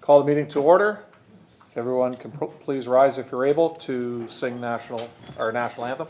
Call the meeting to order. If everyone can please rise if you're able to sing our national anthem.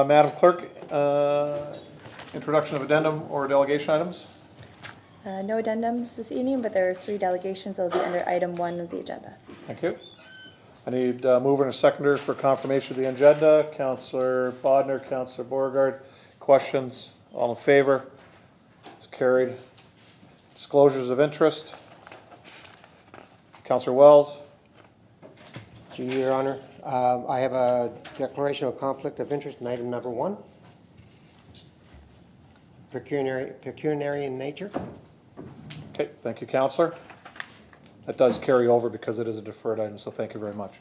Madam Clerk, introduction of addendum or delegation items? No addendums this evening, but there are 3 delegations that will be under item 1 of the agenda. Thank you. I need a mover and a seconder for confirmation of the agenda. Councillor Bodner, Councillor Beauregard. Questions? All in favor? It's carried. Disclosures of interest. Councillor Wells. Your Honor, I have a declaration of conflict of interest in item number 1. Pecuniary in nature. Okay, thank you, Councillor. That does carry over because it is a deferred item, so thank you very much.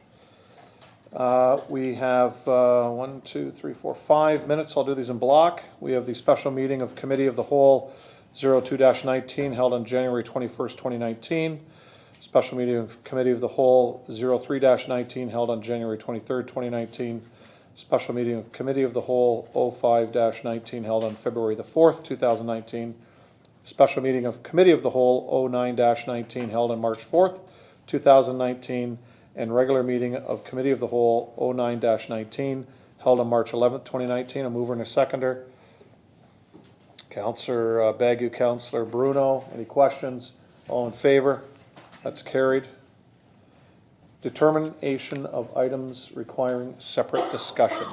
We have 1, 2, 3, 4, 5 minutes. I'll do these in block. We have the special meeting of Committee of the Whole 02-19 held on January 21st, 2019. Special meeting of Committee of the Whole 03-19 held on January 23rd, 2019. Special meeting of Committee of the Whole 05-19 held on February the 4th, 2019. Special meeting of Committee of the Whole 09-19 held on March 4th, 2019. And regular meeting of Committee of the Whole 09-19 held on March 11th, 2019. A mover and a seconder. Councillor Bagu, Councillor Bruno. Any questions? All in favor? That's carried. Determination of items requiring separate discussion.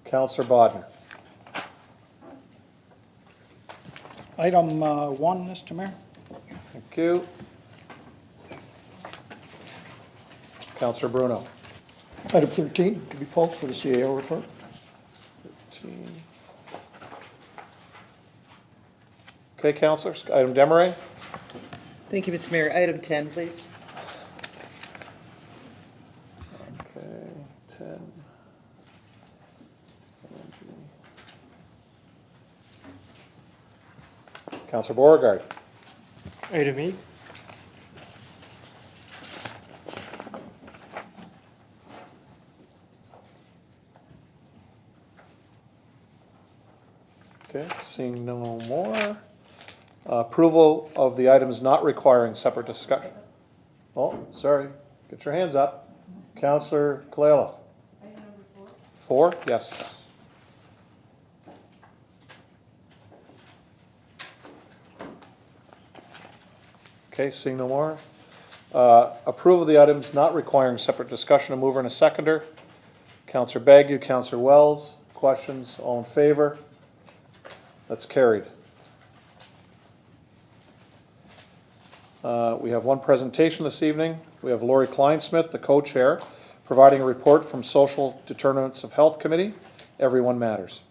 Councillor Bodner. Item 1, Mr. Mayor. Thank you. Councillor Bruno. Item 13, to be pulled for the CAO report. 13. Okay, councillors. Item Demaray. Thank you, Mr. Mayor. Item 10, please. Okay, 10. Councillor Beauregard. Item 8. Okay, seeing no more. Approval of the items not requiring separate discussion. Oh, sorry. Get your hands up. Councillor Kalaloff. Item number 4. 4? Yes. Okay, seeing no more. Approval of the items not requiring separate discussion. A mover and a seconder. Councillor Bagu, Councillor Wells. Questions? All in favor? That's carried. We have one presentation this evening. We have Lori Kleinsmith, the co-chair, providing a report from Social Determinants of Health Committee. Everyone matters.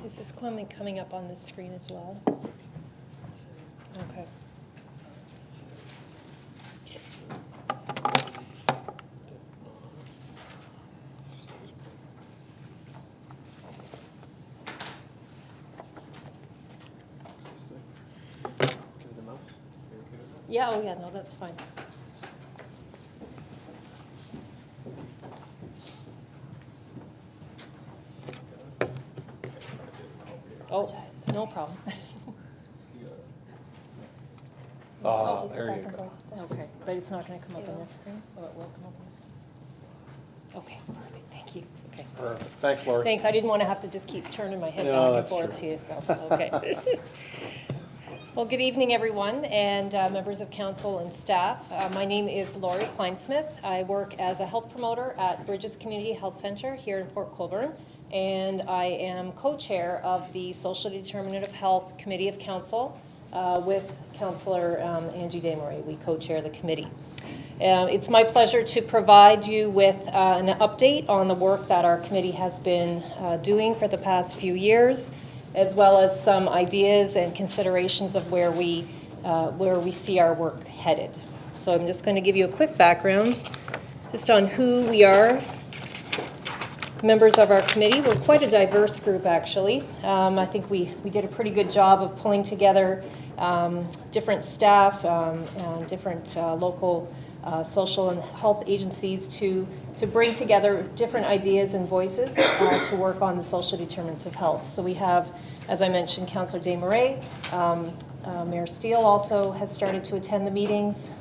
Is this coming up on the screen as well? Okay. Yeah, oh yeah, no, that's fine. Oh, no problem. Ah, there you go. Okay, but it's not going to come up on this screen? Oh, it will come up on this screen? Okay, perfect, thank you. Okay. Perfect. Thanks, Lori. Thanks, I didn't want to have to just keep turning my head No, back and that's forth true. to you, so, okay. Well, good evening, everyone, and members of council and staff. My name is Lori Kleinsmith. I work as a health promoter at Bridges Community Health Center here in Port Colborne, and I am co-chair of the Social Determinant of Health Committee of Council with Councillor Angie Desmarais. We co-chair the committee. It's my pleasure to provide you with an update on the work that our committee has been doing for the past few years, as well as some ideas and considerations of where we see our work headed. So I'm just going to give you a quick background just on who we are. Members of our committee, we're quite a diverse group, actually. I think we did a pretty good job of pulling together different staff and different local social and health agencies to bring together different ideas and voices to work on the social determinants of health. So we have, as I mentioned, Councillor Desmarais. Mayor Steele also has started to attend the meetings.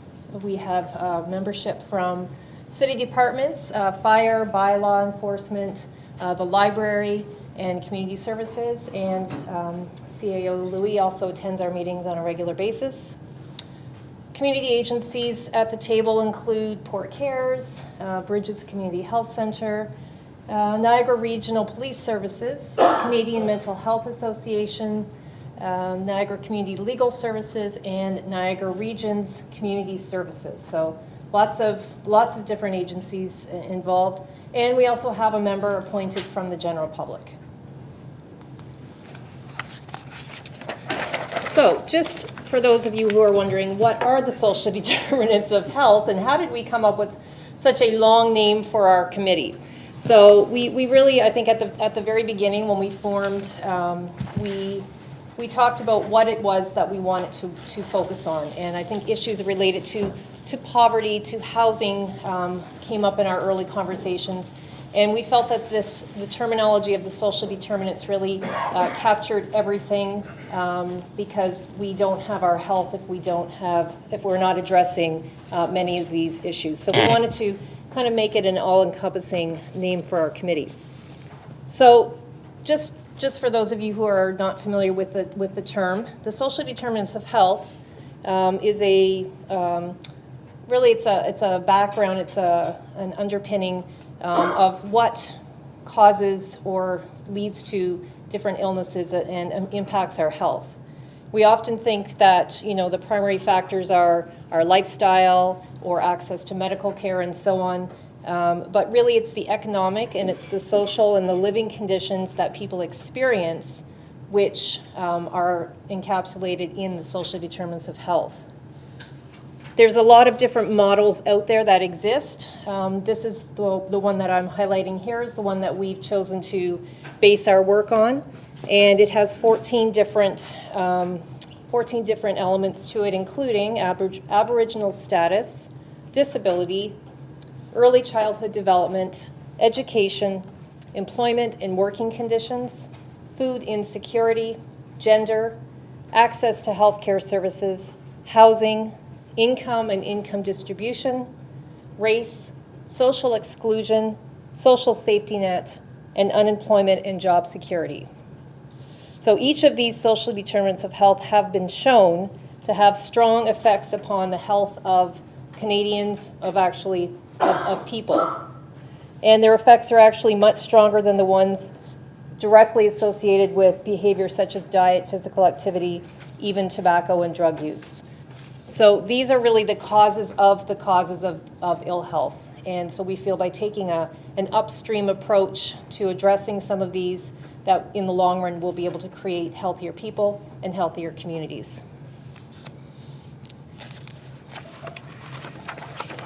We have membership from city departments, fire, bylaw enforcement, the library, and community services, and CAO Louis also attends our meetings on a regular basis. Community agencies at the table include Port Cares, Bridges Community Health Center, Niagara Regional Police Services, Canadian Mental Health Association, Niagara Community Legal Services, and Niagara Regions Community Services. So lots of different agencies involved. And we also have a member appointed from the general public. So just for those of you who are wondering, what are the social determinants of health and how did we come up with such a long name for our committee? So we really, I think at the very beginning when we formed, we talked about what it was that we wanted to focus on. And I think issues related to poverty, to housing came up in our early conversations. And we felt that the terminology of the social determinants really captured everything because we don't have our health if we're not addressing many of these issues. So we wanted to kind of make it an all-encompassing name for our committee. So just for those of you who are not familiar with the term, the social determinants of health is really it's a background, it's an underpinning of what causes or leads to different illnesses and impacts our health. We often think that, the primary factors are our lifestyle or access to medical care and so on, but really it's the economic and it's the social and the living conditions that people experience which are encapsulated in the social determinants of health. There's a lot of different models out there that exist. This is the one that I'm highlighting here is the one that we've chosen to base our work on. And it has 14 different elements to it, including Aboriginal status, disability, early childhood development, education, employment and working conditions, food insecurity, gender, access to healthcare services, housing, income and income distribution, race, social exclusion, social safety net, and unemployment and job security. So each of these social determinants of health have been shown to have strong effects upon the health of Canadians, of people. And their effects are actually much stronger than the ones directly associated with behaviors such as diet, physical activity, even tobacco and drug use. So these are really the causes of ill health. And so we feel by taking an upstream approach to addressing some of these, that in the long run we'll be able to create healthier people and healthier communities.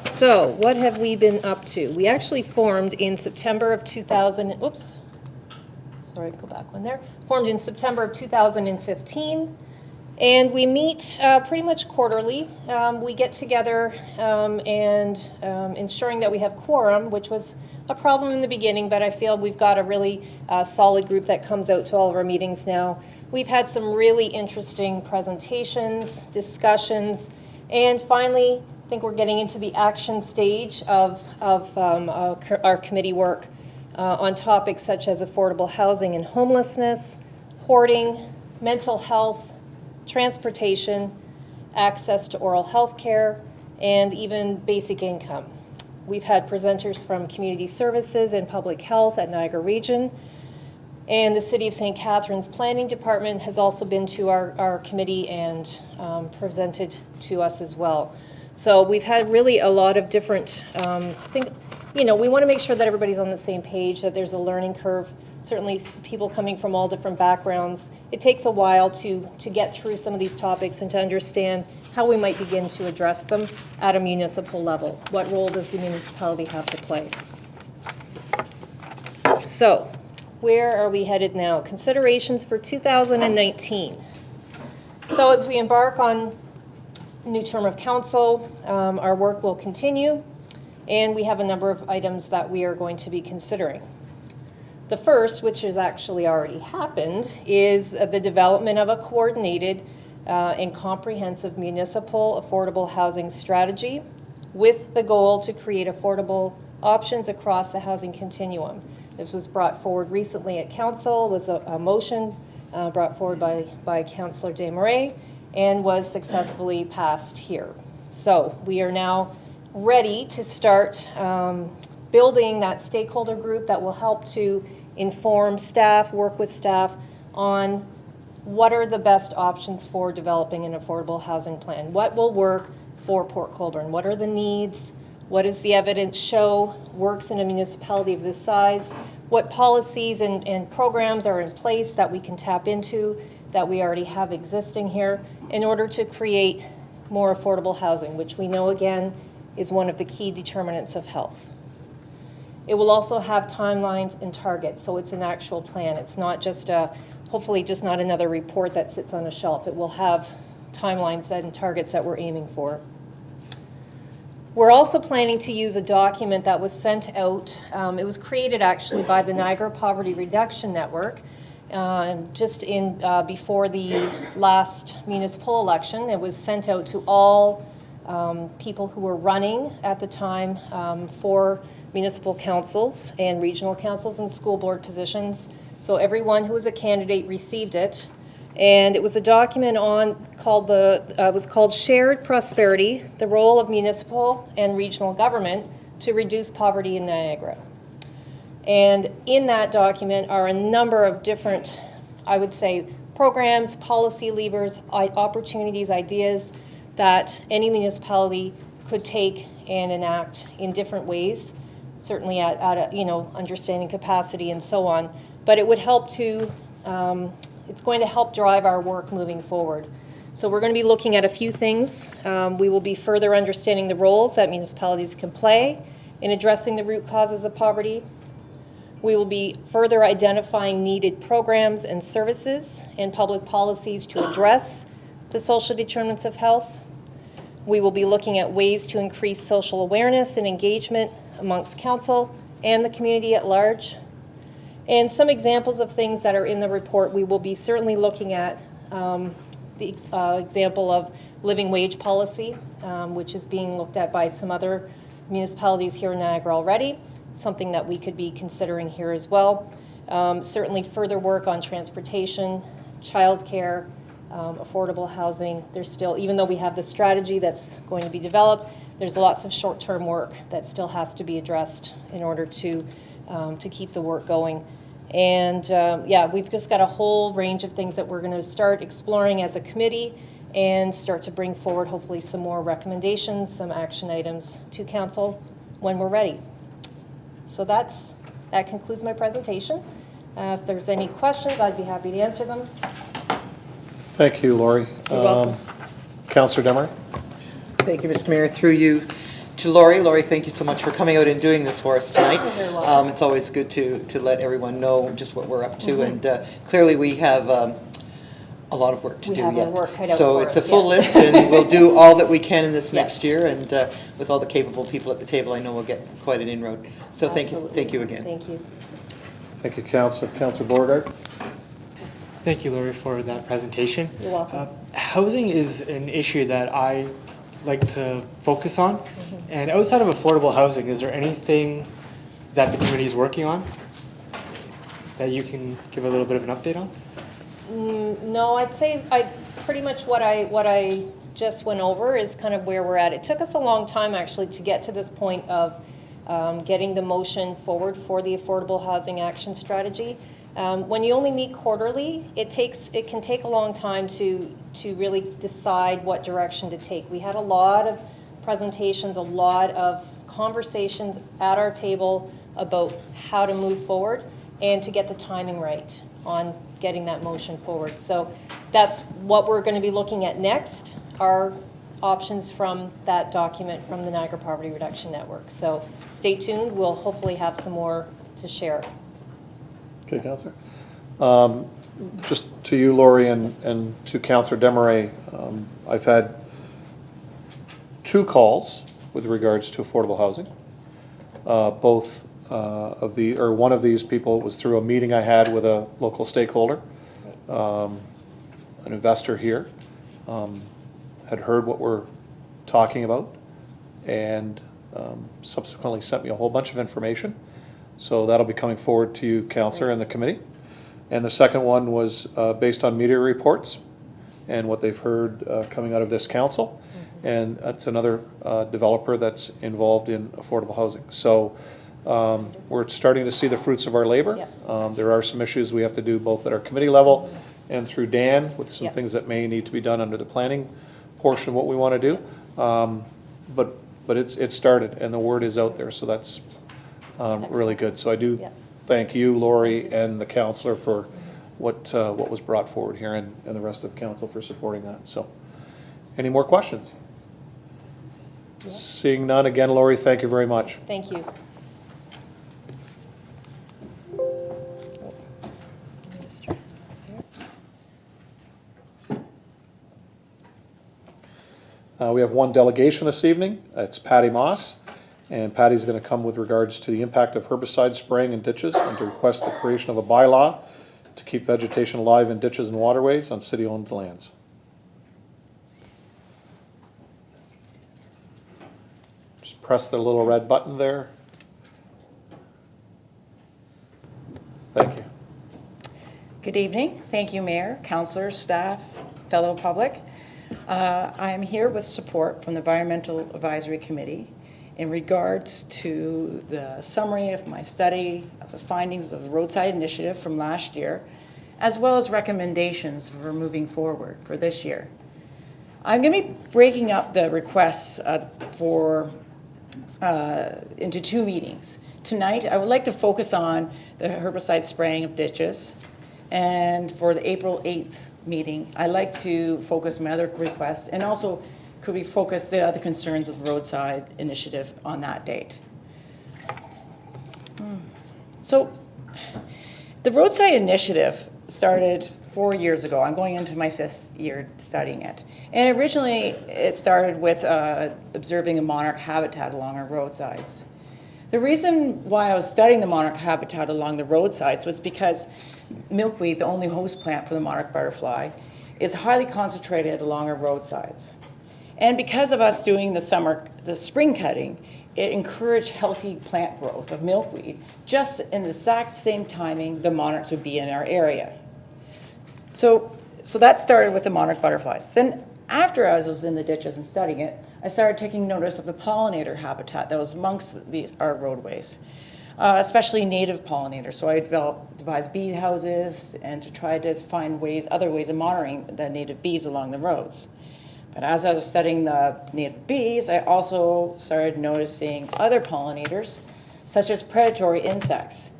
So what have we been up to? We actually formed in September of 2000, oops, sorry, go back one there. Formed in September of 2015. And we meet pretty much quarterly. We get together and ensuring that we have quorum, which was a problem in the beginning, but I feel we've got a really solid group that comes out to all of our meetings now. We've had some really interesting presentations, discussions, and finally, I think we're getting into the action stage of our committee work on topics such as affordable housing and homelessness, hoarding, mental health, transportation, access to oral health care, and even basic income. We've had presenters from Community Services and Public Health at Niagara Region, and the City of St. Catharines Planning Department has also been to our committee and presented to us as well. So we've had really a lot of different, I think, we want to make sure that everybody's on the same page, that there's a learning curve. Certainly people coming from all different backgrounds. It takes a while to get through some of these topics and to understand how we might begin to address them at a municipal level. What role does the municipality have to play? So, where are we headed now? Considerations for 2019. So as we embark on a new term of council, our work will continue, and we have a number of items that we are going to be considering. The first, which has actually already happened, is the development of a coordinated and comprehensive municipal affordable housing strategy with the goal to create affordable options across the housing continuum. This was brought forward recently at council, was a motion brought forward by Councillor Desmarais and was successfully passed here. So we are now ready to start building that stakeholder group that will help to inform staff, work with staff on what are the best options for developing an affordable housing plan. What will work for Port Colborne? What are the needs? What does the evidence show works in a municipality of this size? What policies and programs are in place that we can tap into, that we already have existing here, in order to create more affordable housing, which we know, again, is one of the key determinants of health. It will also have timelines and targets, so it's an actual plan. It's not just hopefully just not another report that sits on a shelf. It will have timelines and targets that we're aiming for. We're also planning to use a document that was sent out. It was created actually by the Niagara Poverty Reduction Network just before the last municipal election. It was sent out to all people who were running at the time for municipal councils and regional councils and school board positions. So everyone who was a candidate received it. And it was a document was called Shared Prosperity, the Role of Municipal and Regional Government to Reduce Poverty in Niagara. And in that document are a number of different, I would say, programs, policy levers, opportunities, ideas that any municipality could take and enact in different ways, certainly at understanding capacity and so on. But it would help to, it's going to help drive our work moving forward. So we're going to be looking at a few things. We will be further understanding the roles that municipalities can play in addressing the root causes of poverty. We will be further identifying needed programs and services and public policies to address the social determinants of health. We will be looking at ways to increase social awareness and engagement amongst council and the community at large. And some examples of things that are in the report, we will be certainly looking at the example of living wage policy, which is being looked at by some other municipalities here in Niagara already, something that we could be considering here as well. Certainly further work on transportation, childcare, affordable housing. There's still, even though we have the strategy that's going to be developed, there's lots of short-term work that still has to be addressed in order to keep the work going. And yeah, we've just got a whole range of things that we're going to start exploring as a committee and start to bring forward hopefully some more recommendations, some action items to council when we're ready. So that concludes my presentation. If there's any questions, I'd be happy to answer them. Thank you, Lori. You're welcome. Councillor Desmarais? Thank you, Mr. Mayor. Through you to Lori. Lori, thank you so much for coming out and doing this for us tonight. You're very welcome. It's always good to let everyone know just what we're up to. And clearly we have a lot of work to We do have our yet. work cut out So for it's a us, full yeah. list, and we'll do all that we can in this Yeah. next year, and with all the capable people at the table, I know we'll get quite an inroad. So thank you again. Thank you. Thank you, Councillor. Councillor Beauregard? Thank you, Lori, for that presentation. You're welcome. Housing is an issue that I like to focus on. And outside of affordable housing, is there anything that the committee is working on that you can give a little bit of an update on? No, I'd say pretty much what I just went over is kind of where we're at. It took us a long time actually to get to this point of getting the motion forward for the Affordable Housing Action Strategy. When you only meet quarterly, it can take a long time to really decide what direction to take. We had a lot of presentations, a lot of conversations at our table about how to move forward and to get the timing right on getting that motion forward. So that's what we're going to be looking at next, are options from that document from the Niagara Poverty Reduction Network. So stay tuned. We'll hopefully have some more to share. Okay, Councillor. Just to you, Laurie, and to Councillor Desmarais, I've had 2 calls with regards to affordable housing. One of these people was through a meeting I had with a local stakeholder, an investor here, had heard what we're talking about, and subsequently sent me a whole bunch of information. So that'll be coming forward to you, Councillor, and the committee. And the second one was based on media reports and what they've heard coming out of this council. And it's another developer that's involved in affordable housing. So we're starting to see the fruits of our labor. Yeah. There are some issues we have to do both at our committee level and through Dan with some Yeah. things that may need to be done under the planning portion of what we want to do. But it's started and the word is out there, so that's really good. So I do Yeah. thank you, Laurie, and the councillor for what was brought forward here, and the rest of council for supporting that. So, any more questions? Seeing none, again, Laurie, thank you very much. Thank you. We have one delegation this evening. It's Patty Moss. And Patty's going to come with regards to the impact of herbicide spraying in ditches and to request the creation of a bylaw to keep vegetation alive in ditches and waterways on city-owned lands. Just press the little red button there. Thank you. Good evening. Thank you, Mayor, councillors, staff, fellow public. I am here with support from the Environmental Advisory Committee in regards to the summary of my study of the findings of the roadside initiative from last year, as well as recommendations for moving forward for this year. I'm going to be breaking up the requests into 2 meetings. Tonight, I would like to focus on the herbicide spraying of ditches, and for the April 8th meeting, I'd like to focus my other requests, and also could we focus the other concerns of the roadside initiative on that date. So the roadside initiative started 4 years ago. I'm going into my 5th year studying it. And originally it started with observing a monarch habitat along our roadsides. The reason why I was studying the monarch habitat along the roadsides was because milkweed, the only host plant for the monarch butterfly, is highly concentrated along our roadsides. And because of us doing the spring cutting, it encouraged healthy plant growth of milkweed, just in the exact same timing the monarchs would be in our area. So that started with the monarch butterflies. Then after I was in the ditches and studying it, I started taking notice of the pollinator habitat that was amongst our roadways, especially native pollinators. So I devised bee houses and to try to find other ways of monitoring the native bees along the roads. But as I was studying the native bees, I also started noticing other pollinators, such as predatory insects,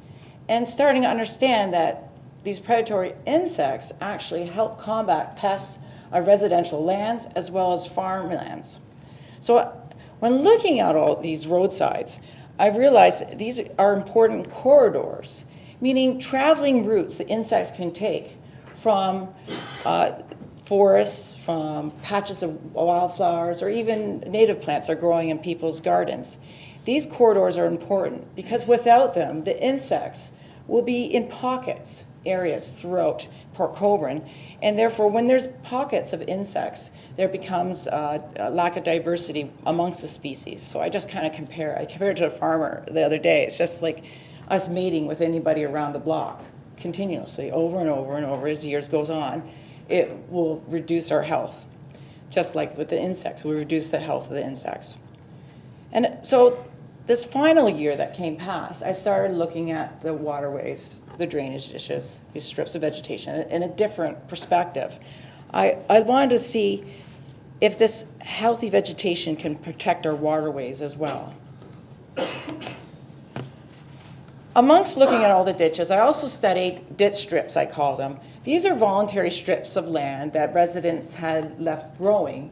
and starting to understand that these predatory insects actually help combat pests of residential lands as well as farmlands. So when looking at all these roadsides, I realized these are important corridors, meaning traveling routes the insects can take from forests, from patches of wildflowers, or even native plants are growing in people's gardens. These corridors are important because without them, the insects will be in pockets, areas throughout Port Colborne, and therefore when there's pockets of insects, there becomes a lack of diversity amongst the species. So I just kind of compared it to a farmer the other day. It's just like us mating with anybody around the block continuously over and over and over as years goes on. It will reduce our health. Just like with the insects, we reduce the health of the insects. And so this final year that came past, I started looking at the waterways, the drainage ditches, these strips of vegetation in a different perspective. I wanted to see if this healthy vegetation can protect our waterways as well. Amongst looking at all the ditches, I also studied ditch strips, I call them. These are voluntary strips of land that residents had left growing,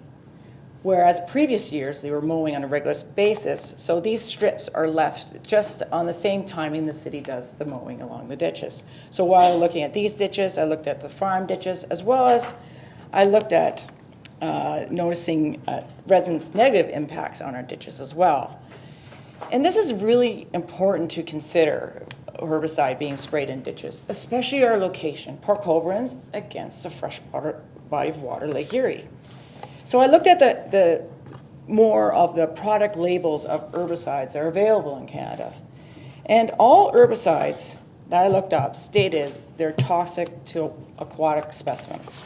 whereas previous years they were mowing on a regular basis. So these strips are left just on the same timing the city does the mowing along the ditches. So while looking at these ditches, I looked at the farm ditches, as well as I looked at noticing residents' negative impacts on our ditches as well. And this is really important to consider, herbicide being sprayed in ditches, especially our location, Port Colborne's against a freshwater body of water, Lake Erie. So I looked at the more of the product labels of herbicides that are available in Canada. And all herbicides that I looked up stated they're toxic to aquatic specimens.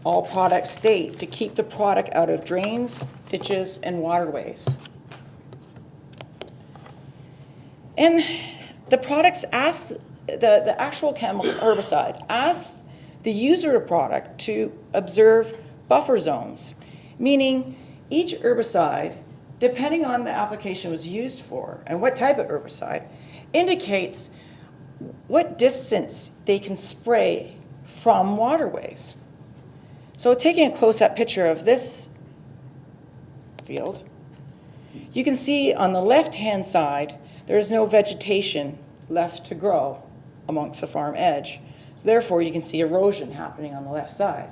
All products state to keep the product out of drains, ditches, and waterways. And the products ask, the actual chemical herbicide asks the user of product to observe buffer zones, meaning each herbicide, depending on the application it was used for and what type of herbicide, indicates what distance they can spray from waterways. So taking a close-up picture of this field, you can see on the left-hand side, there is no vegetation left to grow amongst the farm edge. So therefore, you can see erosion happening on the left side.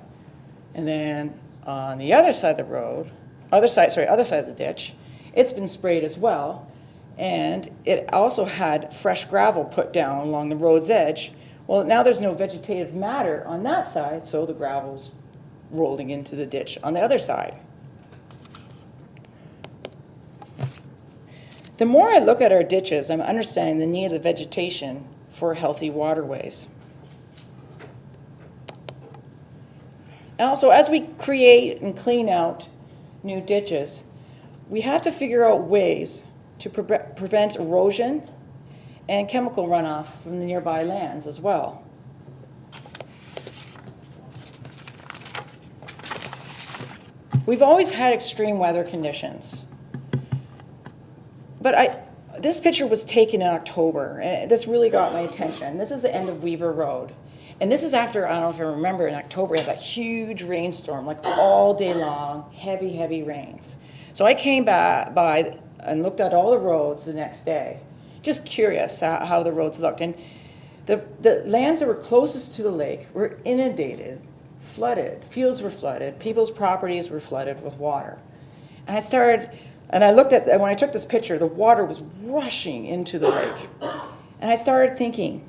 And then on the other side of the road, other side of the ditch, it's been sprayed as well. And it also had fresh gravel put down along the road's edge. Well, now there's no vegetative matter on that side, so the gravel's rolling into the ditch on the other side. The more I look at our ditches, I'm understanding the need of the vegetation for healthy waterways. And also, as we create and clean out new ditches, we have to figure out ways to prevent erosion and chemical runoff from the nearby lands as well. We've always had extreme weather conditions. But this picture was taken in October, and this really got my attention. This is the end of Weaver Road. And this is after, I don't know if you remember, in October, we had that huge rainstorm, like all day long, heavy, heavy rains. So I came by and looked at all the roads the next day, just curious how the roads looked. And the lands that were closest to the lake were inundated, flooded, fields were flooded, people's properties were flooded with water. And I looked at, when I took this picture, the water was rushing into the lake. And I started thinking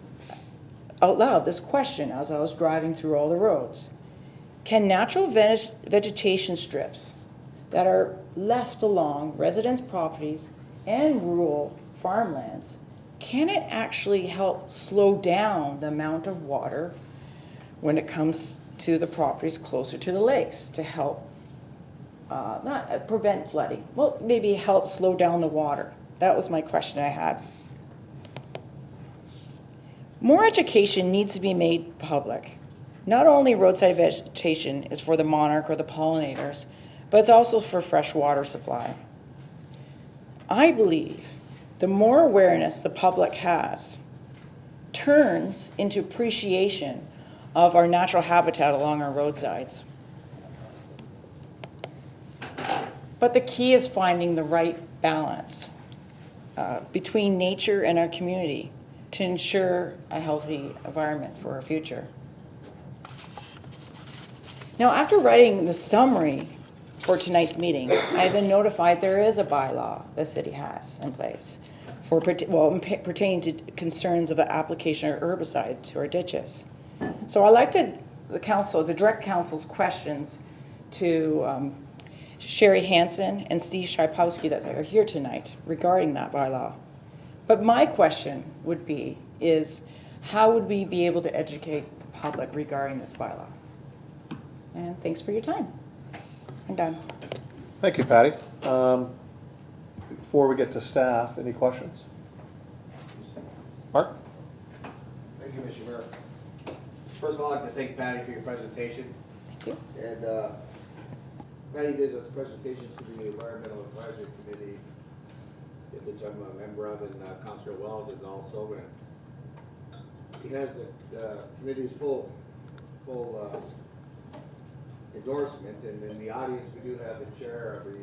out loud this question as I was driving through all the roads. Can natural vegetation strips that are left along residents' properties and rural farmlands, can it actually help slow down the amount of water when it comes to the properties closer to the lakes to help not prevent flooding? Well, maybe help slow down the water. That was my question I had. More education needs to be made public. Not only roadside vegetation is for the monarch or the pollinators, but it's also for fresh water supply. I believe the more awareness the public has turns into appreciation of our natural habitat along our roadsides. But the key is finding the right balance between nature and our community. to ensure a healthy environment for our future. Now, after writing the summary for tonight's meeting, I've been notified there is a bylaw the city has in place for, pertaining to concerns of the application of herbicide to our ditches. So I'd like to direct council's questions to Sherry Hansen and Steve Shipowski that are here tonight regarding that bylaw. But my question would be, how would we be able to educate the public regarding this bylaw? And thanks for your time. I'm done. Thank you, Patty. Before we get to staff, any questions? Mark? Thank you, Mr. Mayor. First of all, I'd like to thank Patty for your presentation. Thank you. And Patty did a presentation to the Environmental Advisory Committee, which I'm a member of, and Councilor Wells is also. And he has the committee's full endorsement. And in the audience, we do have the chair of the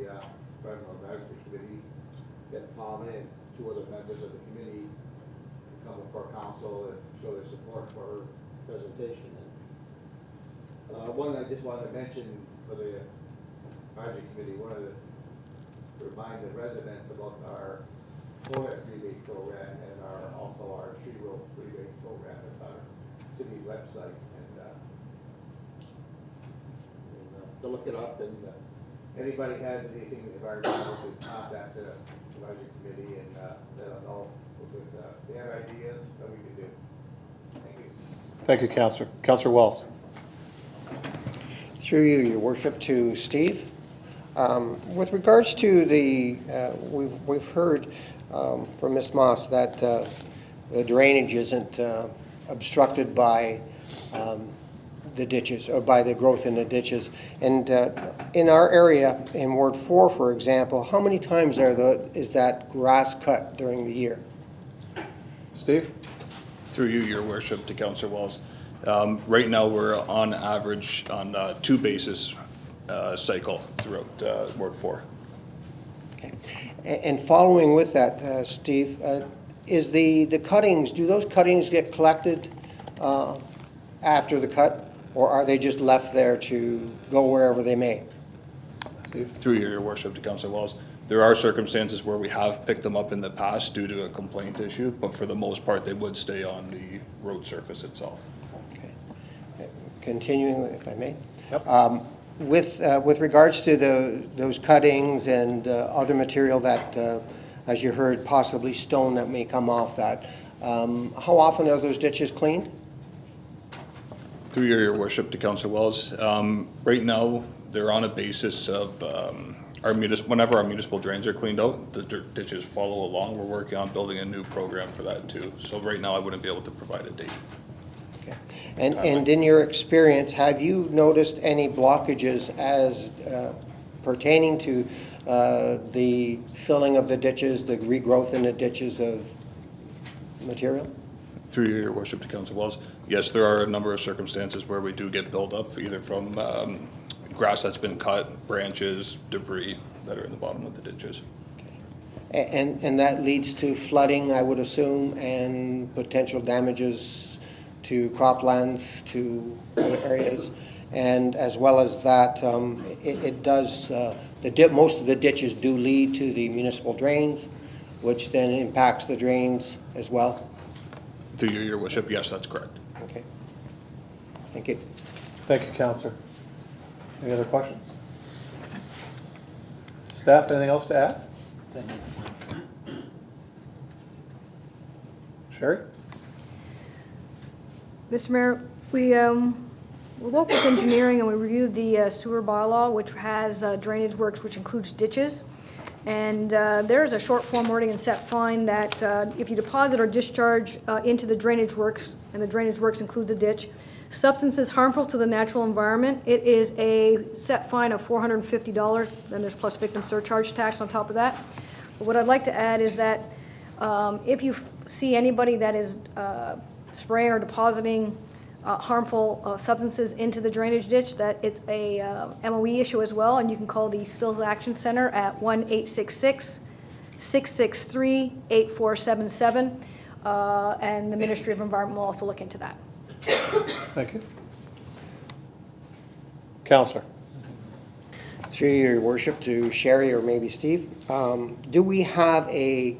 Environmental Advisory Committee, Ben Palmer, and 2 other members of the committee come before council and show their support for her presentation. One I just wanted to mention for the advisory committee, remind the residents about our FOIA rebate program and also our tree road rebate program. It's on our city website, and to look it up. And anybody has anything environmental, to contact the advisory committee and let them know if they have ideas that we can do. Thank you. Thank you, Councillor. Councillor Wells. Through you, Your Worship, to Steve. With regards to the, we've heard from Ms. Moss that the drainage isn't obstructed by the ditches, or by the growth in the ditches. And in our area, in Ward 4, for example, how many times is that grass cut during the year? Steve? Through you, Your Worship, to Councillor Wells. Right now, we're on average on 2 basis cycle throughout Ward 4. Okay. And following with that, Steve, is the cuttings, do those cuttings get collected after the cut, or are they just left there to go wherever they may? Steve? Through you, Your Worship, to Councillor Wells. There are circumstances where we have picked them up in the past due to a complaint issue, but for the most part, they would stay on the road surface itself. Okay. Continuing, if I may. Yep. With regards to those cuttings and other material that, as you heard, possibly stone that may come off that, how often are those ditches cleaned? Through you, Your Worship, to Councillor Wells. Right now, they're on a basis of whenever our municipal drains are cleaned out, the ditches follow along. We're working on building a new program for that too. So right now, I wouldn't be able to provide a date. Okay. And in your experience, have you noticed any blockages as pertaining to the filling of the ditches, the regrowth in the ditches of material? Through you, Your Worship, to Councillor Wells. Yes, there are a number of circumstances where we do get buildup, either from grass that's been cut, branches, debris that are in the bottom of the ditches. Okay. And that leads to flooding, I would assume, and potential damages to croplands, to other areas. And as well as that, it does, most of the ditches do lead to the municipal drains, which then impacts the drains as well. Through you, Your Worship, yes, that's correct. Okay. Thank you. Thank you, Councillor. Any other questions? Staff, anything else to add? Sherry? Mr. Mayor, we worked with engineering and we reviewed the sewer bylaw, which has drainage works, which includes ditches. And there is a short form wording in set fine that if you deposit or discharge into the drainage works, and the drainage works includes a ditch, substances harmful to the natural environment, it is a set fine of $450. Then there's plus victim surcharge tax on top of that. But what I'd like to add is that if you see anybody that is spraying or depositing harmful substances into the drainage ditch, that it's a MOE issue as well, and you can call the Spills Action Center at 1-866-663-8477. and the Ministry of Environment will also look into that. Thank you. Counselor. Through your worship to Sherry or maybe Steve, do we have a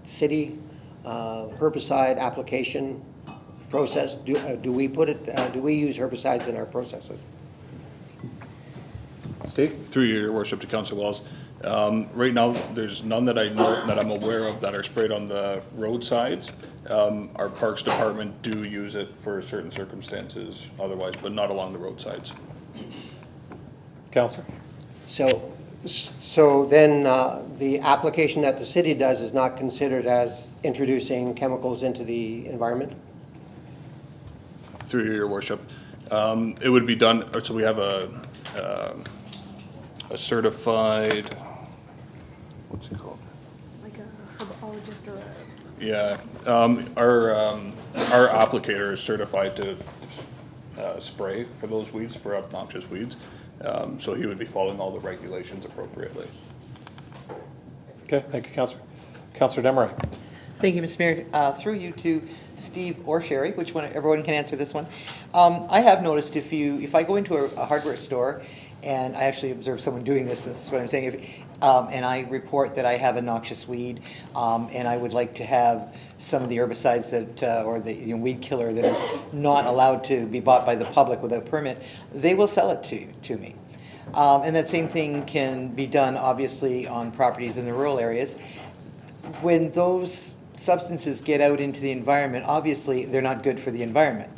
city herbicide application process? Do we put it? Do we use herbicides in our processes? Steve? Through your worship to Councillor Wells, right now, there's none that I know, that I'm aware of that are sprayed on the roadsides. Our Parks Department do use it for certain circumstances otherwise, but not along the roadsides. Counselor? So then the application that the city does is not considered as introducing chemicals into the environment? Through your worship, it would be done, so we have a certified, what's it called? Like a herbologist or a... Yeah, our applicator is certified to spray for those weeds, for obnoxious weeds. So he would be following all the regulations appropriately. Okay, thank you, Counselor. Counselor Demeray. Thank you, Mr. Mayor. Through you to Steve or Sherry, which one, everyone can answer this one. I have noticed if I go into a hardware store, and I actually observe someone doing this is what I'm saying, and I report that I have a noxious weed, and I would like to have some of the herbicides that, or the weed killer that is not allowed to be bought by the public without permit, they will sell it to me. And that same thing can be done, obviously, on properties in the rural areas. When those substances get out into the environment, obviously, they're not good for the environment.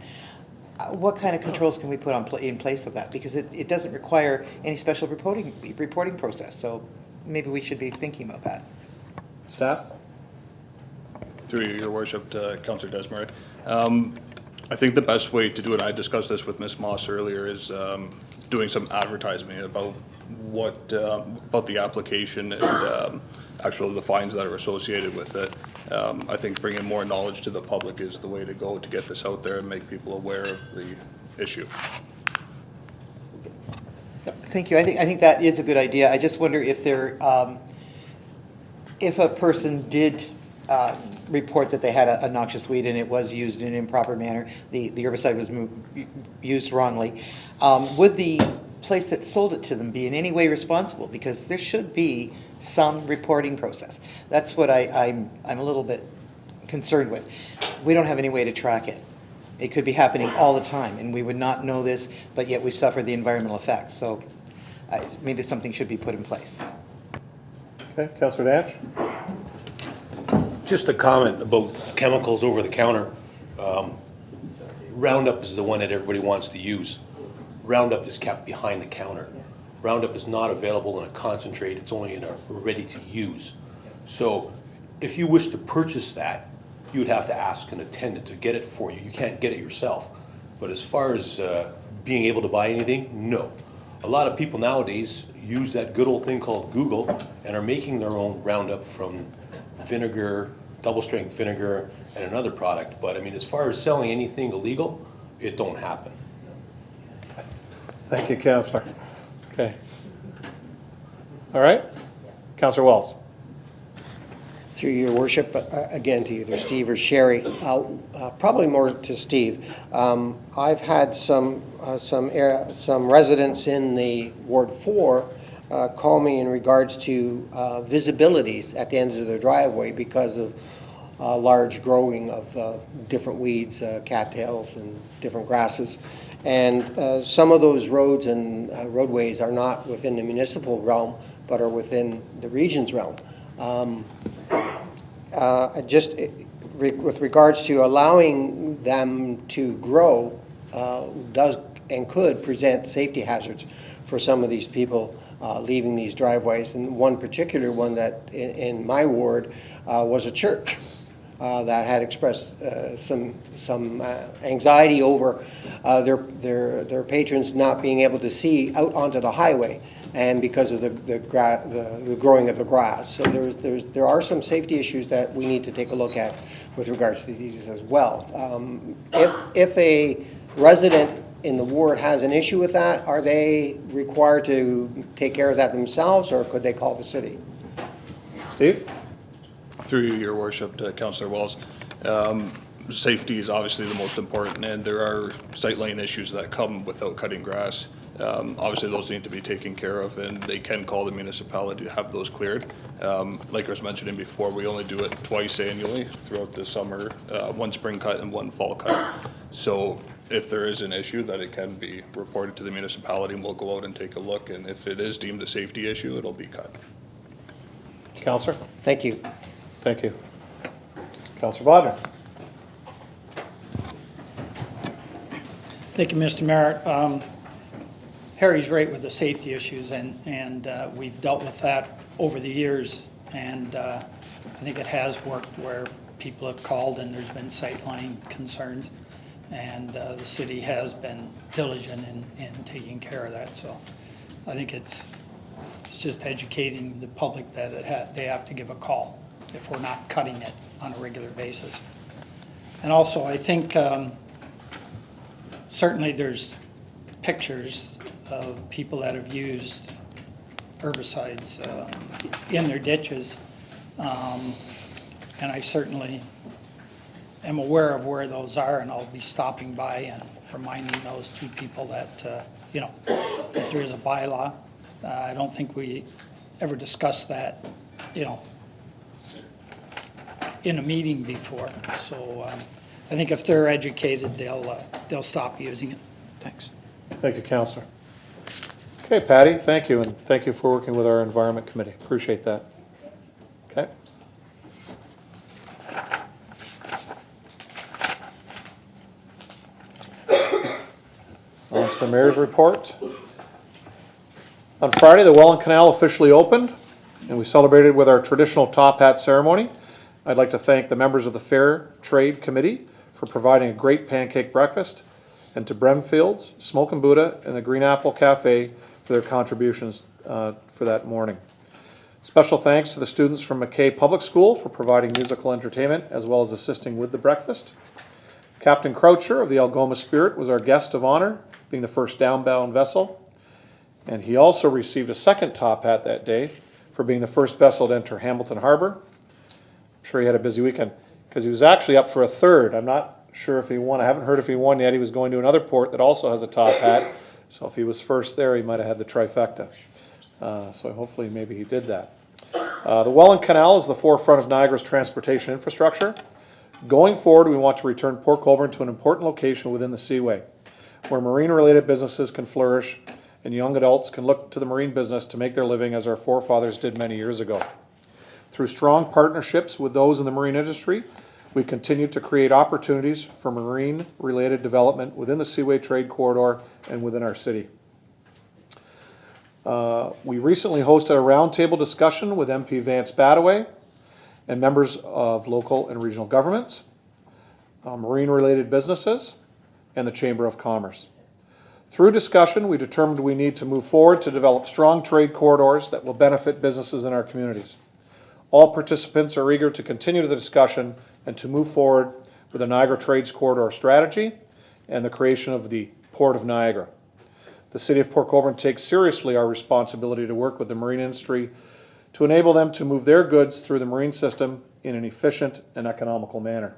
What kind of controls can we put in place of that? Because it doesn't require any special reporting process, so maybe we should be thinking about that. Staff? Through your worship to Councillor Desmarais. I think the best way to do it, I discussed this with Ms. Moss earlier, is doing some advertisement about about the application and actually the fines that are associated with it. I think bringing more knowledge to the public is the way to go to get this out there and make people aware of the issue. Thank you. I think that is a good idea. I just wonder if if a person did report that they had a noxious weed and it was used in an improper manner, the herbicide was used wrongly, would the place that sold it to them be in any way responsible? Because there should be some reporting process. That's what I'm a little bit concerned with. We don't have any way to track it. It could be happening all the time, and we would not know this, but yet we suffer the environmental effects. So maybe something should be put in place. Okay, Councillor Danch? Just a comment about chemicals over the counter. Roundup is the one that everybody wants to use. Roundup is kept behind the counter. Roundup is not available in a concentrate, it's only in a ready to use. So if you wish to purchase that, you would have to ask an attendant to get it for you. You can't get it yourself. But as far as being able to buy anything, no. A lot of people nowadays use that good old thing called Google and are making their own Roundup from vinegar, double strength vinegar, and another product. But I mean, as far as selling anything illegal, it don't happen. Thank you, Councillor. Okay. All right. Councillor Wells. Through your worship, again to either Steve or Sherry, probably more to Steve. I've had some residents in the Ward 4 call me in regards to visibilities at the ends of their driveway because of large growing of different weeds, cattails and different grasses. And some of those roads and roadways are not within the municipal realm, but are within the region's realm. With regards to allowing them to grow, does and could present safety hazards for some of these people leaving these driveways. And one particular one that in my ward was a church that had expressed some anxiety over their patrons not being able to see out onto the highway, and because of the growing of the grass. So there are some safety issues that we need to take a look at with regards to these as well. If a resident in the ward has an issue with that, are they required to take care of that themselves, or could they call the city? Steve? Through your worship to Councillor Wells, Safety is obviously the most important, and there are sightline issues that come without cutting grass. Obviously, those need to be taken care of, and they can call the municipality to have those cleared. Like I was mentioning before, we only do it twice annually throughout the summer, one spring cut and one fall cut. So if there is an issue, that it can be reported to the municipality, and we'll go out and take a look, and if it is deemed a safety issue, it'll be cut. Counselor? Thank you. Thank you. Counselor Bodnar? Thank you, Mr. Mayor. Harry's right with the safety issues, and we've dealt with that over the years, and I think it has worked where people have called and there's been sightline concerns, and the city has been diligent in taking care of that. So I think it's just educating the public that they have to give a call if we're not cutting it on a regular basis. And also, I think certainly there's pictures of people that have used herbicides in their ditches. And I certainly am aware of where those are, and I'll be stopping by and reminding those two people that, you know, that there is a bylaw. I don't think we ever discussed that, you know, in a meeting before. So I think if they're educated, they'll stop using it. Thanks. Thank you, Counselor. Okay, Patty, thank you, and thank you for working with our Environment Committee. Appreciate that. Okay. On to the Mayor's report. On Friday, the Welland Canal officially opened, and we celebrated with our traditional top hat ceremony. I'd like to thank the members of the Fair Trade Committee for providing a great pancake breakfast, and to Bremfields, Smoke and Buddha, and the Green Apple Cafe for their contributions for that morning. Special thanks to the students from McKay Public School for providing musical entertainment as well as assisting with the breakfast. Captain Croucher of the Algoma Spirit was our guest of honor, being the first downbound vessel. And he also received a second top hat that day for being the first vessel to enter Hamilton Harbor. I'm sure he had a busy weekend because he was actually up for a third. I'm not sure if he won. I haven't heard if he won yet. He was going to another port that also has a top hat. So if he was first there, he might have had the trifecta. So hopefully maybe he did that. The Welland Canal is the forefront of Niagara's transportation infrastructure. Going forward, we want to return Port Colborne to an important location within the Seaway, where marine-related businesses can flourish and young adults can look to the marine business to make their living as our forefathers did many years ago. Through strong partnerships with those in the marine industry, we continue to create opportunities for marine-related development within the Seaway Trade Corridor and within our city. We recently hosted a roundtable discussion with MP Vance Badaway and members of local and regional governments, marine-related businesses, and the Chamber of Commerce. Through discussion, we determined we need to move forward to develop strong trade corridors that will benefit businesses in our communities. All participants are eager to continue the discussion and to move forward with the Niagara Trades Corridor strategy and the creation of the Port of Niagara. The City of Port Colborne takes seriously our responsibility to work with the marine industry to enable them to move their goods through the marine system in an efficient and economical manner.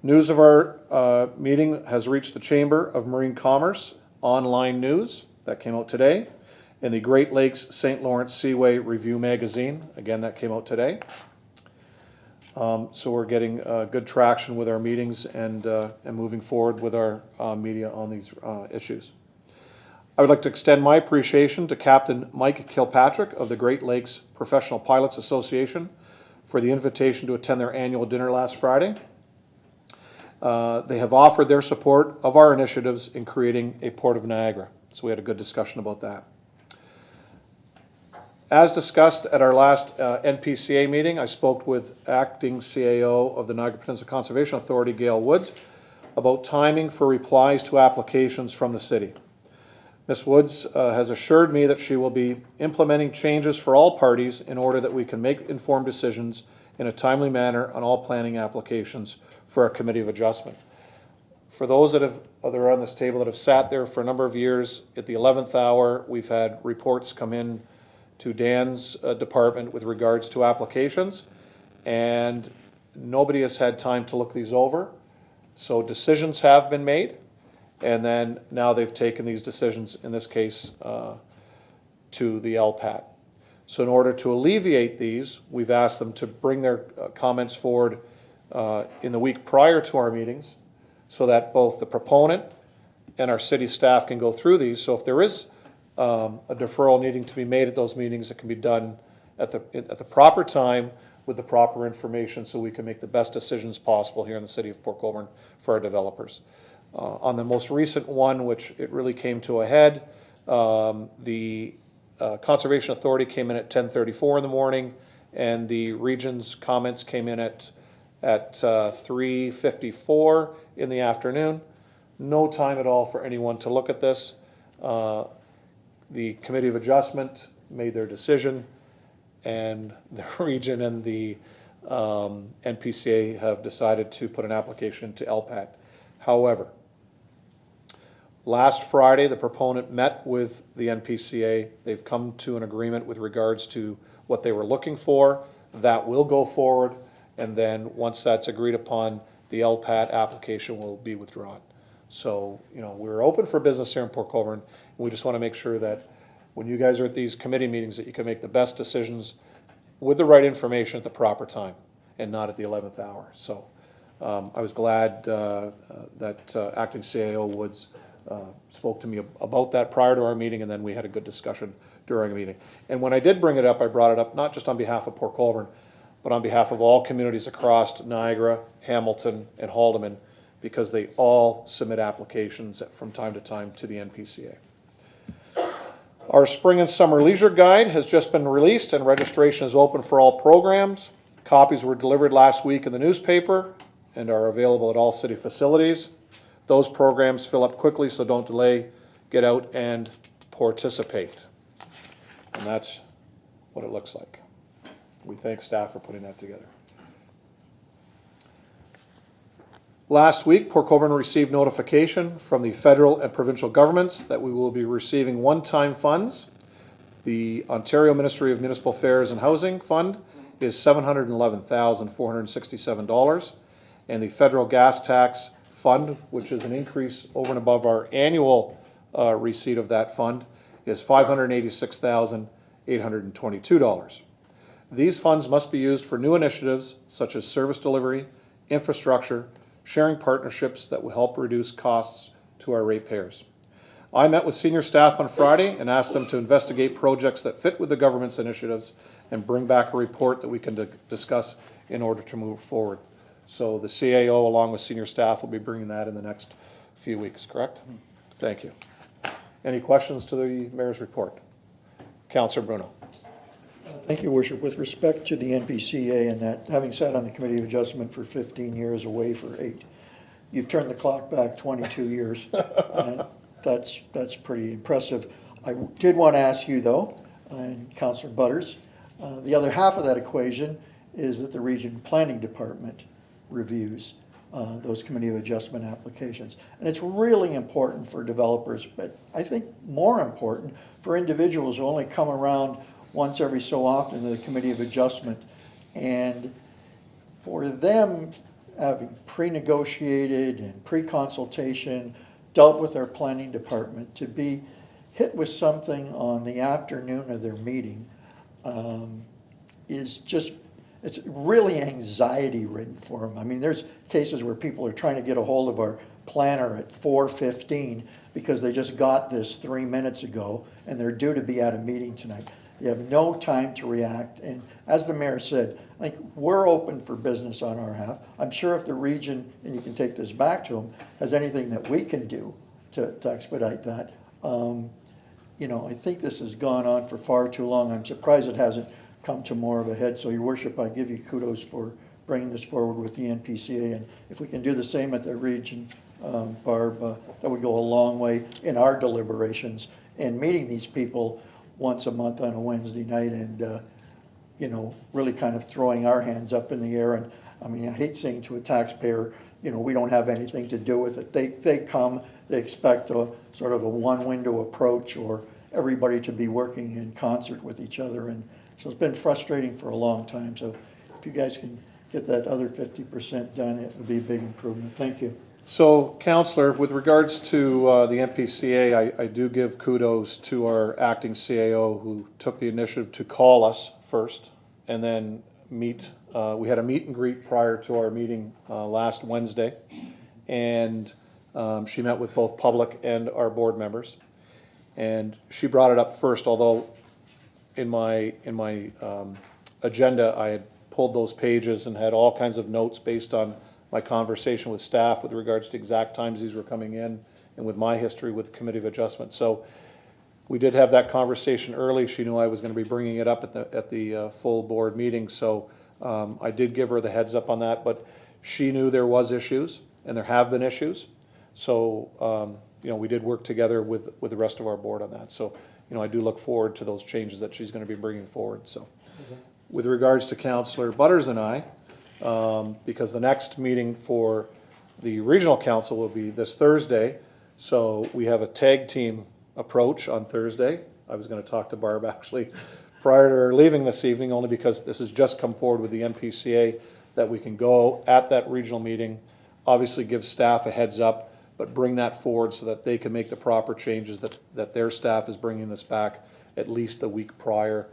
News of our meeting has reached the Chamber of Marine Commerce online news that came out today, in the Great Lakes St. Lawrence Seaway Review magazine. Again, that came out today. So we're getting good traction with our meetings and moving forward with our media on these issues. I would like to extend my appreciation to Captain Mike Kilpatrick of the Great Lakes Professional Pilots Association for the invitation to attend their annual dinner last Friday. They have offered their support of our initiatives in creating a Port of Niagara. So we had a good discussion about that. As discussed at our last NPCA meeting, I spoke with Acting CAO of the Niagara Peninsula Conservation Authority, Gail Woods, about timing for replies to applications from the city. Ms. Woods has assured me that she will be implementing changes for all parties in order that we can make informed decisions in a timely manner on all planning applications for our Committee of Adjustment. For those that are on this table that have sat there for a number of years, at the 11th hour, we've had reports come in to Dan's department with regards to applications, and nobody has had time to look these over. So decisions have been made, and then now they've taken these decisions, in this case, to the LPAT. So in order to alleviate these, we've asked them to bring their comments forward in the week prior to our meetings, so that both the proponent and our city staff can go through these. So if there is a deferral needing to be made at those meetings, it can be done at the proper time with the proper information, so we can make the best decisions possible here in the city of Port Colborne for our developers. On the most recent one, which it really came to a head, the Conservation Authority came in at 10:34 in the morning, and the region's comments came in at 3:54 in the afternoon. No time at all for anyone to look at this. The Committee of Adjustment made their decision, and the region and the NPCA have decided to put an application to LPAT. However, last Friday, the proponent met with the NPCA. They've come to an agreement with regards to what they were looking for. That will go forward, and then once that's agreed upon, the LPAT application will be withdrawn. So, we're open for business here in Port Colborne, and we just want to make sure that when you guys are at these committee meetings, that you can make the best decisions with the right information at the proper time, and not at the 11th hour. So I was glad that Acting CAO Woods spoke to me about that prior to our meeting, and then we had a good discussion during a meeting. And when I did bring it up, I brought it up not just on behalf of Port Colborne, but on behalf of all communities across Niagara, Hamilton, and Haldimand, because they all submit applications from time to time to the NPCA. Our spring and summer leisure guide has just been released, and registration is open for all programs. Copies were delivered last week in the newspaper and are available at all city facilities. Those programs fill up quickly, so don't delay. Get out and participate. And that's what it looks like. We thank staff for putting that together. Last week, Port Colborne received notification from the federal and provincial governments that we will be receiving one-time funds. The Ontario Ministry of Municipal Affairs and Housing Fund is $711,467, and the federal gas tax fund, which is an increase over and above our annual receipt of that fund, is $586,822. These funds must be used for new initiatives such as service delivery, infrastructure, sharing partnerships that will help reduce costs to our ratepayers. I met with senior staff on Friday and asked them to investigate projects that fit with the government's initiatives and bring back a report that we can discuss in order to move forward. So the CAO, along with senior staff, will be bringing that in the next few weeks, correct? Thank you. Any questions to the mayor's report? Councillor Bruno. Thank you, Worship. With respect to the NPCA and that, having sat on the Committee of Adjustment for 15 years, away for 8, you've turned the clock back 22 years. That's pretty impressive. I did want to ask you, though, and Councillor Butters, the other half of that equation is that the Region Planning Department reviews those Committee of Adjustment applications. And it's really important for developers, but I think more important for individuals who only come around once every so often to the Committee of Adjustment, and for them having pre-negotiated and pre-consultation, dealt with their planning department, to be hit with something on the afternoon of their meeting is just, it's really anxiety-ridden for them. I mean, there's cases where people are trying to get a hold of our planner at 4:15 because they just got this 3 minutes ago and they're due to be at a meeting tonight. You have no time to react. And as the mayor said, I think we're open for business on our half. I'm sure if the region, and you can take this back to them, has anything that we can do to expedite that. I think this has gone on for far too long. I'm surprised it hasn't come to more of a head. So, Your Worship, I give you kudos for bringing this forward with the NPCA. And if we can do the same at the region, Barb, that would go a long way in our deliberations and meeting these people once a month on a Wednesday night and, really kind of throwing our hands up in the air. And I mean, I hate saying to a taxpayer, we don't have anything to do with it. They come, they expect a sort of a one-window approach or everybody to be working in concert with each other. And so it's been frustrating for a long time. So if you guys can get that other 50% done, it would be a big improvement. Thank you. So, Counselor, with regards to the MPCA, I do give kudos to our acting CAO who took the initiative to call us first and then meet. We had a meet and greet prior to our meeting last Wednesday, and she met with both public and our board members. And she brought it up first, although in my agenda I had pulled those pages and had all kinds of notes based on my conversation with staff with regards to exact times these were coming in and with my history with the Committee of Adjustment. So we did have that conversation early. She knew I was going to be bringing it up at the full board meeting, so I did give her the heads up on that, but she knew there was issues and there have been issues. So we did work together with the rest of our board on that. So I do look forward to those changes that she's going to be bringing forward. So with regards to Councillor Butters and I, because the next meeting for the regional council will be this Thursday. So we have a tag team approach on Thursday. I was going to talk to Barb actually prior to her leaving this evening, only because this has just come forward with the MPCA that we can go at that regional meeting, obviously give staff a heads up, but bring that forward so that they can make the proper changes that their staff is bringing this back at least the week prior,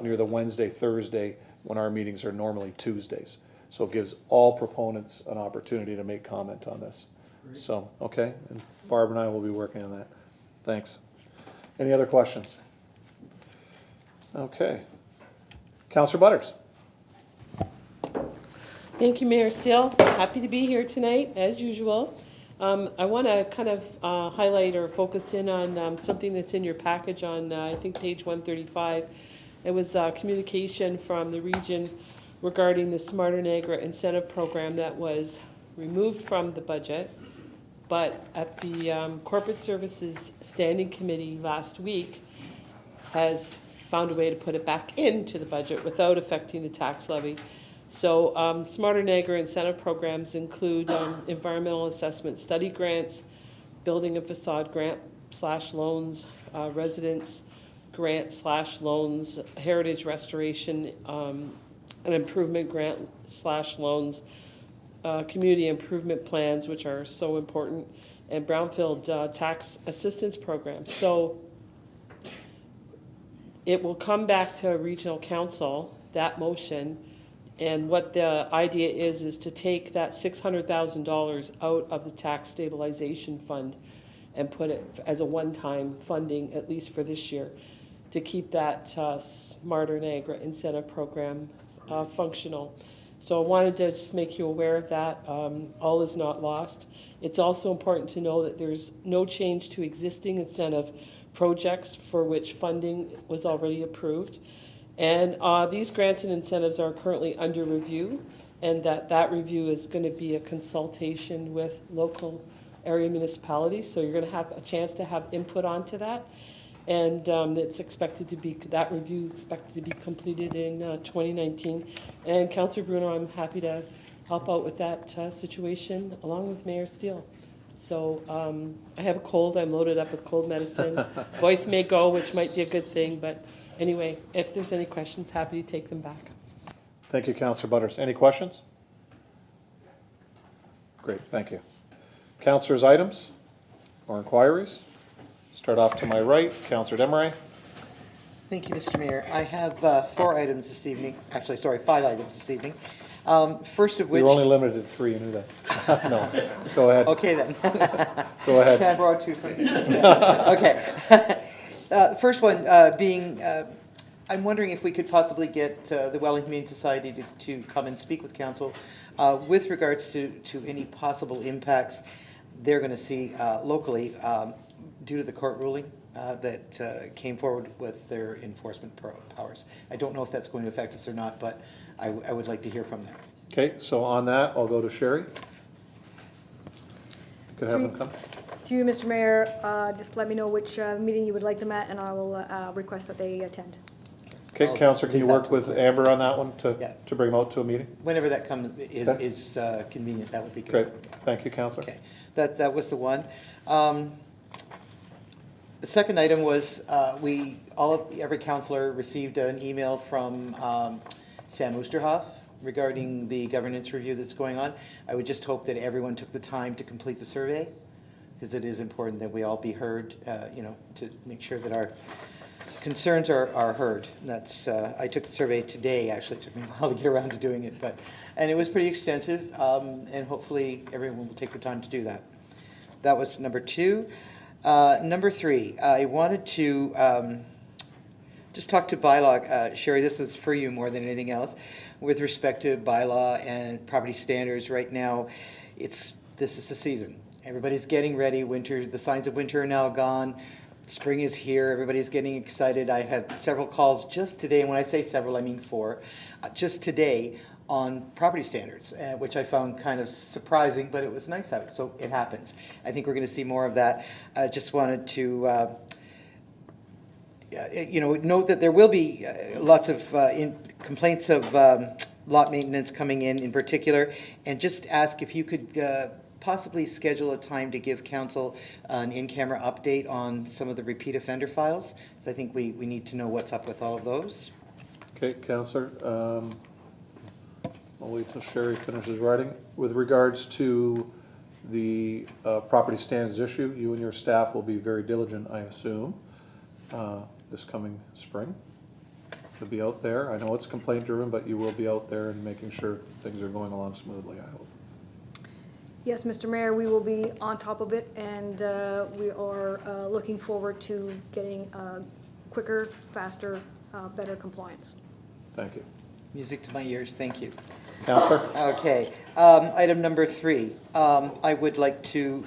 near the Wednesday, Thursday, when our meetings are normally Tuesdays. So it gives all proponents an opportunity to make comment on this. Great. So, okay, and Barb and I will be working on that. Thanks. Any other questions? Okay. Councillor Butters. Thank you, Mayor Steele. Happy to be here tonight, as usual. I want to kind of highlight or focus in on something that's in your package on, I think, page 135. It was communication from the region regarding the Smarter Niagara incentive program that was removed from the budget, but at the Corporate Services Standing Committee last week has found a way to put it back into the budget without affecting the tax levy. So Smarter Niagara incentive programs include environmental assessment study grants, building and facade grant / loans, residence grant / loans, heritage restoration an improvement grant / loans, community improvement plans, which are so important, and brownfield tax assistance programs. So it will come back to regional council, that motion, and what the idea is to take that $600,000 out of the tax stabilization fund and put it as a one-time funding, at least for this year, to keep that Smarter Niagara incentive program functional. So I wanted to just make you aware of that. All is not lost. It's also important to know that there's no change to existing incentive projects for which funding was already approved. And these grants and incentives are currently under review, and that review is going to be a consultation with local area municipalities. So you're going to have a chance to have input onto that. And it's expected to be, that review expected to be completed in 2019. And Councillor Bruno, I'm happy to help out with that situation along with Mayor Steele. So I have a cold, I'm loaded up with cold medicine. Voice may go, which might be a good thing, but anyway, if there's any questions, happy to take them back. Thank you, Councillor Butters. Any questions? Great, thank you. Councillors' items or inquiries? Start off to my right, Councillor Desmarais. Thank you, Mr. Mayor. I have 4 items this evening. Actually, sorry, 5 items this evening. First of which... You're only limited to 3, you knew that. No, go ahead. Okay then. Go ahead. Can I borrow 2 from you? Okay. The first one being, I'm wondering if we could possibly get the Wellington Humane Society to come and speak with council with regards to any possible impacts they're going to see locally due to the court ruling that came forward with their enforcement powers. I don't know if that's going to affect us or not, but I would like to hear from them. Okay, so on that, I'll go to Sherry. Could have them come. Through you, Mr. Mayor, just let me know which meeting you would like them at, and I will request that they attend. Okay, Councillor, can you work with Amber on that one to bring them out to a meeting? Whenever that is convenient, that would be good. Great, thank you, Councillor. Okay, that was the one. The second item was every councillor received an email from Sam Oosterhoff regarding the governance review that's going on. I would just hope that everyone took the time to complete the survey, because it is important that we all be heard, to make sure that our concerns are heard. That's, I took the survey today, actually. It took me a while to get around to doing it, and it was pretty extensive, and hopefully everyone will take the time to do that. That was number 2. Number 3, I wanted to just talk to bylaw. Sherry, this was for you more than anything else. With respect to bylaw and property standards right now, this is the season. Everybody's getting ready. Winter, the signs of winter are now gone. Spring is here. Everybody's getting excited. I had several calls just today, and when I say several, I mean 4, just today on property standards, which I found kind of surprising, but it was nice of it, so it happens. I think we're going to see more of that. I just wanted to note that there will be lots of complaints of lot maintenance coming in particular, and just ask if you could possibly schedule a time to give council an in-camera update on some of the repeat offender files. So I think we need to know what's up with all of those. Okay, Councillor. I'll wait till Sherry finishes writing. With regards to the property standards issue, you and your staff will be very diligent, I assume, this coming spring to be out there. I know it's complaint driven, but you will be out there and making sure things are going along smoothly, I hope. Yes, Mr. Mayor, we will be on top of it, and we are looking forward to getting quicker, faster, better compliance. Thank you. Music to my ears, thank you. Councillor? Okay, item number 3. I would like to,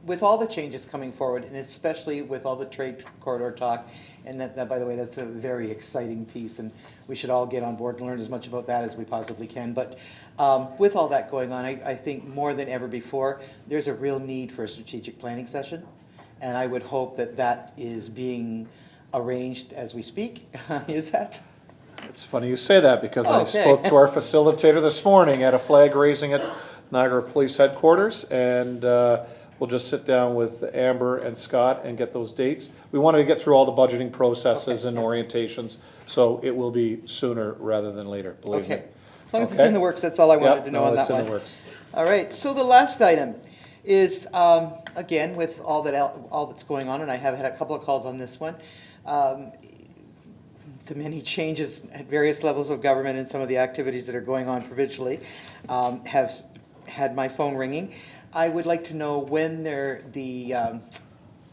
with all the changes coming forward, and especially with all the trade corridor talk, and that by the way, that's a very exciting piece, and we should all get on board and learn as much about that as we possibly can. But with all that going on, I think more than ever before, there's a real need for a strategic planning session, and I would hope that that is being arranged as we speak. Is that? It's funny you say that, because I Okay. spoke to our facilitator this morning at a flag raising at Niagara Police Headquarters, and we'll just sit down with Amber and Scott and get those dates. We wanted to get through all the budgeting processes and orientations, so it will be sooner rather than later, believe me. Okay. As long as it's in the works, that's all I wanted to know on that one. It's in the works. All right, so the last item is, again, with all that's going on, and I have had a couple of calls on this one, the many changes at various levels of government and some of the activities that are going on provincially have had my phone ringing. I would like to know when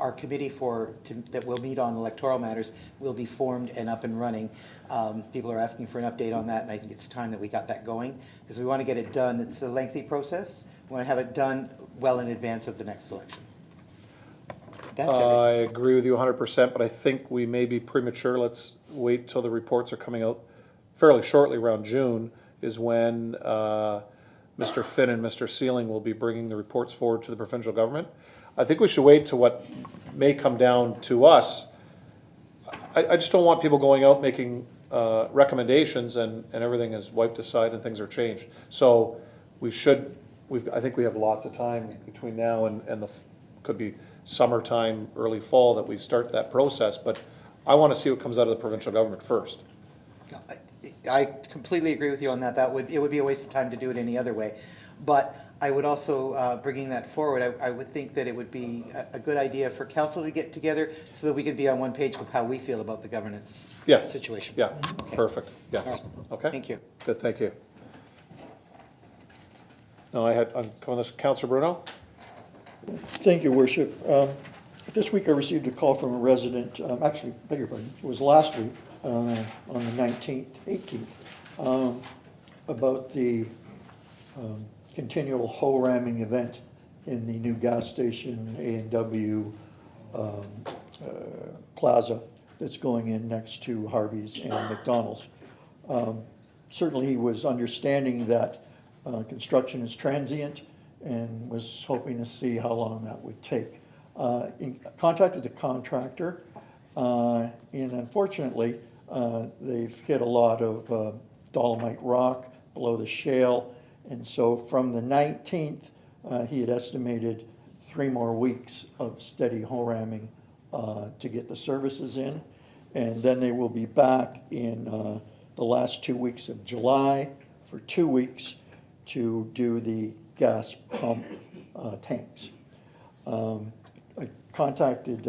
our committee that will meet on electoral matters will be formed and up and running. People are asking for an update on that, and I think it's time that we got that going, because we want to get it done. It's a lengthy process. We want to have it done well in advance of the next election. That's I everything. agree with you 100%, but I think we may be premature. Let's wait till the reports are coming out fairly shortly, around June, is when Mr. Finn and Mr. Sealing will be bringing the reports forward to the provincial government. I think we should wait to what may come down to us. I just don't want people going out making recommendations and everything is wiped aside and things are changed. So I think we have lots of time between now and could be summertime, early fall, that we start that process, but I want to see what comes out of the provincial government first. I completely agree with you on that. It would be a waste of time to do it any other way. But I would also, bringing that forward, I would think that it would be a good idea for council to get together so that we can be on one page with how we feel about the governance situation. Yeah, Okay. perfect, yes. All right. Okay? Thank you. Good, thank you. No, I'm calling this Councillor Bruno. Thank you, Worship. This week I received a call from a resident, actually, beg your pardon, it was last week, on the 18th, about the continual hoe ramming event in the new gas station A&W plaza that's going in next to Harvey's and McDonald's. Certainly he was understanding that construction is transient and was hoping to see how long that would take. Contacted the contractor, and unfortunately, they've hit a lot of dolomite rock below the shale, and so from the 19th, he had estimated 3 more weeks of steady hoe ramming to get the services in, and then they will be back in the last 2 weeks of July for 2 weeks to do the gas pump tanks. I contacted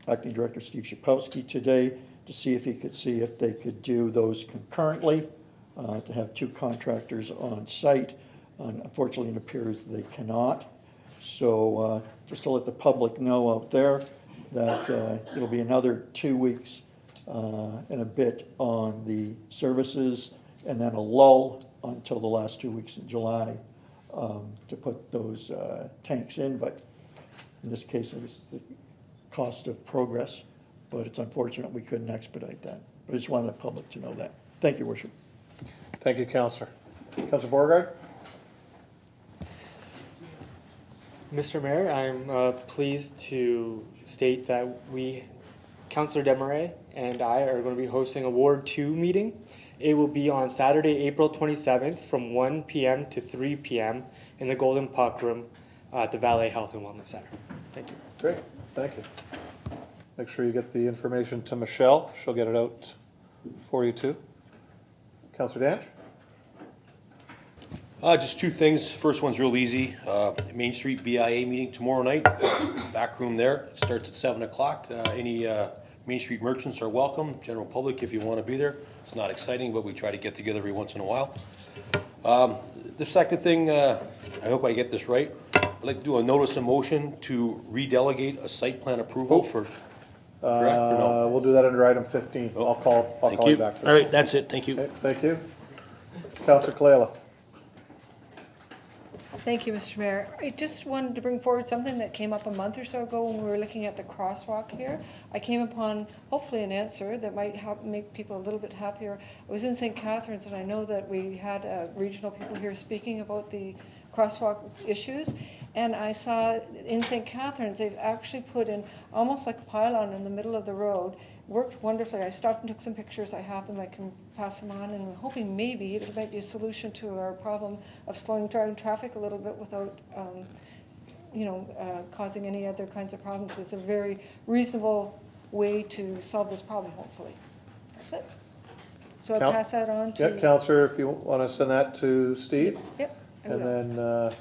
Acting Director Steve Shapowski today to see if he could see if they could do those concurrently, to have 2 contractors on site. Unfortunately, it appears they cannot. So just to let the public know out there that it'll be another 2 weeks and a bit on the services, and then a lull until the last 2 weeks in July to put those tanks in. But in this case, this is the cost of progress, but it's unfortunate we couldn't expedite that. But I just wanted the public to know that. Thank you, Worship. Thank you, Councillor. Councillor Beauregard? Mr. Mayor, I'm pleased to state that Councillor Desmarais and I are going to be hosting a Ward 2 meeting. It will be on Saturday, April 27th from 1 p.m. to 3 p.m. in the Golden Puck Room at the Valley Health and Wellness Center. Thank you. Great, thank you. Make sure you get the information to Michelle. She'll get it out for you too. Councillor Danch? Just 2 things. First one's real easy. Main Street BIA meeting tomorrow night, back room there. It starts at 7 o'clock. Any Main Street merchants are welcome. General public, if you want to be there. It's not exciting, but we try to get together every once in a while. The second thing, I hope I get this right. I'd like to do a notice of motion to redelegate a site plan approval for, correct or no? We'll do that under item 15. I'll call you back. All right, that's it. Thank you. Okay, thank you. Councillor Kalala. Thank you, Mr. Mayor. I just wanted to bring forward something that came up a month or so ago when we were looking at the crosswalk here. I came upon, hopefully, an answer that might help make people a little bit happier. I was in St. Catharines, and I know that we had regional people here speaking about the crosswalk issues, and I saw in St. Catharines they've actually put in almost like a pylon in the middle of the road. Worked wonderfully. I stopped and took some pictures. I have them. I can pass them on, and I'm hoping maybe it might be a solution to our problem of slowing down traffic a little bit without, causing any other kinds of problems. It's a very reasonable way to solve this problem, hopefully. That's it. So I'll pass that on to... Yeah, Councillor, if you want to send that to Steve. Yep. I And will. then,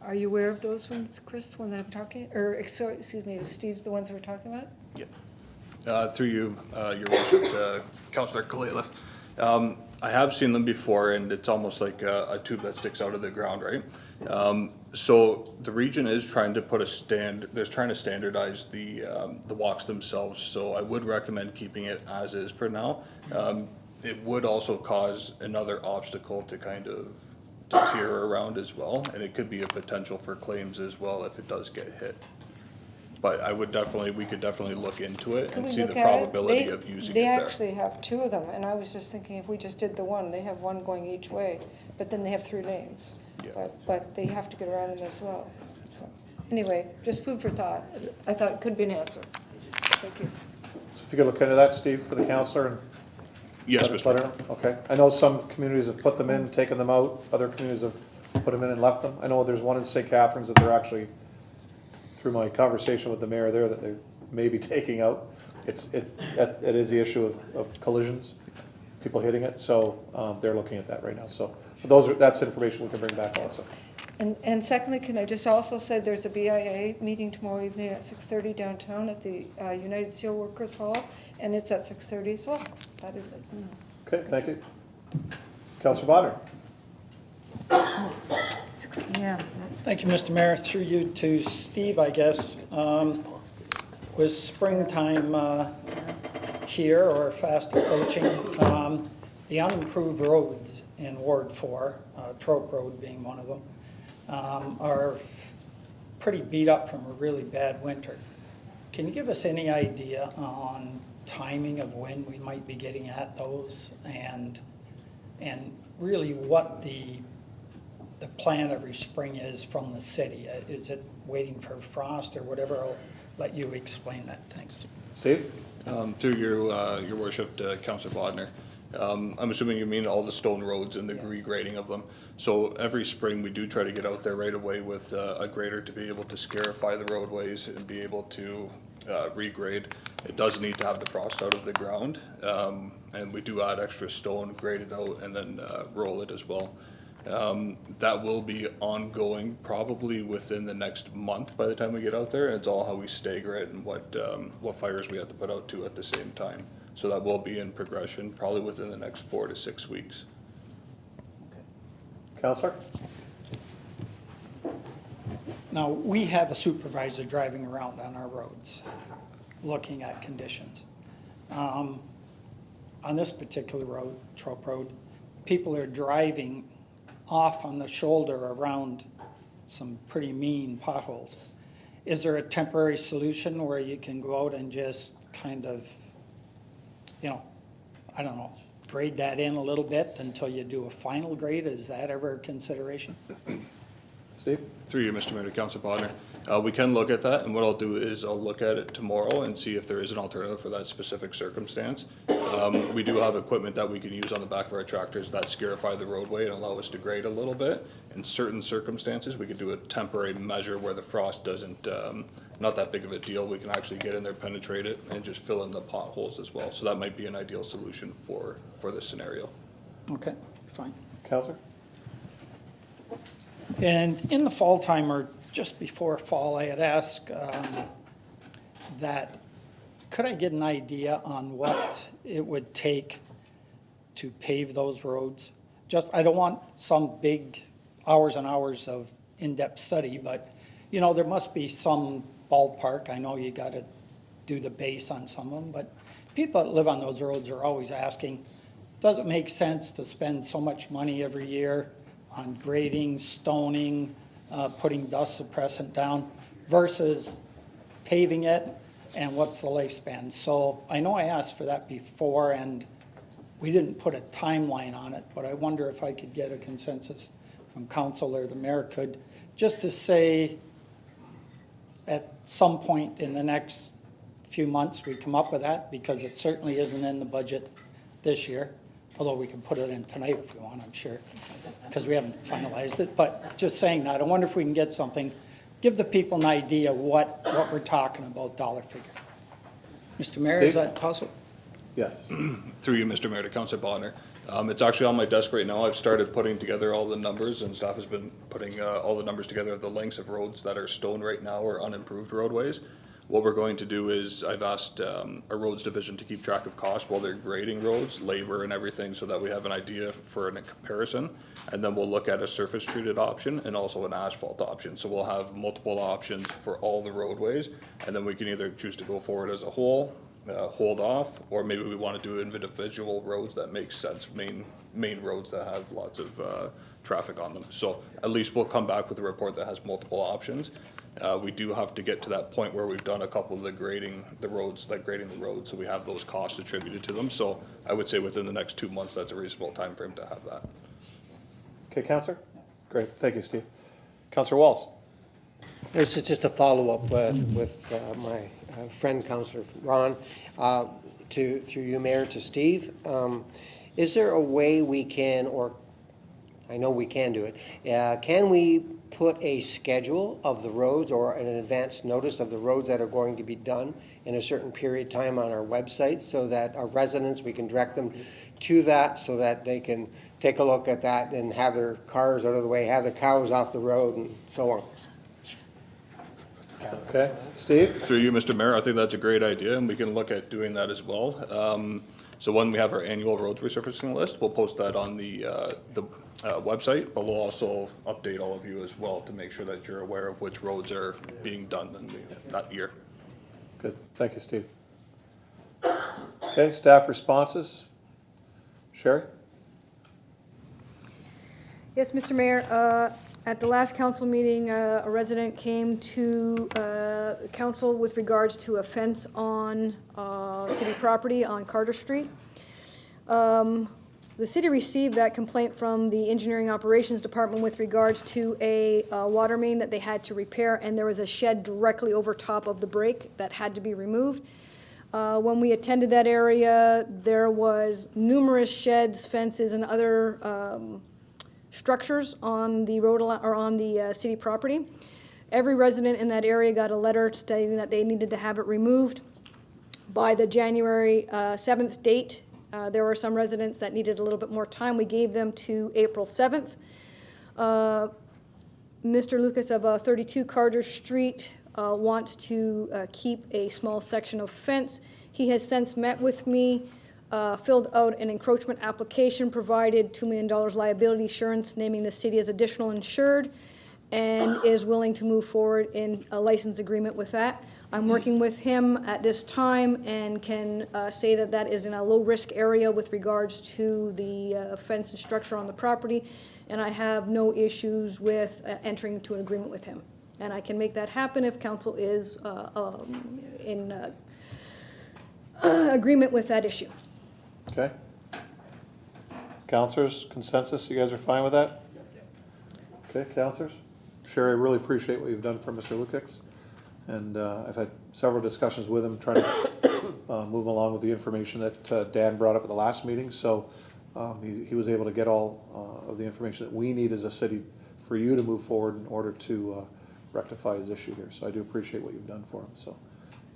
Are you aware of those ones, Chris, the ones I'm talking, or excuse me, Steve, the ones we're talking about? Yeah. Through you, Your Worship, Councillor Kalala. I have seen them before, and it's almost like a tube that sticks out of the ground, right? So the region is trying to put they're trying to standardize the walks themselves, so I would recommend keeping it as is for now. It would also cause another obstacle to kind of deter around as well, and it could be a potential for claims as well if it does get hit. But we could definitely look into it and see the probability of using it there. They actually have 2 of them, and I was just thinking if we just did the one, they have one going each way, but then they have 3 lanes. Yeah. But they have to get around them as well. So, anyway, just food for thought. I thought it could be an answer. Thank you. so if you could look into that, Steve, for the councillor. And Yes, let Mr. her know. Okay. I know some communities have put them in, taken them out. Other communities have put them in and left them. I know there's one in St. Catharines that they're actually, through my conversation with the mayor there, that they may be taking out. It is the issue of collisions, people hitting it, so they're looking at that right now. So that's information we can bring back also. And secondly, can I just also say there's a BIA meeting tomorrow evening at 6:30 downtown at the United Steelworkers Hall, and it's at 6:30 as well. That is it. Okay, thank you. Councillor Bonner. 6 p.m. Thank you, Mr. Mayor. Through you to Steve, I guess. With springtime here, or fast approaching, the unimproved roads in Ward 4, Trope Road being one of them, are pretty beat up from a really bad winter. Can you give us any idea on timing of when we might be getting at those, and really what the plan every spring is from the city? Is it waiting for frost or whatever? I'll let you explain that. Thanks. Steve? Through your worship, Councillor Bodner. I'm assuming you mean all the stone roads and the regrading of them. So every spring, we do try to get out there right away with a grader to be able to scarify the roadways and be able to regrade. It does need to have the frost out of the ground, and we do add extra stone, grade it out, and then roll it as well. That will be ongoing probably within the next month by the time we get out there, and it's all how we stagger it and what fires we have to put out to at the same time. So that will be in progression probably within the next 4 to 6 weeks. Counselor? Now, we have a supervisor driving around on our roads, looking at conditions. On this particular road, Trope Road, people are driving off on the shoulder around some pretty mean potholes. Is there a temporary solution where you can go out and just kind of, I don't know, grade that in a little bit until you do a final grade? Is that ever a consideration? Steve? Through you, Mr. Mayor, to Councilor Bodnar. We can look at that, and what I'll do is I'll look at it tomorrow and see if there is an alternative for that specific circumstance. We do have equipment that we can use on the back of our tractors that scarify the roadway and allow us to grade a little bit. In certain circumstances, we could do a temporary measure where the frost doesn't, not that big of a deal. We can actually get in there, penetrate it, and just fill in the potholes as well. So that might be an ideal solution for this scenario. Okay, fine. Counselor? And in the fall time, or just before fall, I had asked that could I get an idea on what it would take to pave those roads? Just, I don't want some big hours and hours of in-depth study, but, there must be some ballpark. I know you got to do the base on some of them, but people that live on those roads are always asking, does it make sense to spend so much money every year on grading, stoning, putting dust suppressant down versus paving it, and what's the lifespan? So I know I asked for that before and we didn't put a timeline on it, but I wonder if I could get a consensus from council or the mayor could, just to say at some point in the next few months we come up with that, because it certainly isn't in the budget this year. Although we can put it in tonight if we want, I'm sure, because we haven't finalized it. But just saying that, I wonder if we can get something, give the people an idea what we're talking about, dollar figure. Mr. Mayor, is that possible? Yes. Through you, Mr. Mayor, to Councilor Bonner. It's actually on my desk right now. I've started putting together all the numbers, and staff has been putting all the numbers together of the lengths of roads that are stone right now or unimproved roadways. What we're going to do is I've asked our roads division to keep track of costs while they're grading roads, labor and everything, so that we have an idea for a comparison. And then we'll look at a surface treated option and also an asphalt option. So we'll have multiple options for all the roadways, and then we can either choose to go forward as a whole, hold off, or maybe we want to do individual roads that make sense, main roads that have lots of traffic on them. So at least we'll come back with a report that has multiple options. We do have to get to that point where we've done a couple of the grading the roads, so we have those costs attributed to them. So I would say within the next 2 months, that's a reasonable time frame to have that. Okay, Counselor? Great, thank you, Steve. Counselor Walls? This is just a follow-up with my friend, Councillor Ron, through you, Mayor, to Steve. Is there a way we can, or I know we can do it, can we put a schedule of the roads or an advance notice of the roads that are going to be done in a certain period of time on our website, so that our residents, we can direct them to that so that they can take a look at that and have their cars out of the way, have the cows off the road and so on? Okay, Steve? Through you, Mr. Mayor, I think that's a great idea, and we can look at doing that as well. So when we have our annual roads resurfacing list, we'll post that on the website, but we'll also update all of you as well to make sure that you're aware of which roads are being done in that year. Good, thank you, Steve. Okay, staff responses. Sherry? Yes, Mr. Mayor, at the last council meeting, a resident came to council with regards to a fence on city property on Carter Street. The city received that complaint from the Engineering Operations Department with regards to a water main that they had to repair, and there was a shed directly over top of the break that had to be removed. When we attended that area, there was numerous sheds, fences, and other structures on the road or on the city property. Every resident in that area got a letter stating that they needed to have it removed by the January 7th date. There were some residents that needed a little bit more time. We gave them to April 7th. Mr. Lucas of 32 Carter Street wants to keep a small section of fence. He has since met with me, filled out an encroachment application, provided $2 million liability insurance, naming the city as additional insured, and is willing to move forward in a license agreement with that. I'm working with him at this time and can say that that is in a low-risk area with regards to the fence and structure on the property, and I have no issues with entering into an agreement with him. And I can make that happen if council is in agreement with that issue. Okay. Councilors, consensus, you guys are fine with that? Okay, councilors? Sherry, I really appreciate what you've done for Mr. Lukex. And I've had several discussions with him trying to move along with the information that Dan brought up at the last meeting. So he was able to get all of the information that we need as a city for you to move forward in order to rectify his issue here. So I do appreciate what you've done for him. So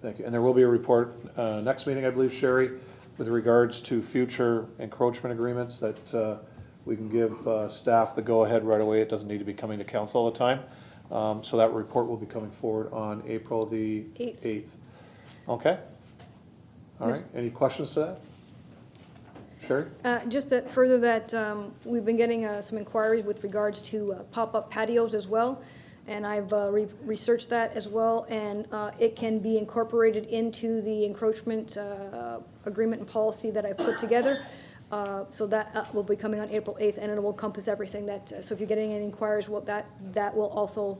thank you. And there will be a report next meeting, I believe, Sherry, with regards to future encroachment agreements that we can give staff the go-ahead right away. It doesn't need to be coming to council all the time. So that report will be coming forward on April the 8th. Okay? All right. Any questions to that? Sherry? Just to further that, we've been getting some inquiries with regards to pop-up patios as well, and I've researched that as well, and it can be incorporated into the encroachment agreement and policy that I put together. So that will be coming on April 8th, and it will encompass everything that, so if you're getting any inquiries, well, that will also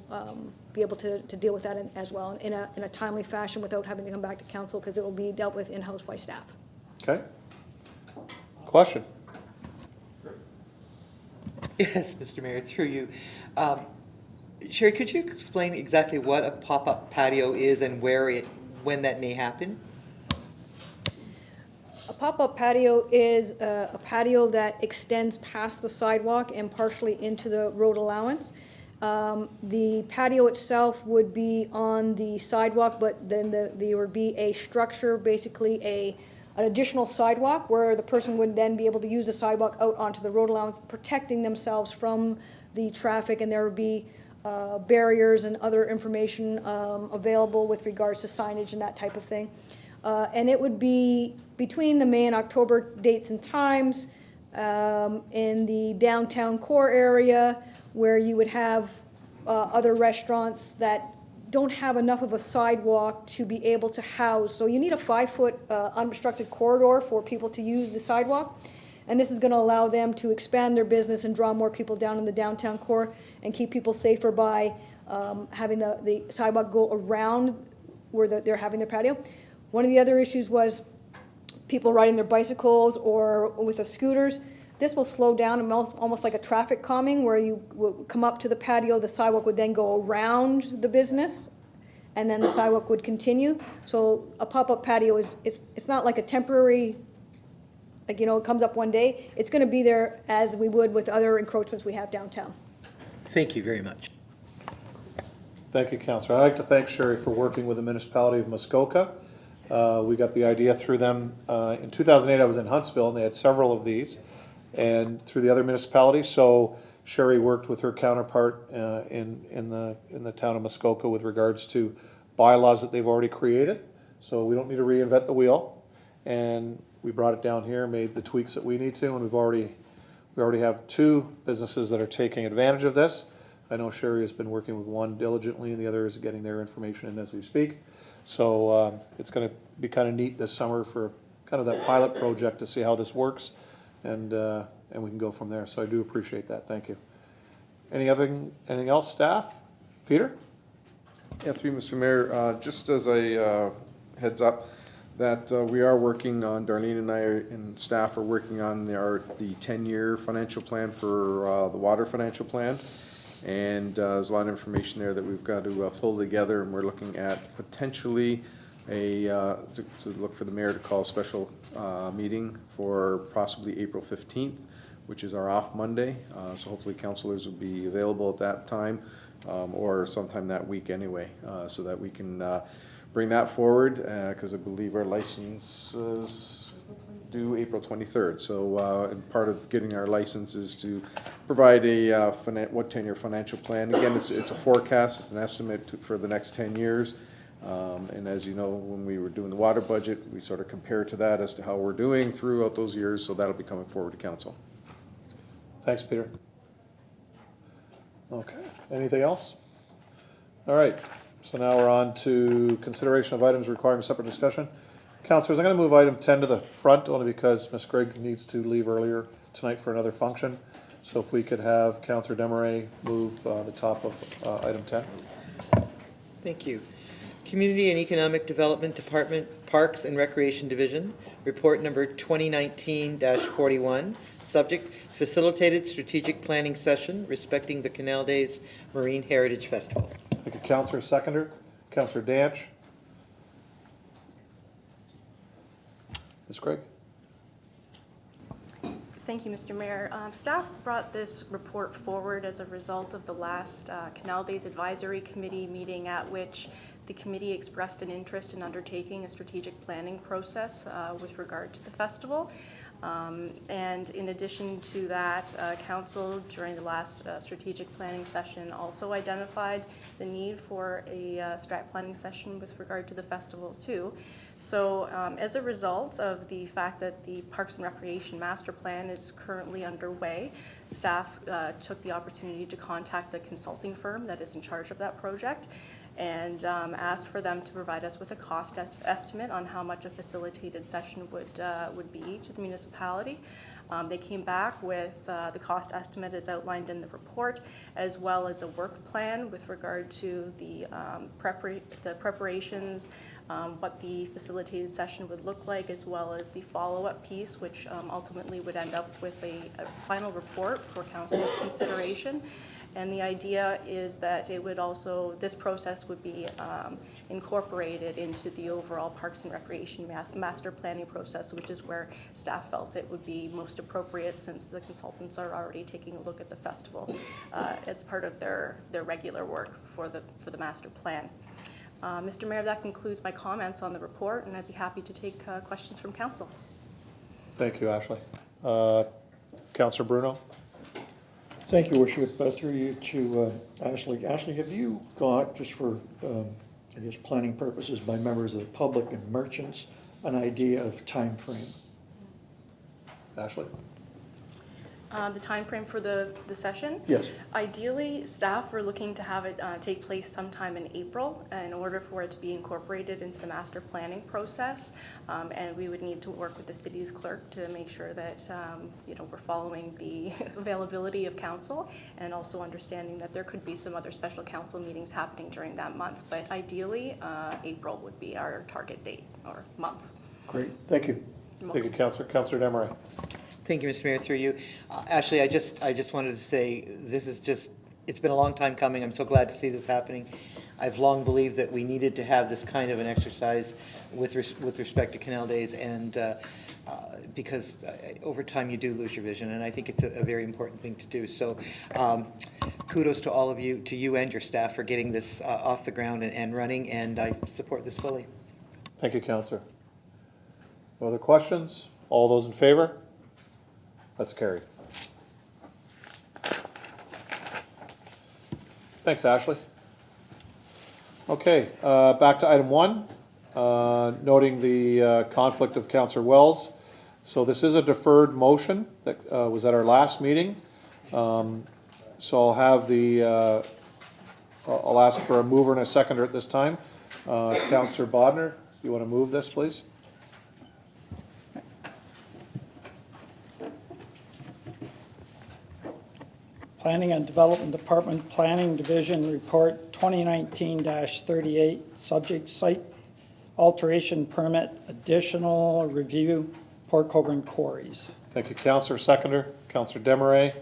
be able to deal with that as well in a timely fashion without having to come back to council, because it will be dealt with in-house by staff. Okay. Question? Yes, Mr. Mayor, through you. Sherry, could you explain exactly what a pop-up patio is and when that may happen? A pop-up patio is a patio that extends past the sidewalk and partially into the road allowance. The patio itself would be on the sidewalk, but then there would be a structure, basically an additional sidewalk, where the person would then be able to use the sidewalk out onto the road allowance, protecting themselves from the traffic, and there would be barriers and other information available with regards to signage and that type of thing. And it would be between the May and October dates and times in the downtown core area, where you would have other restaurants that don't have enough of a sidewalk to be able to house. So you need a 5-foot unobstructed corridor for people to use the sidewalk. And this is going to allow them to expand their business and draw more people down in the downtown core and keep people safer by having the sidewalk go around where they're having their patio. One of the other issues was people riding their bicycles or with the scooters. This will slow down, almost like a traffic calming, where you will come up to the patio, the sidewalk would then go around the business, and then the sidewalk would continue. So a pop-up patio it's not like a temporary, like, you know, it comes up one day. It's going to be there as we would with other encroachments we have downtown. Thank you very much. Thank you, Councillor. I'd like to thank Sherry for working with the municipality of Muskoka. We got the idea through them. In 2008, I was in Huntsville, and they had several of these, and through the other municipalities. So Sherry worked with her counterpart in the town of Muskoka with regards to bylaws that they've already created. So we don't need to reinvent the wheel, and we brought it down here, made the tweaks that we need to, and we already have 2 businesses that are taking advantage of this. I know Sherry has been working with one diligently, and the other is getting their information in as we speak. So it's going to be kind of neat this summer for kind of that pilot project to see how this works, and we can go from there. So I do appreciate that. Thank you. Anything else, staff? Peter? Yeah, through you, Mr. Mayor. Just as a heads up, that we are working on, Darlene and I and staff are working on the 10-year financial plan for the water financial plan. And there's a lot of information there that we've got to pull together, and we're looking at potentially to look for the mayor to call a special meeting for possibly April 15th, which is our off Monday. So hopefully councilors will be available at that time, or sometime that week anyway, so that we can bring that forward, because I believe our license is due April 23rd. So and part of getting our license is to provide a 10-year financial plan. Again, it's a forecast, it's an estimate for the next 10 years. And as you know, when we were doing the water budget, we sort of compare to that as to how we're doing throughout those years, so that'll be coming forward to council. Thanks, Peter. Okay, anything else? All right, so now we're on to consideration of items requiring separate discussion. Councilors, I'm going to move item 10 to the front only because Ms. Grigg needs to leave earlier tonight for another function. So if we could have Councillor Desmarais move the top of item 10. Thank you. Community and Economic Development Department, Parks and Recreation Division, report number 2019-41, subject facilitated strategic planning session respecting the Canal Days Marine Heritage Festival. Thank you, Councillor. Seconder, Councillor Danch. Ms. Grigg. Thank you, Mr. Mayor. Staff brought this report forward as a result of the last Canal Days Advisory Committee meeting, at which the committee expressed an interest in undertaking a strategic planning process with regard to the festival. And in addition to that, Council during the last strategic planning session also identified the need for a strat planning session with regard to the festival too. So as a result of the fact that the Parks and Recreation Master Plan is currently underway, staff took the opportunity to contact the consulting firm that is in charge of that project and asked for them to provide us with a cost estimate on how much a facilitated session would be to the municipality. They came back with the cost estimate as outlined in the report, as well as a work plan with regard to the preparations, what the facilitated session would look like, as well as the follow-up piece, which ultimately would end up with a final report for council's consideration. And the idea is that it would also, this process would be incorporated into the overall Parks and Recreation Master Planning process, which is where staff felt it would be most appropriate, since the consultants are already taking a look at the festival as part of their regular work for the master plan. Mr. Mayor, that concludes my comments on the report, and I'd be happy to take questions from council. Thank you, Ashley. Councillor Bruno. Thank you, Worship. Through you to Ashley. Ashley, have you got, just for, I guess, planning purposes by members of the public and merchants, an idea of time frame? Ashley? The time frame for the session? Yes. Ideally, staff are looking to have it take place sometime in April in order for it to be incorporated into the master planning process. And we would need to work with the city's clerk to make sure that we're following the availability of council, and also understanding that there could be some other special council meetings happening during that month. But ideally, April would be our target date or month. Great, thank you. Thank you, Councillor. Councillor Desmarais. Thank you, Mr. Mayor, through you. Ashley, I just wanted to say, this is just, it's been a long time coming. I'm so glad to see this happening. I've long believed that we needed to have this kind of an exercise with respect to Canal Days, and because over time you do lose your vision, and I think it's a very important thing to do. So kudos to all of you, to you and your staff, for getting this off the ground and running, and I support this fully. Thank you, Councillor. No other questions? All those in favor? That's carried. Thanks, Ashley. Okay, back to item 1, noting the conflict of Councillor Wells. So this is a deferred motion that was at our last meeting. So I'll have I'll ask for a mover and a seconder at this time. Councillor Bodner, you want to move this, please? Planning and Development Department Planning Division Report 2019-38, subject site alteration permit, additional review, Port Colborne quarries. Thank you, Councillor. Seconder, Councillor Desmarais.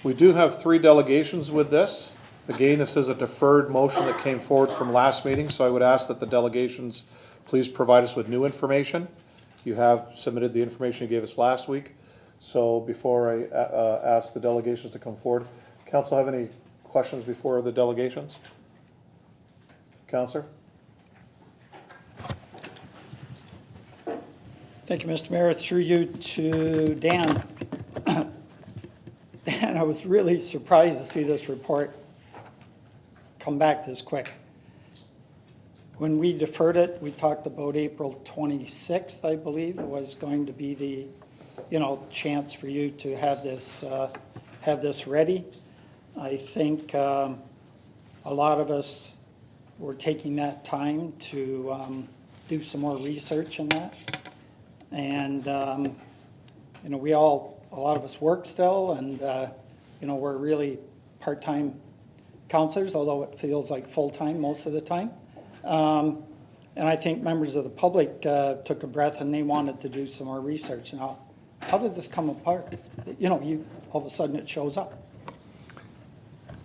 We do have 3 delegations with this. Again, this is a deferred motion that came forward from last meeting, so I would ask that the delegations please provide us with new information. You have submitted the information you gave us last week. So before I ask the delegations to come forward, Council have any questions before the delegations? Councillor? Thank you, Mr. Mayor. Through you to Dan. Dan, I was really surprised to see this report come back this quick. When we deferred it, we talked about April 26th, I believe, was going to be the, chance for you to have this ready. I think a lot of us were taking that time to do some more research in that. And, a lot of us work still, and, we're really part-time counselors, although it feels like full-time most of the time. And I think members of the public took a breath and they wanted to do some more research. Now, how did this come apart? All of a sudden it shows up.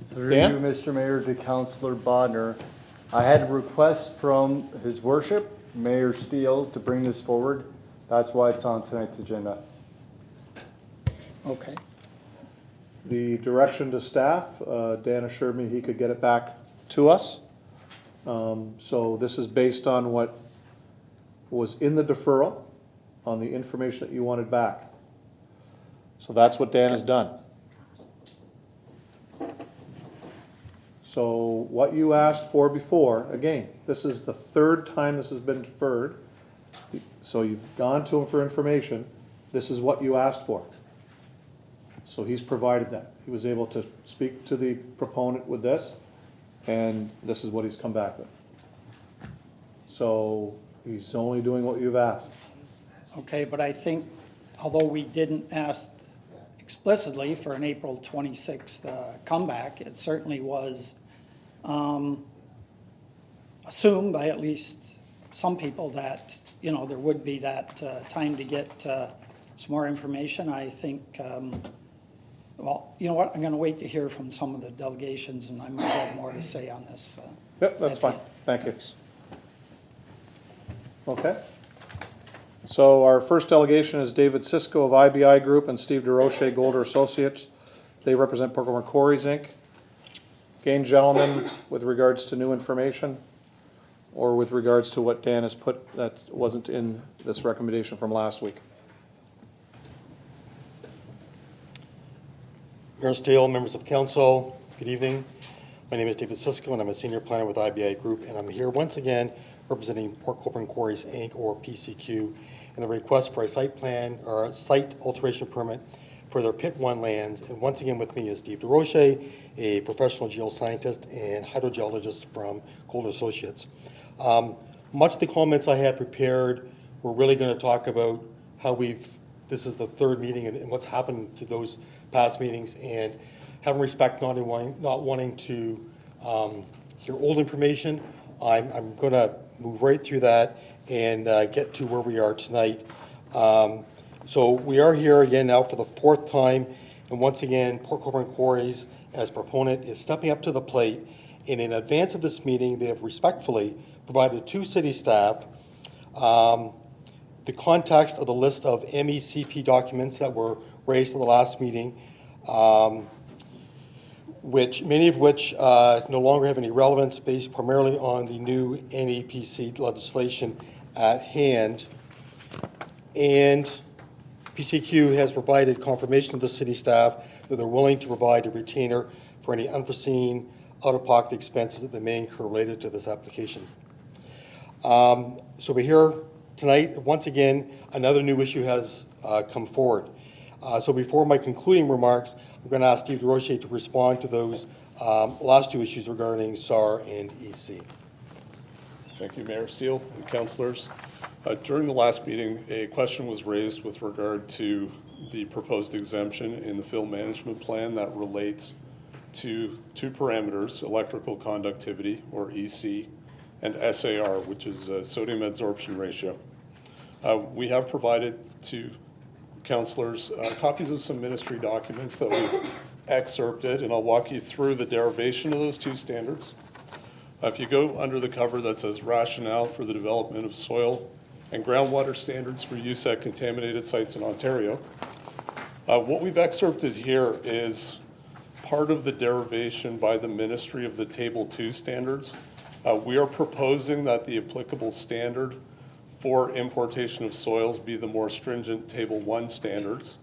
Through you, Mr. Mayor, to Councillor Bodnar. I had a request from His Worship, Mayor Steele, to bring this forward. That's why it's on tonight's agenda. Okay. The direction to staff, Dan assured me he could get it back to us. So this is based on what was in the deferral, on the information that you wanted back. So that's what Dan has done. So what you asked for before, again, this is the third time this has been deferred. So you've gone to him for information. This is what you asked for. So he's provided that. He was able to speak to the proponent with this, and this is what he's come back with. So he's only doing what you've asked. Okay, but I think, although we didn't ask explicitly for an April 26th comeback, it certainly was assumed by at least some people that, there would be that time to get some more information. I think, well, you know what, I'm going to wait to hear from some of the delegations, and I might have more to say on this. Yep, that's fine. Thank you. Okay. So our first delegation is David Sisko of IBI Group and Steve DeRoche, Golder Associates. They represent Colborne Quarries, Inc. Again, gentlemen, with regards to new information or with regards to what Dan has put that wasn't in this recommendation from last week. Mayor Steele, members of council, good evening. My name is David Sisko, and I'm a senior planner with IBI Group, and I'm here once again representing Port Colborne Quarries, Inc., or PCQ, and the request for a site plan or a site alteration permit for their Pit 1 lands. And once again with me is Steve DeRoche, a professional geoscientist and hydrogeologist from Golder Associates. Much of the comments I had prepared, we're really going to talk about how this is the third meeting and what's happened to those past meetings, and having respect, not wanting to hear old information. I'm going to move right through that and get to where we are tonight. So we are here again now for the fourth time, and once again, Port Colborne Quarries, as proponent, is stepping up to the plate, and in advance of this meeting, they have respectfully provided to city staff the context of the list of MECP documents that were raised in the last meeting, many of which no longer have any relevance, based primarily on the new NEPC legislation at hand. And PCQ has provided confirmation to the city staff that they're willing to provide a retainer for any unforeseen out-of-pocket expenses that they may incur related to this application. So we're here tonight. Once again, another new issue has come forward. So before my concluding remarks, I'm going to ask Steve DeRoche to respond to those last two issues regarding SAR and EC. Thank you, Mayor Steele and councillors. During the last meeting, a question was raised with regard to the proposed exemption in the field management plan that relates to two parameters, electrical conductivity, or EC, and SAR, which is sodium adsorption ratio. We have provided to councillors copies of some ministry documents that we excerpted, and I'll walk you through the derivation of those two standards. If you go under the cover that says rationale for the development of soil and groundwater standards for use at contaminated sites in Ontario, what we've excerpted here is part of the derivation by the Ministry of the Table 2 standards. We are proposing that the applicable standard for importation of soils be the more stringent Table 1 standards.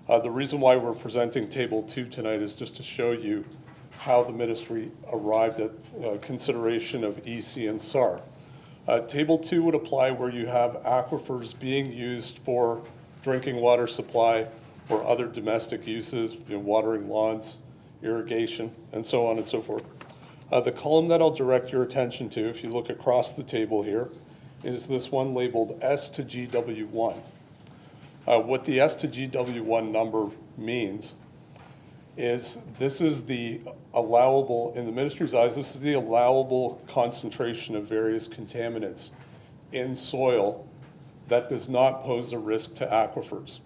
The reason why we're presenting Table 2 tonight is just to show you how the ministry arrived at consideration of EC and SAR. Table 2 would apply where you have aquifers being used for drinking water supply or other domestic uses, watering lawns, irrigation, and so on and so forth. The column that I'll direct your attention to, if you look across the table here, is this one labeled S to GW1. What the S to GW1 number means is this is the allowable, in the ministry's eyes, this is the allowable concentration of various contaminants in soil that does not pose a risk to aquifers.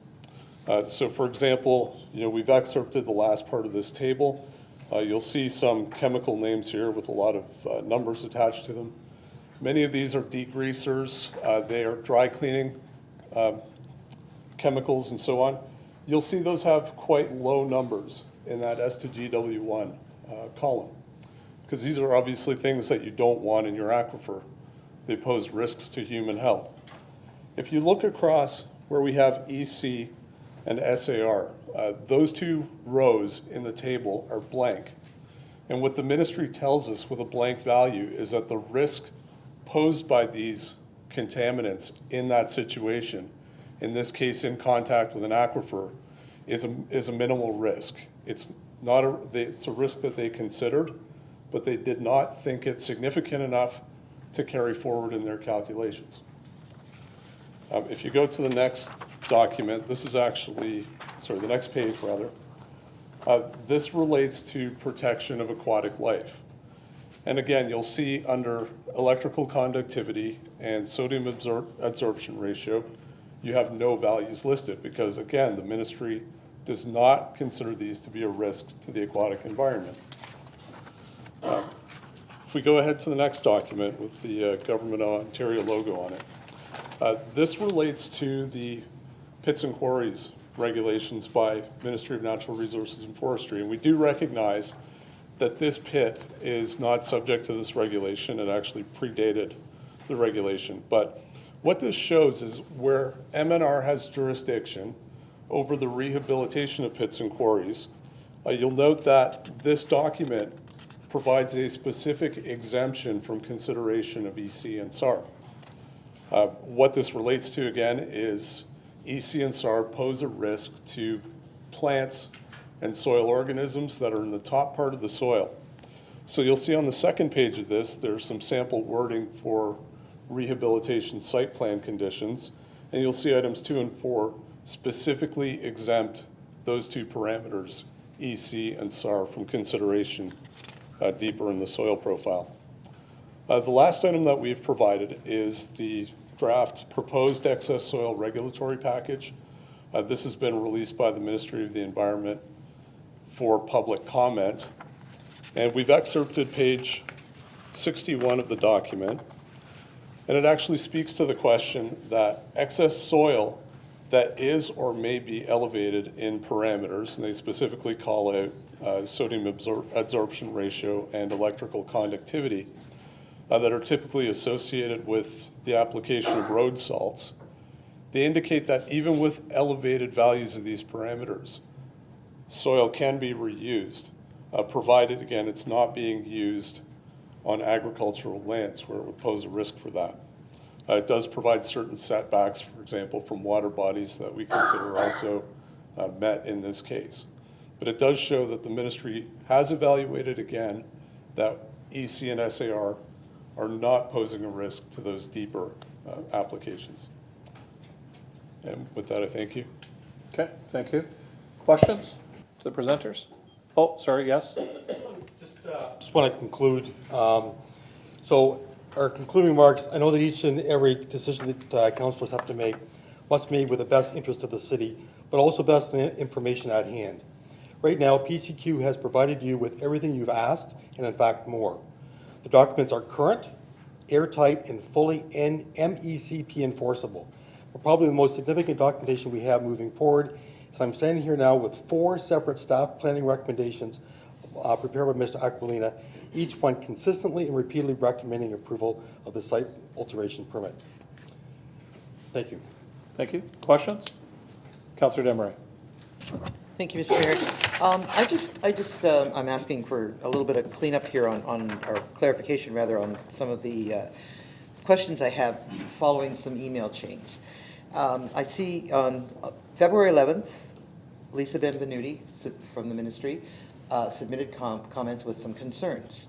So for example, we've excerpted the last part of this table. You'll see some chemical names here with a lot of numbers attached to them. Many of these are degreasers. They are dry cleaning chemicals and so on. You'll see those have quite low numbers in that S to GW1 column, because these are obviously things that you don't want in your aquifer. They pose risks to human health. If you look across where we have EC and SAR, those two rows in the table are blank. And what the ministry tells us with a blank value is that the risk posed by these contaminants in that situation, in this case in contact with an aquifer, is a minimal risk. It's a risk that they considered, but they did not think it significant enough to carry forward in their calculations. If you go to the next document, this is actually, the next page rather, this relates to protection of aquatic life. And again, you'll see under electrical conductivity and sodium adsorption ratio, you have no values listed because, again, the ministry does not consider these to be a risk to the aquatic environment. If we go ahead to the next document with the Government of Ontario logo on it, this relates to the pits and quarries regulations by Ministry of Natural Resources and Forestry. And we do recognize that this pit is not subject to this regulation. It actually predated the regulation. But what this shows is where MNR has jurisdiction over the rehabilitation of pits and quarries, you'll note that this document provides a specific exemption from consideration of EC and SAR. What this relates to, again, is EC and SAR pose a risk to plants and soil organisms that are in the top part of the soil. So you'll see on the second page of this, there's some sample wording for rehabilitation site plan conditions, and you'll see items 2 and 4 specifically exempt those two parameters, EC and SAR, from consideration deeper in the soil profile. The last item that we've provided is the draft proposed excess soil regulatory package. This has been released by the Ministry of the Environment for public comment. And we've excerpted page 61 of the document. And it actually speaks to the question that excess soil that is or may be elevated in parameters, and they specifically call out sodium adsorption ratio and electrical conductivity, that are typically associated with the application of road salts. They indicate that even with elevated values of these parameters, soil can be reused, provided, again, it's not being used on agricultural lands where it would pose a risk for that. It does provide certain setbacks, for example, from water bodies that we consider also met in this case. But it does show that the ministry has evaluated, again, that EC and SAR are not posing a risk to those deeper applications. And with that, I thank you. Okay, thank you. Questions to the presenters? Oh, sorry, yes? Just want to conclude. So our concluding remarks, I know that each and every decision that councillors have to make must be made with the best interest of the city, but also best information at hand. Right now, PCQ has provided you with everything you've asked, and in fact, more. The documents are current, airtight, and fully MECP enforceable. But probably the most significant documentation we have moving forward is I'm standing here now with 4 separate staff planning recommendations prepared by Mr. Aquilina, each one consistently and repeatedly recommending approval of the site alteration permit. Thank you. Thank you. Questions? Councillor Desmarais. Thank you, Mr. Mayor. I'm asking for a little bit of cleanup here or clarification rather, on some of the questions I have following some email chains. I see on February 11th, Lisa Benvenuti from the ministry submitted comments with some concerns.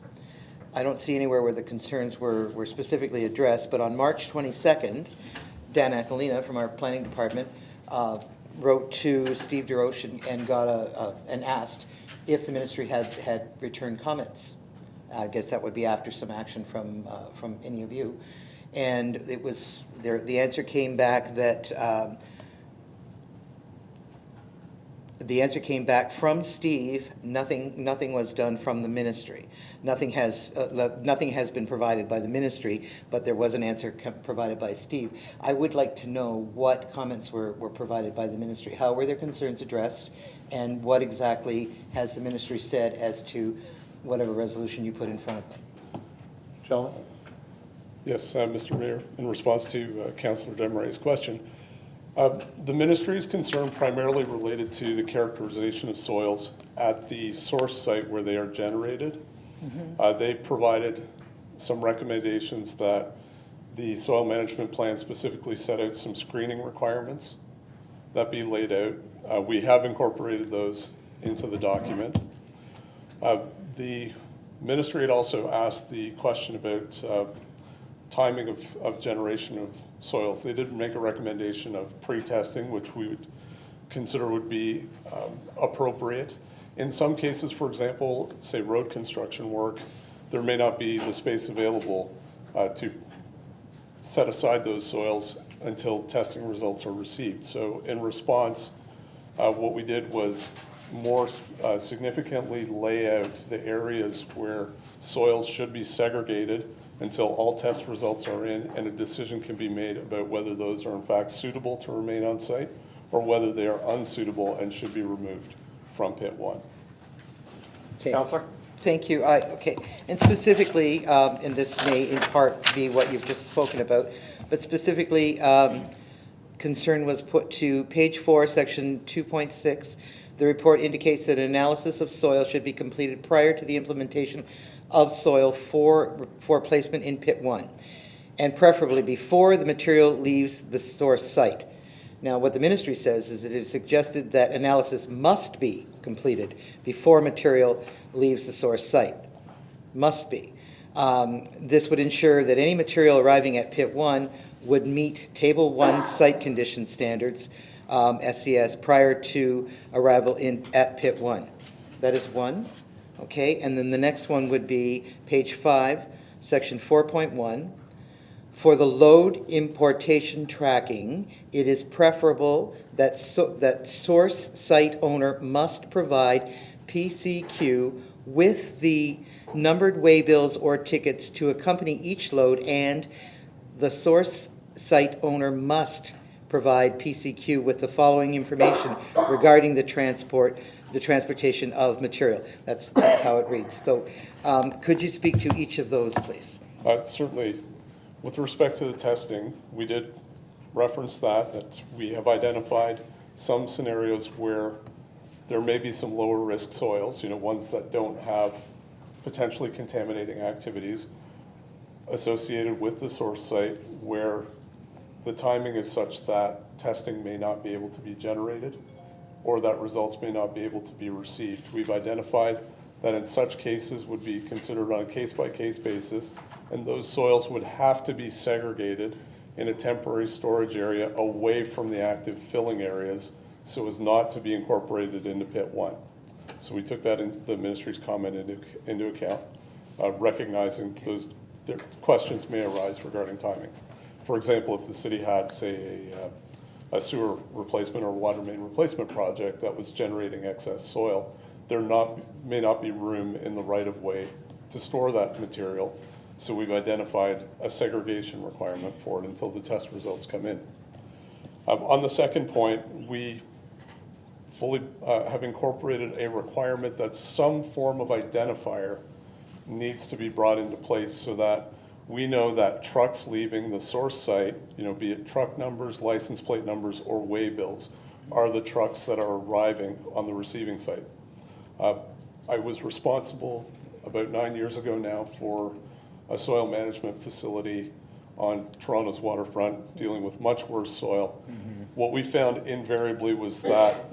I don't see anywhere where the concerns were specifically addressed, but on March 22nd, Dan Aquilina from our planning department wrote to Steve DeRoche and got and asked if the ministry had returned comments. I guess that would be after some action from any of you. And it was the answer came back that the answer came back from Steve. Nothing was done from the ministry. Nothing has been provided by the ministry, but there was an answer provided by Steve. I would like to know what comments were provided by the ministry. How were their concerns addressed, and what exactly has the ministry said as to whatever resolution you put in front of them? Gentlemen. Yes, Mr. Mayor, in response to Councillor Desmarais' question, the ministry is concerned primarily related to the characterization of soils at the source site where they are generated. They provided some recommendations that the soil management plan specifically set out some screening requirements that be laid out. We have incorporated those into the document. The ministry had also asked the question about timing of generation of soils. They did make a recommendation of pre-testing, which we would consider would be appropriate. In some cases, for example, say road construction work, there may not be the space available to set aside those soils until testing results are received. So in response, what we did was more significantly lay out the areas where soils should be segregated until all test results are in and a decision can be made about whether those are in fact suitable to remain on site or whether they are unsuitable and should be removed from pit 1. Okay. Councillor? Thank you. Okay, and specifically, and this may in part be what you've just spoken about, but specifically, concern was put to page 4, section 2.6. The report indicates that an analysis of soil should be completed prior to the implementation of soil for placement in pit 1, and preferably before the material leaves the source site. Now, what the ministry says is it is suggested that analysis must be completed before material leaves the source site. Must be. This would ensure that any material arriving at pit 1 would meet Table 1 site condition standards, SCS, prior to arrival at pit 1. That is 1. Okay, and then the next one would be page 5, section 4.1. For the load importation tracking, it is preferable that source site owner must provide PCQ with the numbered waybills or tickets to accompany each load, and the source site owner must provide PCQ with the following information regarding the transportation of material. That's how it reads. So could you speak to each of those, please? Certainly. With respect to the testing, we did reference that we have identified some scenarios where there may be some lower risk soils, ones that don't have potentially contaminating activities associated with the source site, where the timing is such that testing may not be able to be generated or that results may not be able to be received. We've identified that in such cases would be considered on a case-by-case basis, and those soils would have to be segregated in a temporary storage area away from the active filling areas so as not to be incorporated into pit 1. So we took that into the ministry's comment into account, recognizing those questions may arise regarding timing. For example, if the city had, say, a sewer replacement or water main replacement project that was generating excess soil, there may not be room in the right-of-way to store that material. So we've identified a segregation requirement for it until the test results come in. On the second point, we fully have incorporated a requirement that some form of identifier needs to be brought into place so that we know that trucks leaving the source site, be it truck numbers, license plate numbers, or way bills, are the trucks that are arriving on the receiving site. I was responsible about 9 years ago now for a soil management facility on Toronto's waterfront dealing with much worse soil. What we found invariably was that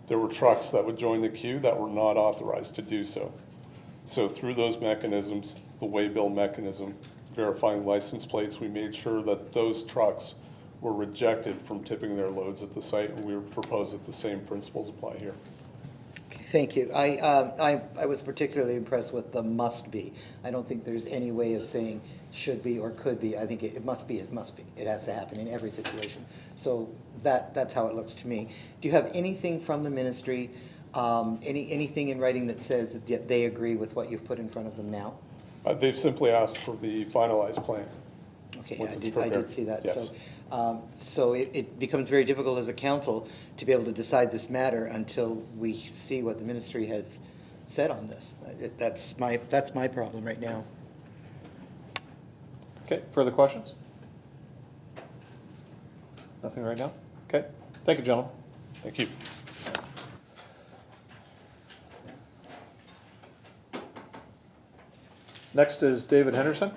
there were trucks that would join the queue that were not authorized to do so. So through those mechanisms, the waybill mechanism, verifying license plates, we made sure that those trucks were rejected from tipping their loads at the site, and we propose that the same principles apply here. Thank you. I was particularly impressed with the must be. I don't think there's any way of saying should be or could be. I think it must be is must be. It has to happen in every situation. So that's how it looks to me. Do you have anything from the ministry, anything in writing that says that they agree with what you've put in front of them now? They've simply asked for the finalized plan. Okay, once I it's did prepared. see that. Yes. So it becomes very difficult as a council to be able to decide this matter until we see what the ministry has said on this. That's my problem right now. Okay, further questions? Nothing right now? Okay, thank you, gentlemen. Thank you. Next is David Henderson.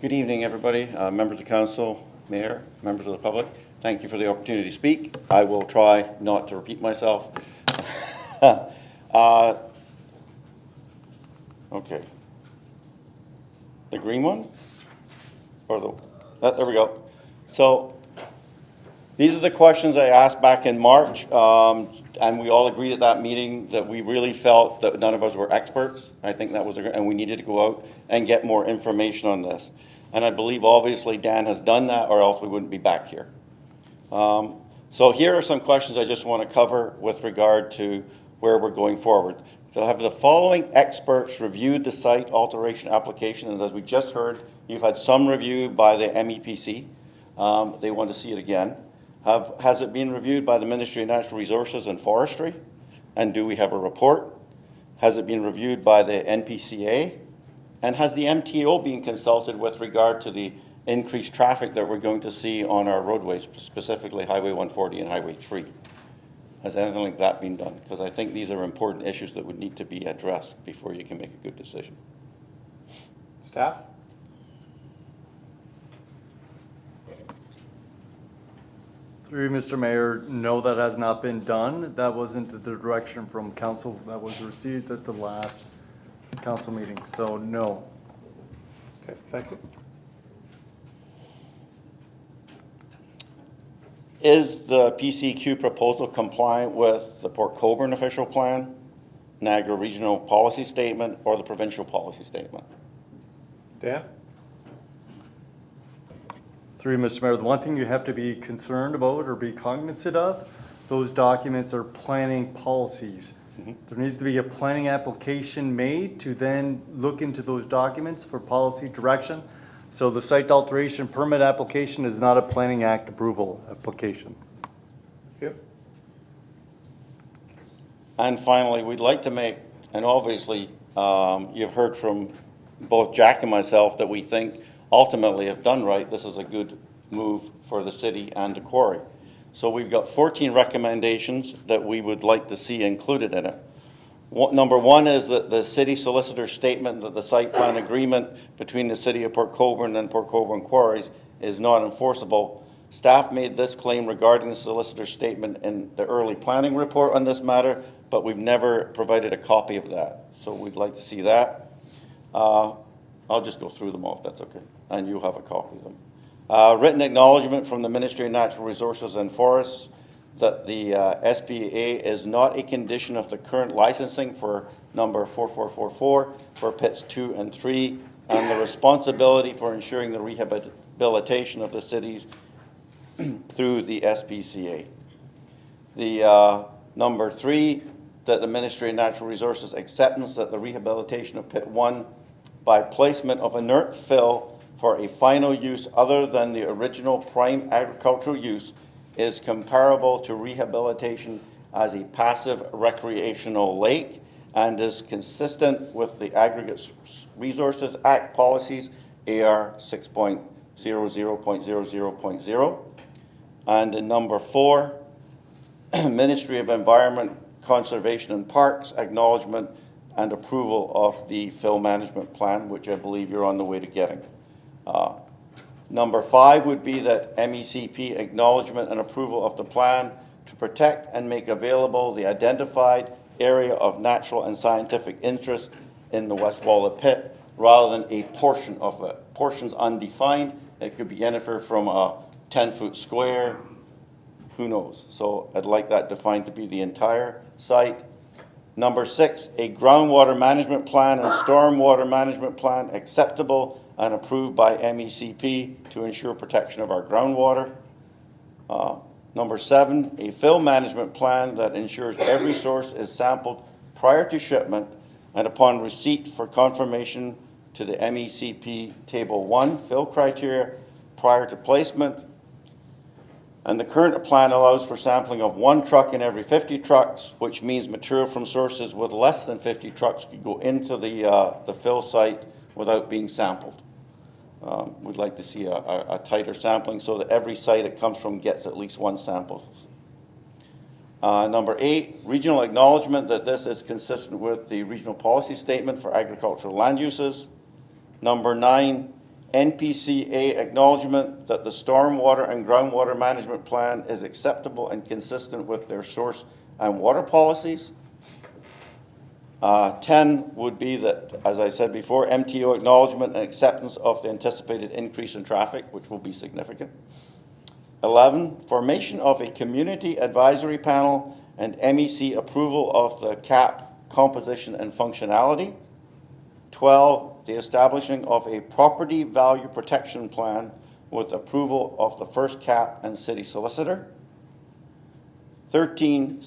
Good evening, everybody, members of council, mayor, members of the public. Thank you for the opportunity to speak. I will try not to repeat myself. Okay. The green one? Or there we go. So these are the questions I asked back in March, and we all agreed at that meeting that we really felt that none of us were experts. I think that was, and we needed to go out and get more information on this. And I believe obviously Dan has done that, or else we wouldn't be back here. So here are some questions I just want to cover with regard to where we're going forward. So have the following experts reviewed the site alteration application? And as we just heard, you've had some review by the MEPC. They want to see it again. Has it been reviewed by the Ministry of Natural Resources and Forestry? And do we have a report? Has it been reviewed by the NPCA? And has the MTO been consulted with regard to the increased traffic that we're going to see on our roadways, specifically Highway 140 and Highway 3? Has anything like that been done? Because I think these are important issues that would need to be addressed before you can make a good decision. Staff? Through Mr. Mayor, no, that has not been done. That wasn't the direction from council that was received at the last council meeting, so no. Okay, thank you. Is the PCQ proposal compliant with the Port Colborne official plan, Niagara Regional Policy Statement, or the provincial policy statement? Dan? Through Mr. Mayor, the one thing you have to be concerned about or be cognizant of, those documents are planning policies. There needs to be a planning application made to then look into those documents for policy direction. So the site alteration permit application is not a planning act approval application. Thank you. And finally, we'd like to make, and obviously you've heard from both Jack and myself that we think ultimately, if done right, this is a good move for the city and the quarry. So we've got 14 recommendations that we would like to see included in it. Number one is that the city solicitor's statement that the site plan agreement between the city of Port Colborne and Port Colborne Quarries is not enforceable. Staff made this claim regarding the solicitor's statement in the early planning report on this matter, but we've never provided a copy of that. So we'd like to see that. I'll just go through them all if that's okay, and you'll have a copy of them. Written acknowledgement from the Ministry of Natural Resources and Forests that the SPA is not a condition of the current licensing for number 4444 for pits 2 and 3, and the responsibility for ensuring the rehabilitation of the cities through the SPCA. The number 3, that the Ministry of Natural Resources acceptance that the rehabilitation of pit 1 by placement of inert fill for a final use other than the original prime agricultural use is comparable to rehabilitation as a passive recreational lake and is consistent with the Aggregate Resources Act policies, AR 6.00.00.0. And in number 4, Ministry of Environment, Conservation and Parks acknowledgement and approval of the fill management plan, which I believe you're on the way to getting. Number 5 would be that MECP acknowledgement and approval of the plan to protect and make available the identified area of natural and scientific interest in the West Waller pit rather than a portion of it. Portions undefined. It could be anywhere from a 10-foot square, who knows? So I'd like that defined to be the entire site. Number 6, a groundwater management plan and stormwater management plan acceptable and approved by MECP to ensure protection of our groundwater. Number 7, a fill management plan that ensures every source is sampled prior to shipment and upon receipt for confirmation to the MECP Table 1 fill criteria prior to placement. And the current plan allows for sampling of 1 truck in every 50 trucks, which means material from sources with less than 50 trucks could go into the fill site without being sampled. We'd like to see a tighter sampling so that every site it comes from gets at least 1 sample. Number 8, regional acknowledgement that this is consistent with the regional policy statement for agricultural land uses. Number 9, NPCA acknowledgement that the stormwater and groundwater management plan is acceptable and consistent with their source and water policies. 10 would be that, as I said before, MTO acknowledgement and acceptance of the anticipated increase in traffic, which will be significant. 11, formation of a community advisory panel and MEC approval of the CAP composition and functionality. 12, the establishing of a property value protection plan with approval of the first CAP and city solicitor. 13,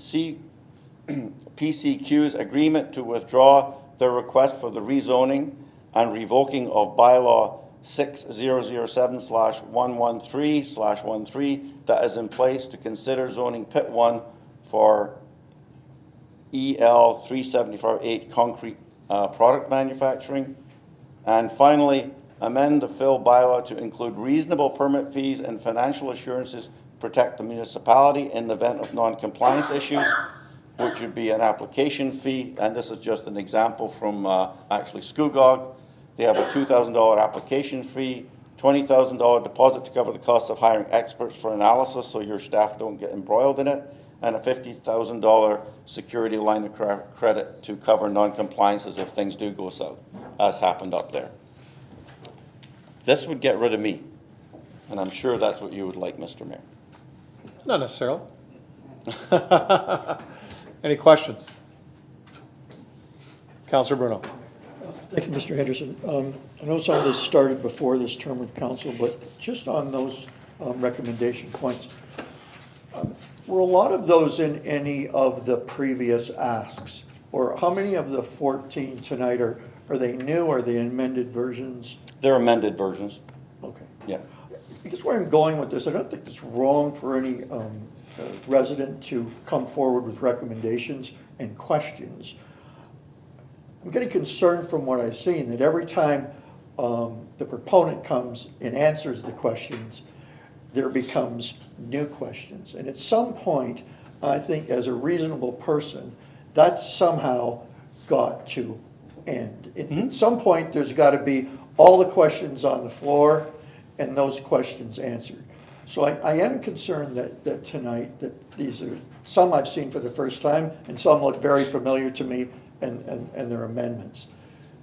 PCQ's agreement to withdraw their request for the rezoning and revoking of bylaw 6007/113/13 that is in place to consider zoning pit 1 for EL 375H concrete product manufacturing. And finally, amend the fill bylaw to include reasonable permit fees and financial assurances to protect the municipality in the event of non-compliance issues, which would be an application fee. And this is just an example from actually Scugog. They have a $2,000 application fee, $20,000 deposit to cover the cost of hiring experts for analysis so your staff don't get embroiled in it, and a $50,000 security line of credit to cover non-compliances if things do go south, as happened up there. This would get rid of me, and I'm sure that's what you would like, Mr. Mayor. Not necessarily. Any questions? Councillor Bruno. Thank you, Mr. Henderson. I know some of this started before this term of council, but just on those recommendation points, were a lot of those in any of the previous asks? Or how many of the 14 tonight are they new or are they amended versions? They're amended versions. Okay. Yeah. I guess where I'm going with this, I don't think it's wrong for any resident to come forward with recommendations and questions. I'm getting concerned from what I've seen that every time the proponent comes and answers the questions, there becomes new questions. And at some point, I think as a reasonable person, that's somehow got to end. At some point, there's got to be all the questions on the floor and those questions answered. So I am concerned that tonight, that these are, some I've seen for the first time, and some look very familiar to me, and their amendments.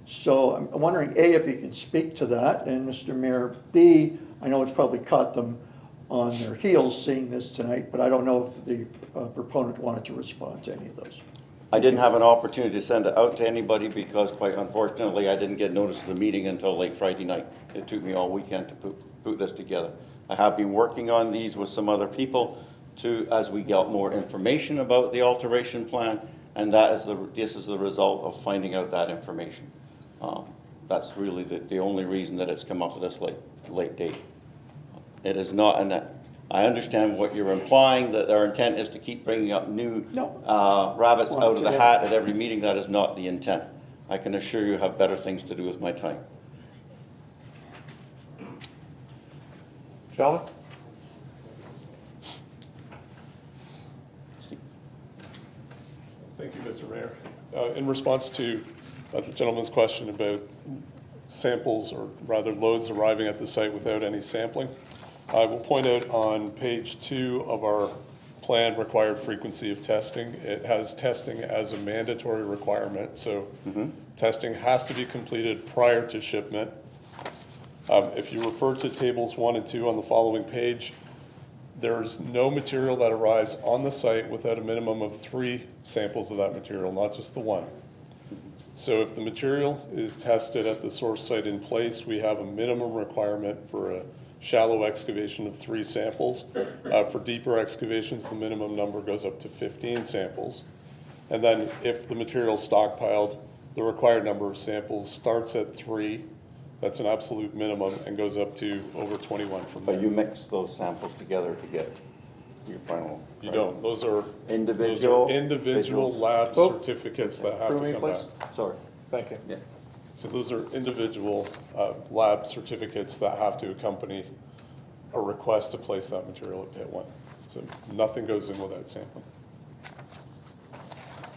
So I'm wondering, A, if you can speak to that, and Mr. Mayor, B, I know it's probably caught them on their heels seeing this tonight, but I don't know if the proponent wanted to respond to any of those. I didn't have an opportunity to send it out to anybody because quite unfortunately, I didn't get notice of the meeting until late Friday night. It took me all weekend to put this together. I have been working on these with some other people as we get more information about the alteration plan, and this is the result of finding out that information. That's really the only reason that it's come up with this late date. It is not I understand what you're implying, that our intent is to keep bringing up new rabbits out of the hat at every meeting. That is not the intent. I can assure you I have better things to do with my time. Gentlemen? Thank you, Mr. Mayor. In response to the gentleman's question about samples, or rather loads arriving at the site without any sampling, I will point out on page 2 of our plan required frequency of testing. It has testing as a mandatory requirement, so testing has to be completed prior to shipment. If you refer to tables 1 and 2 on the following page, there's no material that arrives on the site without a minimum of 3 samples of that material, not just the 1. So if the material is tested at the source site in place, we have a minimum requirement for a shallow excavation of 3 samples. For deeper excavations, the minimum number goes up to 15 samples. And then if the material is stockpiled, the required number of samples starts at 3. That's an absolute minimum, and goes up to over 21 from there. But you mix those samples together to get your final. You don't. Those are individual lab certificates that have to come back. Sorry. Thank you. Yeah. So those are individual lab certificates that have to accompany a request to place that material at pit 1. So nothing goes in without sampling.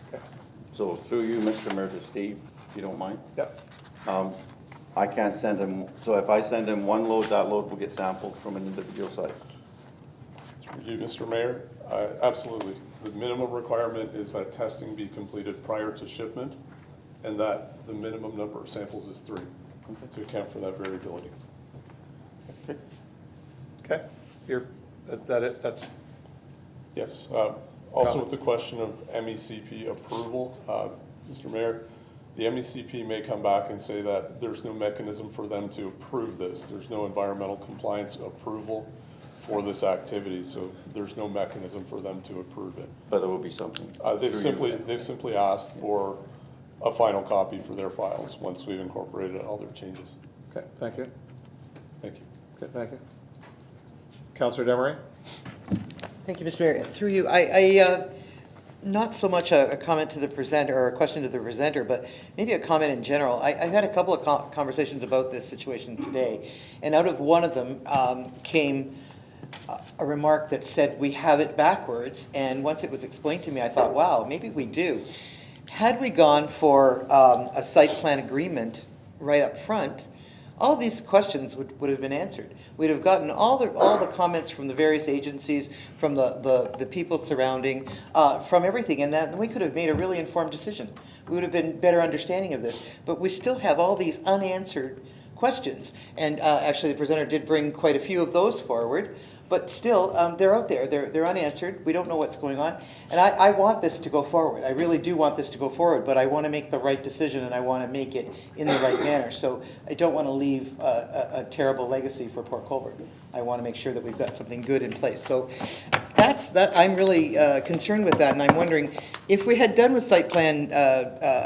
Okay. So through you, Mr. Mayor, to Steve, if you don't mind. Yep. I can't send him, so if I send him 1 load, that load will get sampled from an individual site. Through you, Mr. Mayor, absolutely. The minimum requirement is that testing be completed prior to shipment, and that the minimum number of samples is 3 to account for that variability. Okay. Okay. That's. Yes. Also with the question of MECP approval, Mr. Mayor, the MECP may come back and say that there's no mechanism for them to approve this. There's no environmental compliance approval for this activity, so there's no mechanism for them to approve it. But there will be something. They've simply asked for a final copy for their files once we've incorporated all their changes. Okay, thank you. Thank you. Okay, thank you. Councillor Demery? Thank you, Mr. Mayor. Through you, I not so much a comment to the presenter or a question to the presenter, but maybe a comment in general. I've had a couple of conversations about this situation today, and out of one of them came a remark that said we have it backwards, and once it was explained to me, I thought, wow, maybe we do. Had we gone for a site plan agreement right up front, all of these questions would have been answered. We'd have gotten all the comments from the various agencies, from the people surrounding, from everything, and then we could have made a really informed decision. We would have been better understanding of this. But we still have all these unanswered questions, and actually the presenter did bring quite a few of those forward. But still, they're out there. They're unanswered. We don't know what's going on. And I want this to go forward. I really do want this to go forward, but I want to make the right decision, and I want to make it in the right manner. So I don't want to leave a terrible legacy for Port Colborne. I want to make sure that we've got something good in place. So I'm really concerned with that, and I'm wondering if we had done with site plan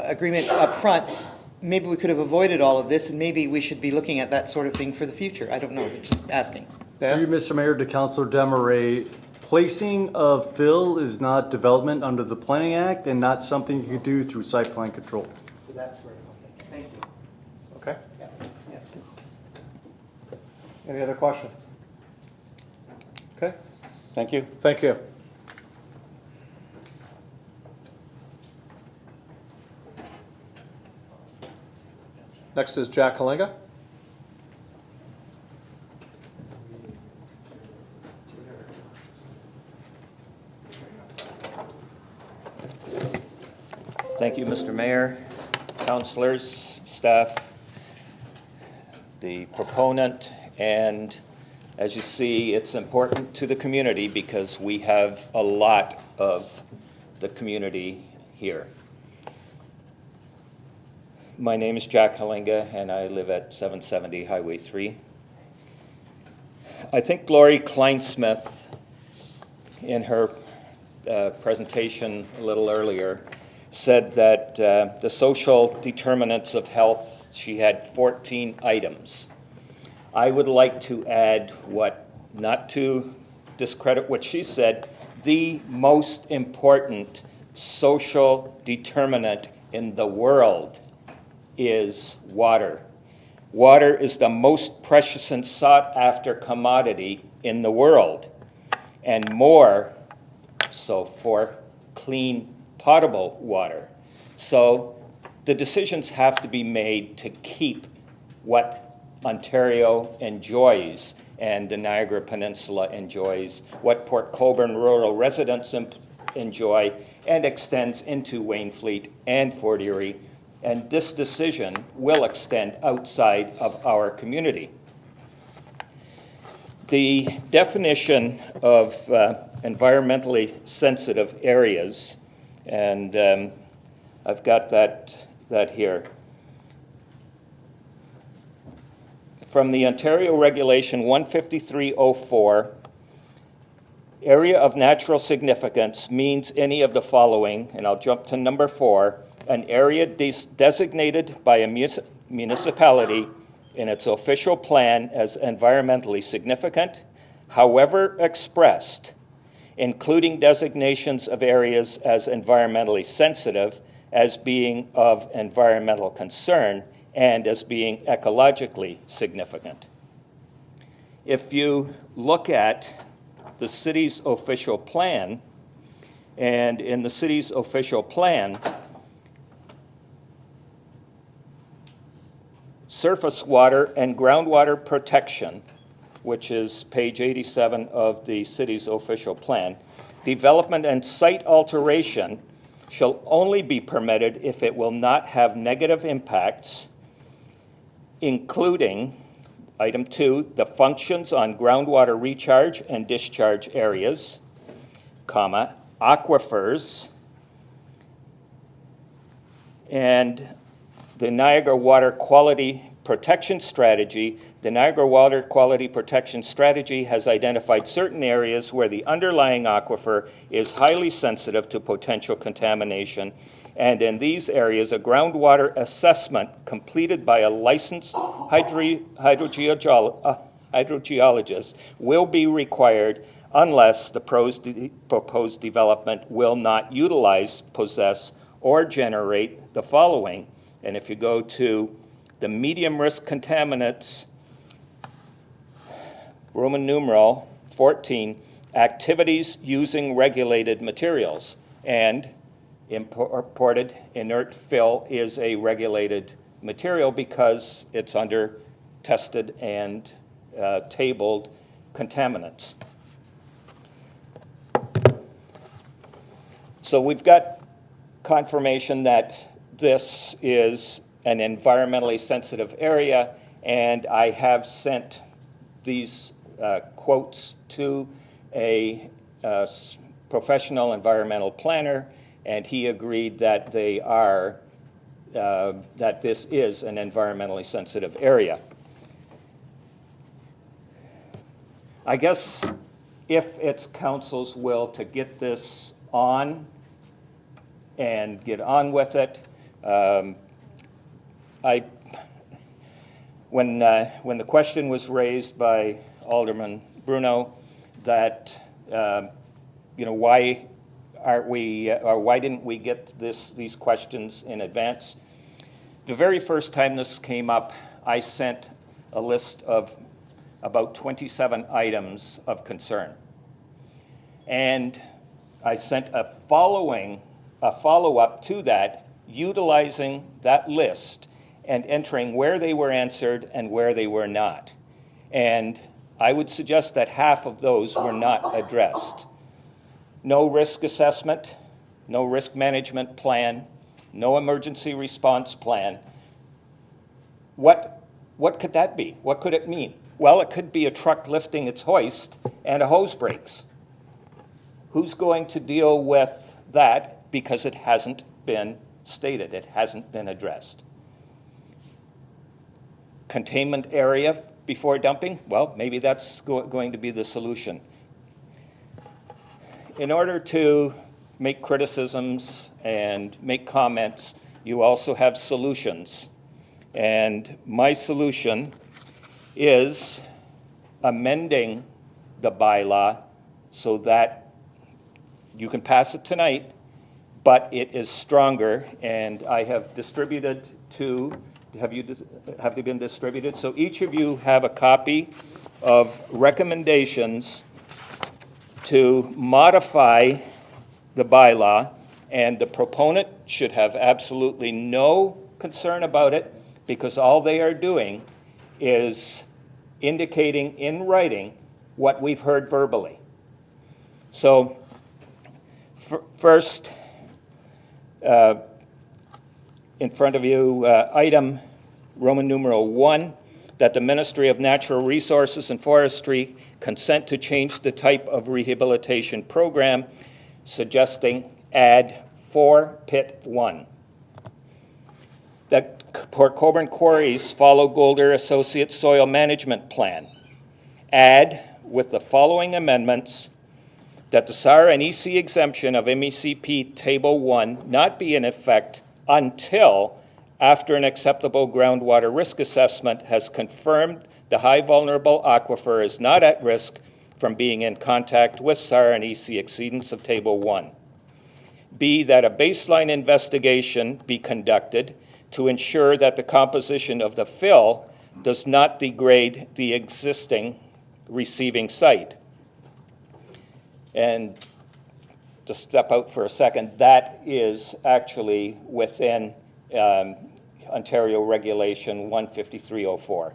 agreement up front, maybe we could have avoided all of this, and maybe we should be looking at that sort of thing for the future. I don't know. Just asking. Through you, Mr. Mayor, to Councillor Demeray, placing of fill is not development under the Planning Act and not something you could do through site plan control. So that's where, okay, thank you. Okay. Yeah. Any other questions? Okay. Thank you. Thank you. Next is Jack Kalinga. Thank you, Mr. Mayor, councillors, staff, the proponent, and As you see, it's important to the community because we have a lot of the community here. My name is Jack Halinga, and I live at 770 Highway 3. I think Lori Kleinsmith, in her presentation a little earlier, said that the social determinants of health, she had 14 items. I would like to add what, not to discredit what she said, the most important social determinant in the world is water. Water is the most precious and sought after commodity in the world, and more so for clean, potable water. So the decisions have to be made to keep what Ontario enjoys and the Niagara Peninsula enjoys, what Port Colborne rural residents enjoy, and extends into Wainfleet and Fort Erie. And this decision will extend outside of our community. The definition of environmentally sensitive areas, and I've got that here. From the Ontario Regulation 15304, area of natural significance means any of the following, and I'll jump to number 4, an area designated by a municipality in its official plan as environmentally significant, however expressed, including designations of areas as environmentally sensitive, as being of environmental concern, and as being ecologically significant. If you look at the city's official plan, and in the city's official plan, surface water and groundwater protection, which is page 87 of the city's official plan, development and site alteration shall only be permitted if it will not have negative impacts, including, item 2, the functions on groundwater recharge and discharge areas, comma, aquifers, and the Niagara Water Quality Protection Strategy. The Niagara Water Quality Protection Strategy has identified certain areas where the underlying aquifer is highly sensitive to potential contamination, and in these areas, a groundwater assessment completed by a licensed hydrogeologist will be required unless the proposed development will not utilize, possess, or generate the following. And if you go to the medium risk contaminants, Roman numeral 14, activities using regulated materials. And imported inert fill is a regulated material because it's under tested and tabled contaminants. So we've got confirmation that this is an environmentally sensitive area, and I have sent these quotes to a professional environmental planner, and he agreed that they are, that this is an environmentally sensitive area. I guess if it's council's will to get this on and get on with it, when the question was raised by Alderman Bruno that why aren't we or why didn't we get these questions in advance? The very first time this came up, I sent a list of about 27 items of concern, and I sent a follow-up to that, utilizing that list and entering where they were answered and where they were not. And I would suggest that half of those were not addressed. No risk assessment, no risk management plan, no emergency response plan. What could that be? What could it mean? Well, it could be a truck lifting its hoist and a hose breaks. Who's going to deal with that because it hasn't been stated, it hasn't been addressed? Containment area before dumping? Well, maybe that's going to be the solution. In order to make criticisms and make comments, you also have solutions. And my solution is amending the bylaw so that you can pass it tonight, but it is stronger, and I have distributed to, have they been distributed? So each of you have a copy of recommendations to modify the bylaw, and the proponent should have absolutely no concern about it, because all they are doing is indicating in writing what we've heard verbally. So first, in front of you, item Roman numeral 1, that the Ministry of Natural Resources and Forestry consent to change the type of rehabilitation program, suggesting add 4 Pit 1. That Port Colborne Quarries follow Golder Associates Soil Management Plan. Add, with the following amendments, that the SAR and EC exemption of MECP Table 1 not be in effect until after an acceptable groundwater risk assessment has confirmed the high vulnerable aquifer is not at risk from being in contact with SAR and EC exceedance of Table 1. B, that a baseline investigation be conducted to ensure that the composition of the fill does not degrade the existing receiving site. And to step out for a second, that is actually within Ontario Regulation 15304.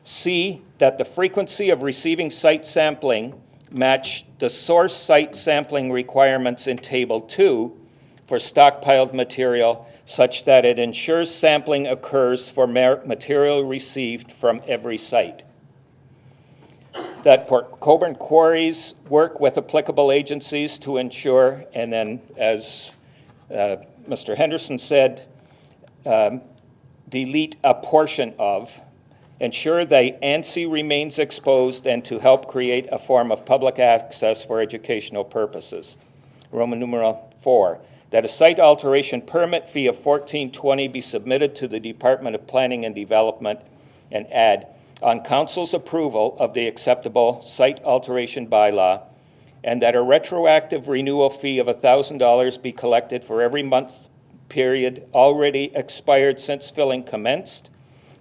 C, that the frequency of receiving site sampling match the source site sampling requirements in Table 2 for stockpiled material, such that it ensures sampling occurs for material received from every site. That Port Colborne Quarries work with applicable agencies to ensure, and then as Mr. Henderson said, delete a portion of, ensure that ANSI remains exposed, and to help create a form of public access for educational purposes. Roman numeral 4, that a site alteration permit fee of $14.20 be submitted to the Department of Planning and Development, and add, on Council's approval of the acceptable site alteration bylaw, and that a retroactive renewal fee of $1,000 be collected for every month period already expired since filling commenced,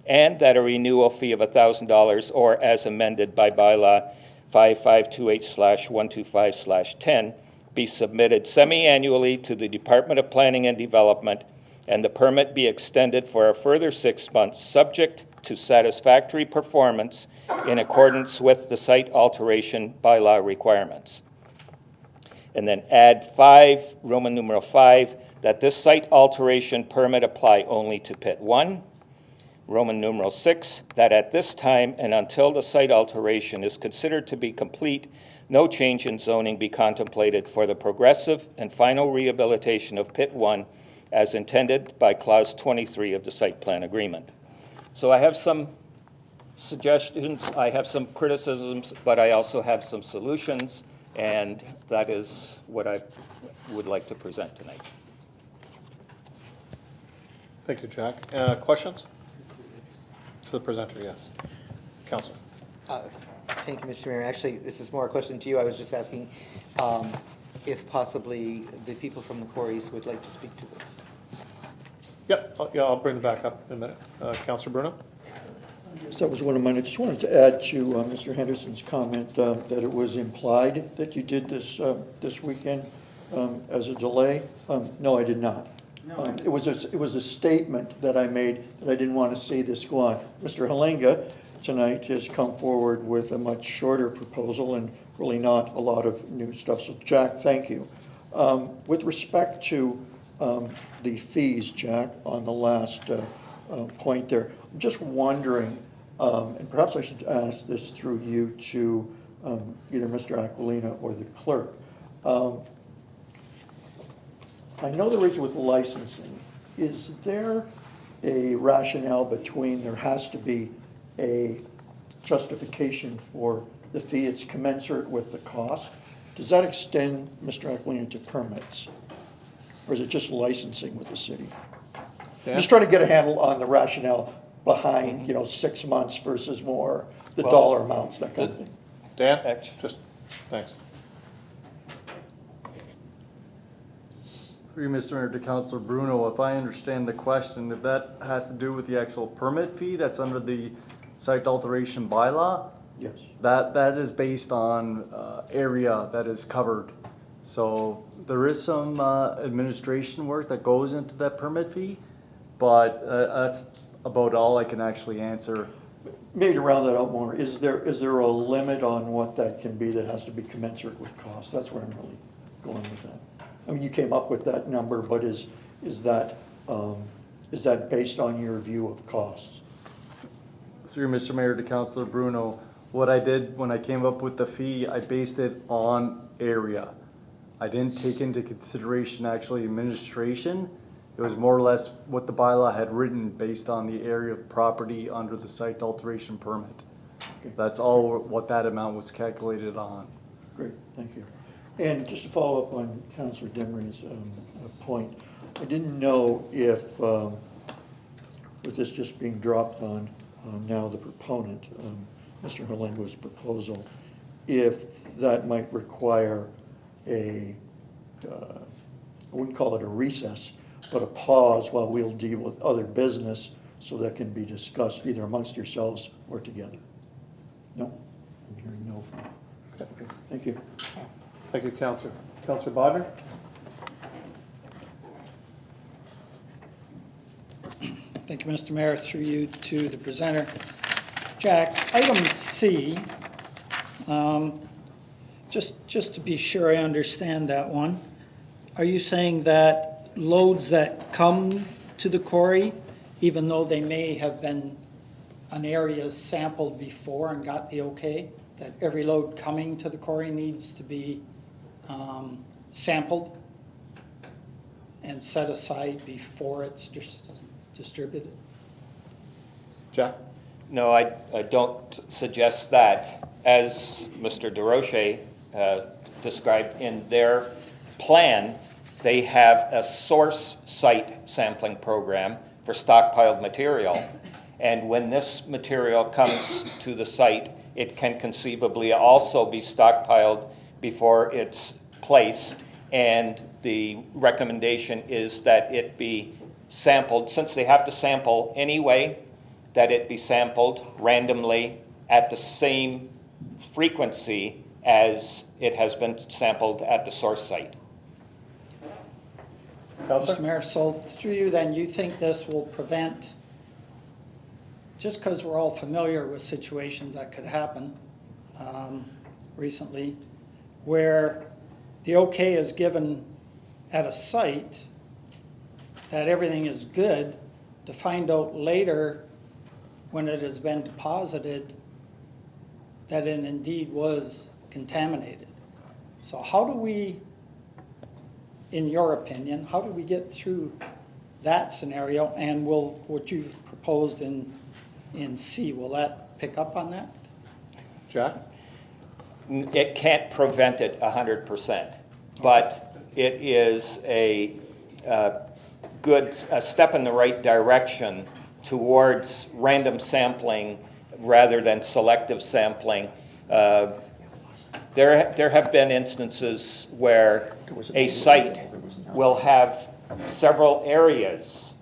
and that a renewal fee of $1,000 or as amended by bylaw 5528/125/10 be submitted semi-annually to the Department of Planning and Development, and the permit be extended for a further 6 months, subject to satisfactory performance in accordance with the site alteration bylaw requirements. And then add 5, Roman numeral 5, that this site alteration permit apply only to Pit 1. Roman numeral 6, that at this time and until the site alteration is considered to be complete, no change in zoning be contemplated for the progressive and final rehabilitation of Pit 1 as intended by Clause 23 of the Site Plan Agreement. So I have some suggestions, I have some criticisms, but I also have some solutions, and that is what I would like to present tonight. Thank you, Jack. Questions? To the presenter, yes. Councilor. Thank you, Mr. Mayor. Actually, this is more a question to you. I was just asking if possibly the people from the quarries would like to speak to this. Yep, yeah, I'll bring it back up in a minute. Councilor Bruno? Yes, that was one of mine. I just wanted to add to Mr. Henderson's comment that it was implied that you did this this weekend as a delay. No, I did not. It was a statement that I made that I didn't want to see this go on. Mr. Halenga tonight has come forward with a much shorter proposal and really not a lot of new stuff. So Jack, thank you. With respect to the fees, Jack, on the last point there, I'm just wondering and perhaps I should ask this through you to either Mr. Aquilina or the clerk. I know there is with licensing. Is there a rationale between there has to be a justification for the fee, it's commensurate with the cost? Does that extend, Mr. Aquilina, to permits? Or is it just licensing with the city? Dan? Just trying to get a handle on the rationale behind, 6 months versus more, the Well, dollar amounts, that kind of thing. Dan, just, thanks. Through you, Mr. Mayor, to Councilor Bruno, if I understand the question, if that has to do with the actual permit fee that's under the site alteration bylaw? Yes. That is based on area that is covered. So there is some administration work that goes into that permit fee, but that's about all I can actually answer. Maybe to round that out more, is there a limit on what that can be that has to be commensurate with cost? That's where I'm really going with that. I mean, you came up with that number, but is that based on your view of costs? Through Mr. Mayor to Councilor Bruno, what I did when I came up with the fee, I based it on area. I didn't take into consideration actually administration. It was more or less what the bylaw had written based on the area of property under the site alteration permit. Okay. That's all what that amount was calculated on. Great, thank you. And just to follow up on Councilor Demry's point, I didn't know if, with this just being dropped on now the proponent, Mr. Halengo's proposal, if that might require I wouldn't call it a recess, but a pause while we'll deal with other business so that can be discussed either amongst yourselves or together. No? I'm hearing no from you. Okay, thank you. Thank you, Councilor. Councilor Bodnar? Thank you, Mr. Mayor. Through you to the presenter. Jack, item C, just to be sure I understand that one, are you saying that loads that come to the quarry, even though they may have been an area sampled before and got the okay, that every load coming to the quarry needs to be sampled and set aside before it's distributed? Jack? No, I don't suggest that. As Mr. DeRoche described in their plan, they have a source site sampling program for stockpiled material. And when this material comes to the site, it can conceivably also be stockpiled before it's placed. And the recommendation is that it be sampled, since they have to sample anyway, that it be sampled randomly at the same frequency as it has been sampled at the source site. Mr. Mayor, so through you then, you think this will prevent, just because we're all familiar with situations that could happen recently, where the okay is given at a site that everything is good, to find out later when it has been deposited that it indeed was contaminated. So how do we, in your opinion, how do we get through that scenario? And will what you've proposed in C, will that pick up on that? Jack? It can't prevent it 100%, but it is a good step in the right direction towards random sampling rather than selective sampling. There have been instances where a site will have several areas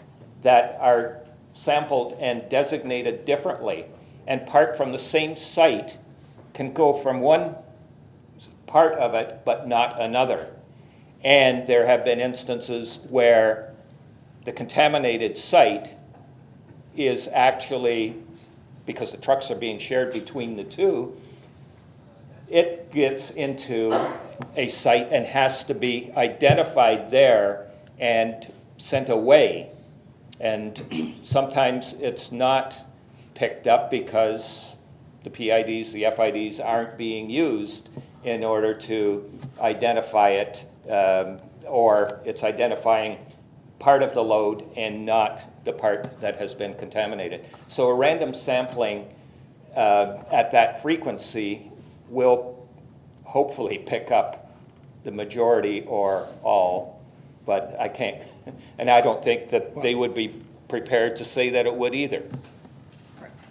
that are sampled and designated differently, and part from the same site can go from one part of it but not another. And there have been instances where the contaminated site is actually, because the trucks are being shared between the two, it gets into a site and has to be identified there and sent away. And sometimes it's not picked up because the PIDs, the FIDs aren't being used in order to identify it, or it's identifying part of the load and not the part that has been contaminated. So a random sampling at that frequency will hopefully pick up the majority or all, but I can't. And I don't think that they would be prepared to say that it would either.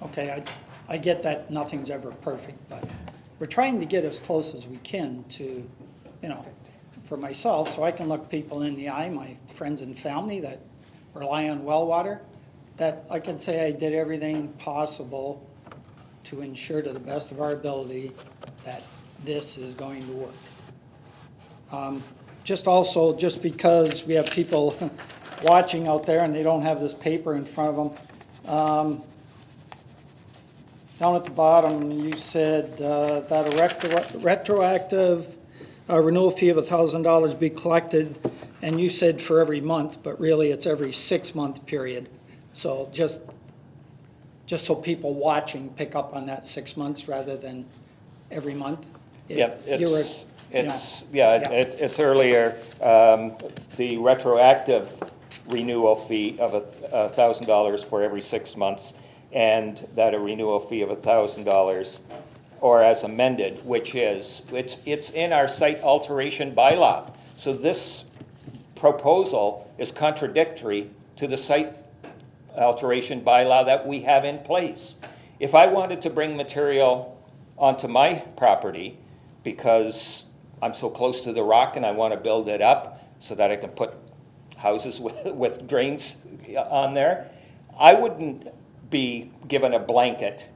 Okay, I get that nothing's ever perfect, but we're trying to get as close as we can to, for myself, so I can look people in the eye, my friends and family that rely on well water, that I can say I did everything possible to ensure to the best of our ability that this is going to work. Just because we have people watching out there and they don't have this paper in front of them, down at the bottom, you said that a retroactive renewal fee of $1,000 be collected, and you said for every month, but really it's every 6-month period. So just so people watching pick up on that 6 months rather than every month. Yep, it's earlier. The retroactive renewal fee of $1,000 for every 6 months, and that a renewal fee of $1,000, or as amended, which is, it's in our site alteration bylaw. So this proposal is contradictory to the site alteration bylaw that we have in place. If I wanted to bring material onto my property because I'm so close to the rock and I want to build it up so that I can put houses with drains on there, I wouldn't be given a blanket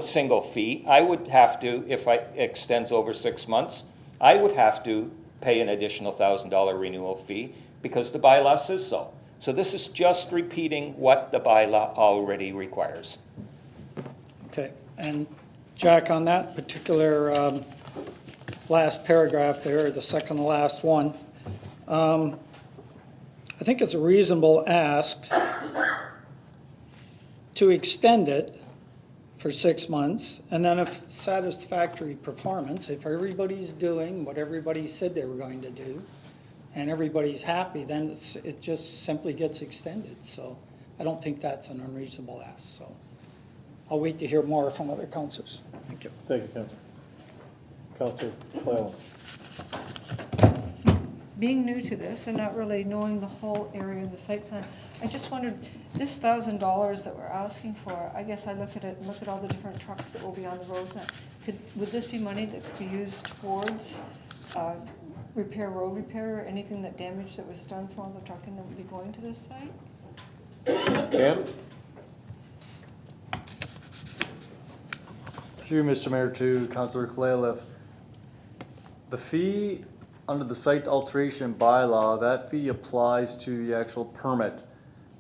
single fee. I would have to, if it extends over 6 months, I would have to pay an additional $1,000 renewal fee because the bylaw says so. So this is just repeating what the bylaw already requires. Okay, and Jack, on that particular last paragraph there, the second to last one, I think it's a reasonable ask to extend it for 6 months, and then if satisfactory performance, if everybody's doing what everybody said they were going to do, and everybody's happy, then it just simply gets extended. So I don't think that's an unreasonable ask. So I'll wait to hear more from other councillors. Thank you. Thank you, Councillor. Councillor Cleland. Being new to this and not really knowing the whole area of the site plan, I just wondered, this $1,000 that we're asking for, I guess I look at it and look at all the different trucks that will be on the roads. Would this be money that could be used towards road repair, or anything that damage that was done from all the trucking that would be going to this site? Dan? Through Mr. Mayor to Councillor Kalalev. The fee under the site alteration bylaw, that fee applies to the actual permit.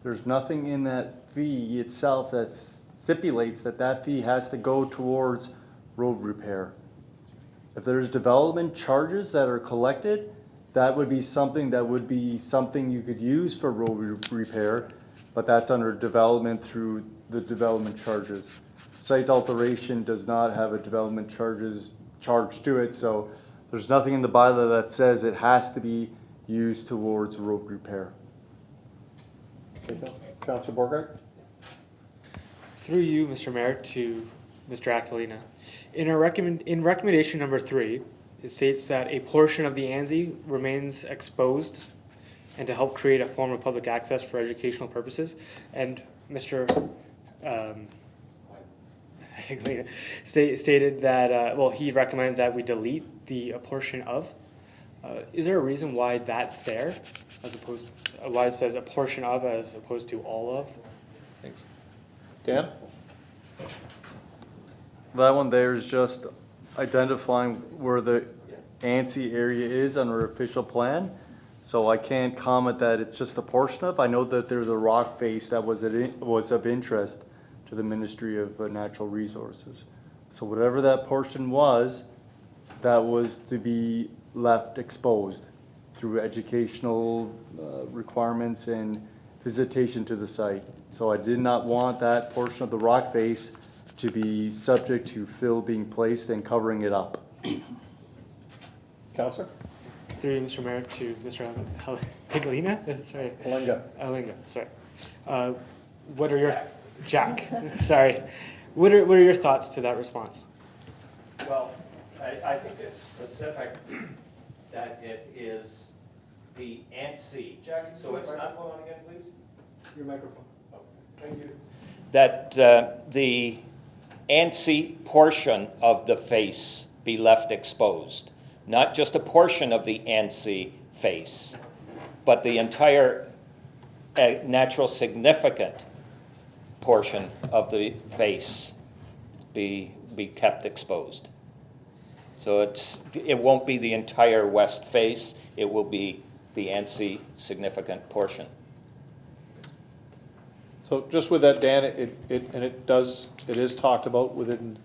There's nothing in that fee itself that stipulates that that fee has to go towards road repair. If there's development charges that are collected, that would be something you could use for road repair, but that's under development through the development charges. Site alteration does not have a development charge to it, so there's nothing in the bylaw that says it has to be used towards road repair. Councillor Borgard? Through you, Mr. Mayor, to Mr. Aquilina. In recommendation number 3, it states that a portion of the ANSI remains exposed and to help create a form of public access for educational purposes. And Mr. Aquilina stated that, he recommended that we delete the a portion of. Is there a reason why that's there, as opposed to, why it says a portion of as opposed to all of? Thanks. Dan? That one there is just identifying where the ANSI area is on our official plan. So I can't comment that it's just a portion of. I know that there's a rock face that was of interest to the Ministry of Natural Resources. So whatever that portion was, that was to be left exposed through educational requirements and visitation to the site. So I did not want that portion of the rock face to be subject to fill being placed and covering it up. Counselor? Through you, Mr. Mayor, to Mr. Higlina? Sorry. Alinga, sorry. What are your, Jack, sorry. What are your thoughts to that response? Well, I think it's specific that it is the ANSI. Jack, so it's not. on again, please? Your microphone. Oh, thank you. That the ANSI portion of the face be left exposed. Not just a portion of the ANSI face, but the entire natural significant portion of the face be kept exposed. So it won't be the entire west face, it will be the ANSI significant portion. So just with that, Dan, it is talked about within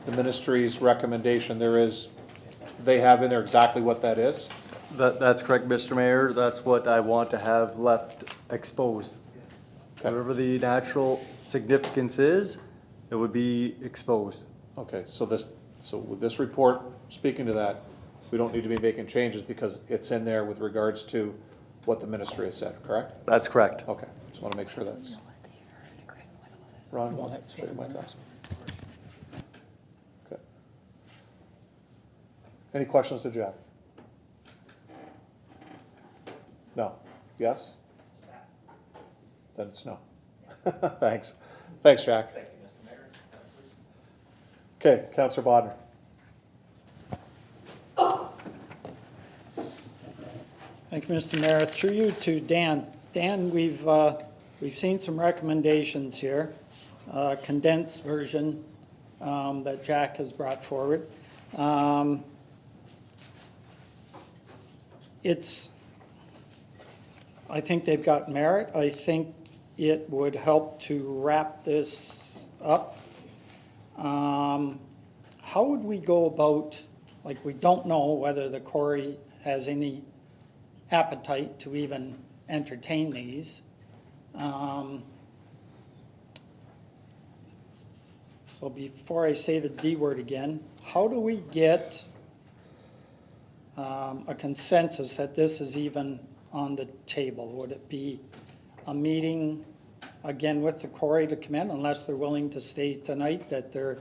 the ministry's recommendation. They have in there exactly what that is. That's correct, Mr. Mayor. That's what I want to have left exposed. Okay. Whatever the natural significance is, it would be exposed. Okay, so with this report, speaking to that, we don't need to be making changes because it's in there with regards to what the ministry has said, correct? That's correct. Okay, just want to make sure that's. Ron, go ahead, straight mic off. Okay. Any questions to Jack? No. Yes? Then it's no. Thanks. Thanks, Jack. Thank you, Mr. Mayor. Okay, Councillor Bodnar. Thank you, Mr. Mayor. Through you to Dan. Dan, we've seen some recommendations here, condensed version that Jack has brought forward. I think they've got merit. I think it would help to wrap this up. How would we go about, like, we don't know whether the quarry has any appetite to even entertain these. So before I say the D word again, how do we get a consensus that this is even on the table? Would it be a meeting again with the quarry to come in, unless they're willing to stay tonight that they're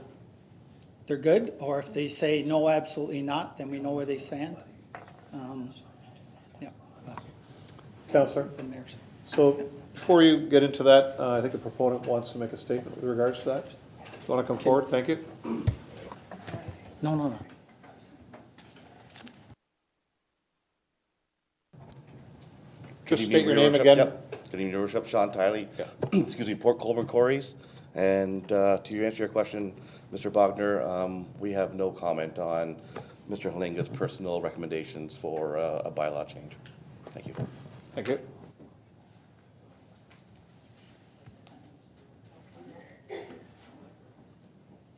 good? Or if they say no, absolutely not, then we know where they stand. Councillor, so before you get into that, I think the proponent wants to make a statement with regards to that. Do you want to come forward? Thank you. No. Just state your name again. Yep. Good evening, Your Worship. Sean Tiley. Excuse me, Port Colborne Quarries. And to answer your question, Mr. Bogner, we have no comment on Mr. Halinga's personal recommendations for a bylaw change. Thank you. Thank you.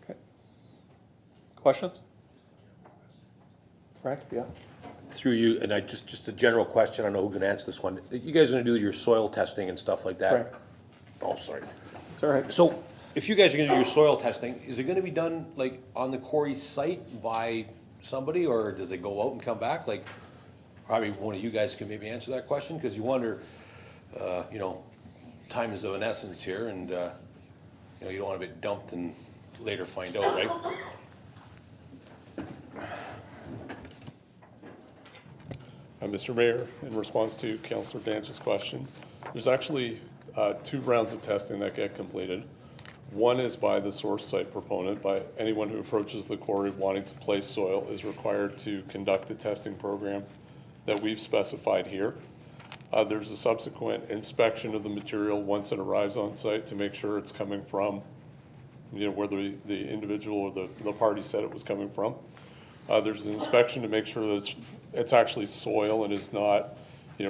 Okay. Questions? Frank, yeah? Through you, and just a general question, I don't know who can answer this one. You guys are gonna do your soil testing and stuff like that? Frank. Oh, sorry. It's all right. So, if you guys are gonna do your soil testing, is it gonna be done like on the quarry site by somebody, or does it go out and come back? Like, probably one of you guys can maybe answer that question, because you wonder, time is of an essence here, and, you don't wanna be dumped and later find out, right? Mr. Mayor, in response to Councillor Danch's question, there's actually 2 rounds of testing that get completed. One is by the source site proponent. By anyone who approaches the quarry wanting to place soil is required to conduct the testing program that we've specified here. There's a subsequent inspection of the material once it arrives on site to make sure it's coming from, where the individual or the party said it was coming from. There's an inspection to make sure that it's actually soil and is not,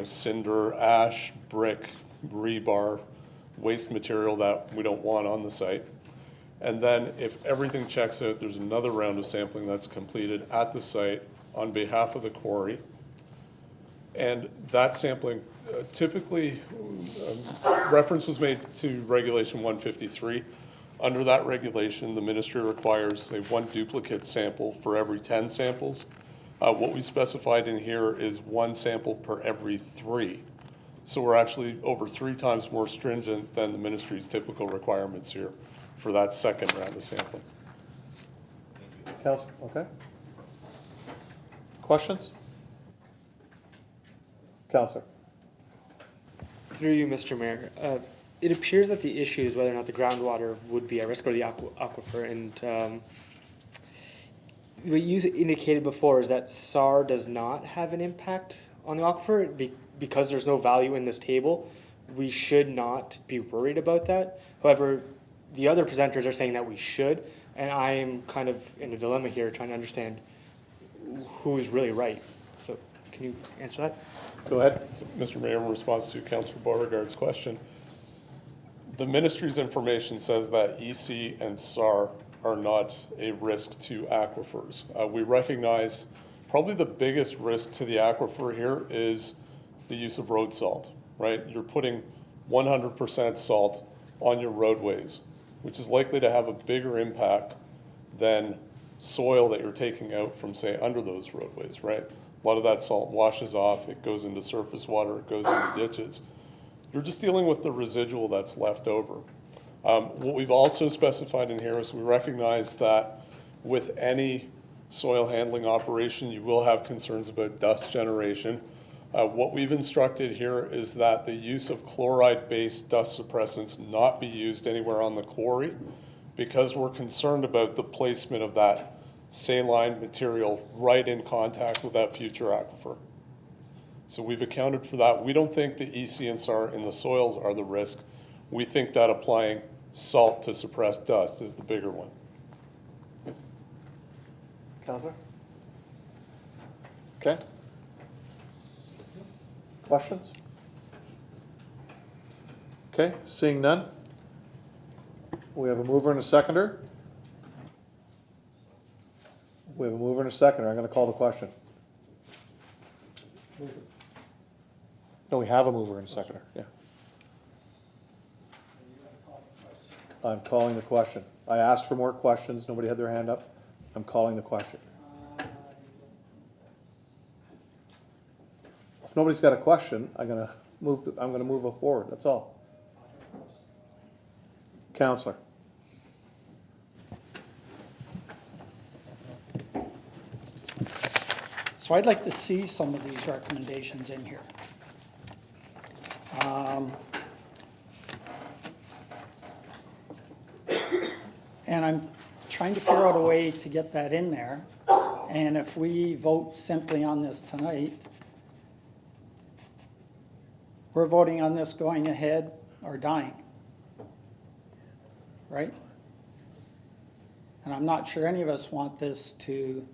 cinder, ash, brick, rebar, waste material that we don't want on the site. And then if everything checks out, there's another round of sampling that's completed at the site on behalf of the quarry And that sampling, typically, reference was made to Regulation 153. Under that regulation, the ministry requires, say, 1 duplicate sample for every 10 samples. What we specified in here is 1 sample per every 3. So we're actually over 3 times more stringent than the ministry's typical requirements here for that second round of sampling. Council, okay. Questions? Councilor. Through you, Mr. Mayor, it appears that the issue is whether or not the groundwater would be at risk or the aquifer. And what you indicated before is that SAR does not have an impact on the aquifer because there's no value in this table. We should not be worried about that. However, the other presenters are saying that we should, and I am kind of in a dilemma here trying to understand who is really right. So can you answer that? Go ahead. So, Mr. Mayor, in response to Councillor Beauregard's question, the ministry's information says that EC and SAR are not a risk to aquifers. We recognize probably the biggest risk to the aquifer here is the use of road salt, right? You're putting 100% salt on your roadways, which is likely to have a bigger impact than soil that you're taking out from, say, under those roadways, right? A lot of that salt washes off, it goes into surface water, it goes into ditches. You're just dealing with the residual that's left over. What we've also specified in here is we recognize that with any soil handling operation, you will have concerns about dust generation. What we've instructed here is that the use of chloride-based dust suppressants not be used anywhere on the quarry because we're concerned about the placement of that saline material right in contact with that future aquifer. So we've accounted for that. We don't think the EC and SAR in the soils are the risk. We think that applying salt to suppress dust is the bigger one. Councilor? Okay. Questions? Okay, seeing none. We have a mover and a seconder. We have a mover and a seconder. I'm going to call the question. No, we have a mover and a seconder, yeah. I'm calling the question. I asked for more questions. Nobody had their hand up. I'm calling the question. If nobody's got a question, I'm going to move it forward. That's all. Councillor. So I'd like to see some of these recommendations in here. And I'm trying to figure out a way to get that in there. And if we vote simply on this tonight, we're voting on this going ahead or dying, right? And I'm not sure any of us want this to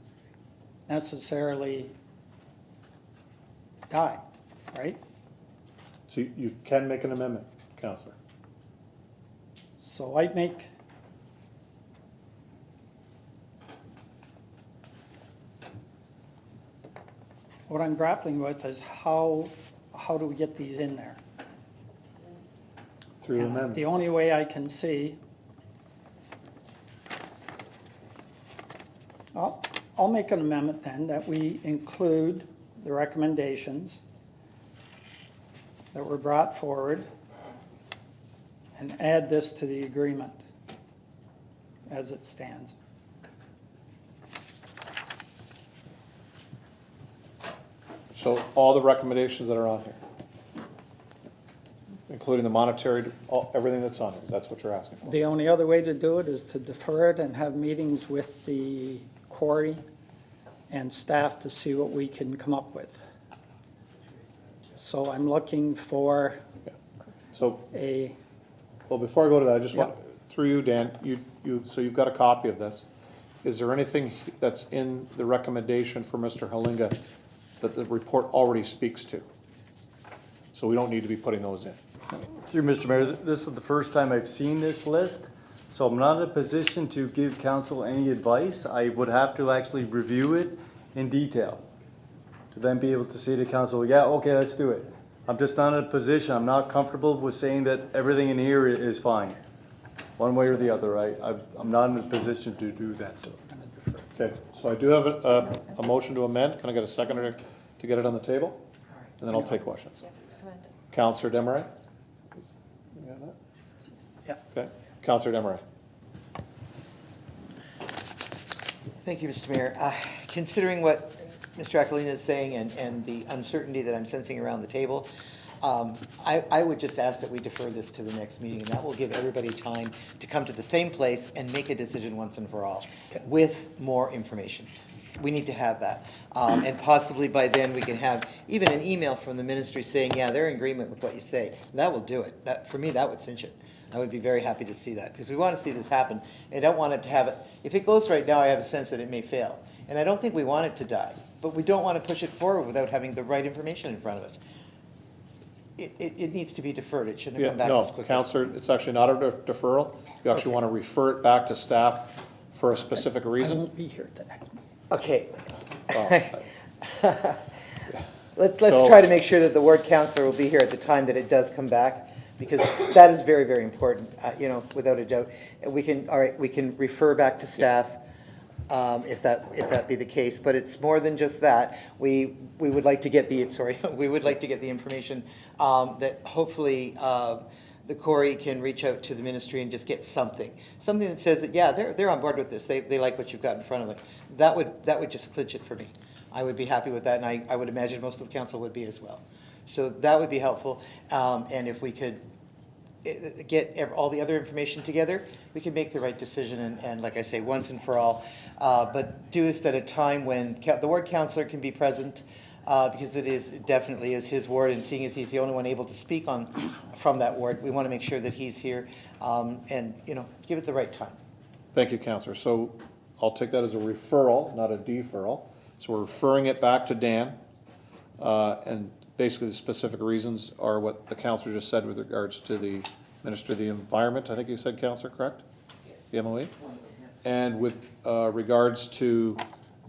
necessarily die, right? So you can make an amendment, Councillor. So I'd make what I'm grappling with is how do we get these in there? Through amendment. The only way I can see, I'll make an amendment then that we include the recommendations that were brought forward and add this to the agreement as it stands. So all the recommendations that are on here, including the monetary, everything that's on here, that's what you're asking for? The only other way to do it is to defer it and have meetings with the quarry and staff to see what we can come up with. So I'm looking for Well, before I go to that, I just want, through you, Dan, so you've got a copy of this. Is there anything that's in the recommendation for Mr. Halinga that the report already speaks to? So we don't need to be putting those in. Through Mr. Mayor, this is the first time I've seen this list, so I'm not in a position to give council any advice. I would have to actually review it in detail. to then be able to say to council, yeah, okay, let's do it. I'm just not in a position, I'm not comfortable with saying that everything in here is fine, one way or the other. I'm not in a position to do that. Okay, so I do have a motion to amend. Can I get a seconder to get it on the table? And then I'll take questions. Councillor Desmarais? You have that? Yeah. Okay, Councillor Desmarais. Thank you, Mr. Mayor. Considering what Mr. Aquilina is saying and the uncertainty that I'm sensing around the table, I would just ask that we defer this to the next meeting, and that will give everybody time to come to the same place and make a decision once and for all with more information. We need to have that. And possibly by then we can have even an email from the ministry saying, yeah, they're in agreement with what you say. That will do it. For me, that would cinch it. I would be very happy to see that because we want to see this happen. I don't want it to have it. If it goes right now, I have a sense that it may fail. And I don't think we want it to die. But we don't want to push it forward without having the right information in front of us. It needs to be deferred. It shouldn't have come back No, this quickly. Councillor, it's actually not a deferral. You actually want to refer it back to staff for a specific reason. I won't be here today. Okay. Well, Let's So- try to make sure that the ward councillor will be here at the time that it does come back, because that is very, very important, without a doubt. We can refer back to staff, if that be the case, but it's more than just that. We would like to get we would like to get the information, that hopefully, the Corey can reach out to the ministry and just get something that says that, yeah, they're on board with this. They like what you've got in front of them. That would just clinch it for me. I would be happy with that, and I would imagine most of the council would be as well. So that would be helpful. And if we could get all the other information together, we can make the right decision and like I say, once and for all. But do this at a time when the ward councillor can be present, because it definitely is his ward, and seeing as he's the only one able to speak from that ward, we want to make sure that he's here, and give it the right time. Thank you, Councillor. So I'll take that as a referral, not a deferral. So we're referring it back to Dan, and basically the specific reasons are what the councillor just said with regards to the Minister of the Environment, I think you said, Councillor, correct? The MOE? And with regards to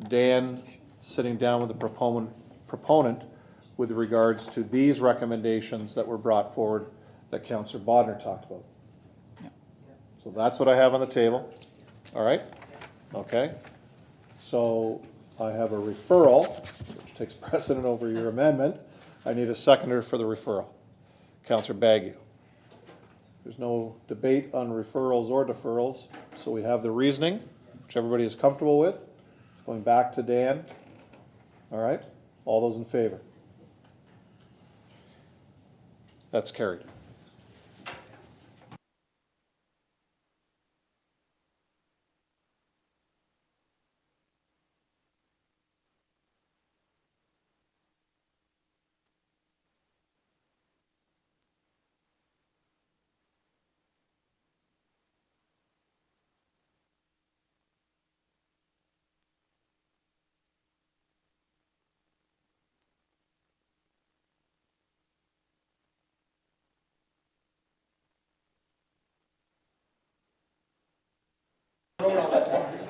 Dan sitting down with the proponent with regards to these recommendations that were brought forward that Councillor Bodner talked about. So that's what I have on the table. All right? Okay. So I have a referral, which takes precedent over your amendment. I need a seconder for the referral. Councillor Bagu. There's no debate on referrals or deferrals, so we have the reasoning, which everybody is comfortable with. It's going back to Dan. All right? All those in favor? That's carried.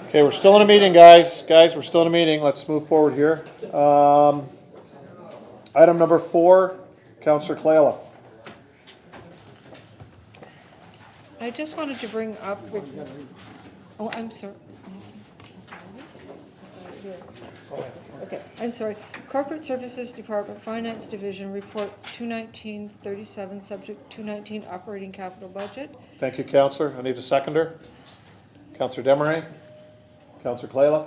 Okay, we're still in a meeting, guys. Guys, we're still in a meeting. Let's move forward here. Item number 4, Councillor Clailiff. I just wanted to bring up, oh, I'm sorry. Okay, I'm sorry. Corporate Services Department, Finance Division, Report 21937, Subject 219, Operating Capital Budget. Thank you, Councillor. I need a seconder. Councillor Desmarais. Councillor Clailiff.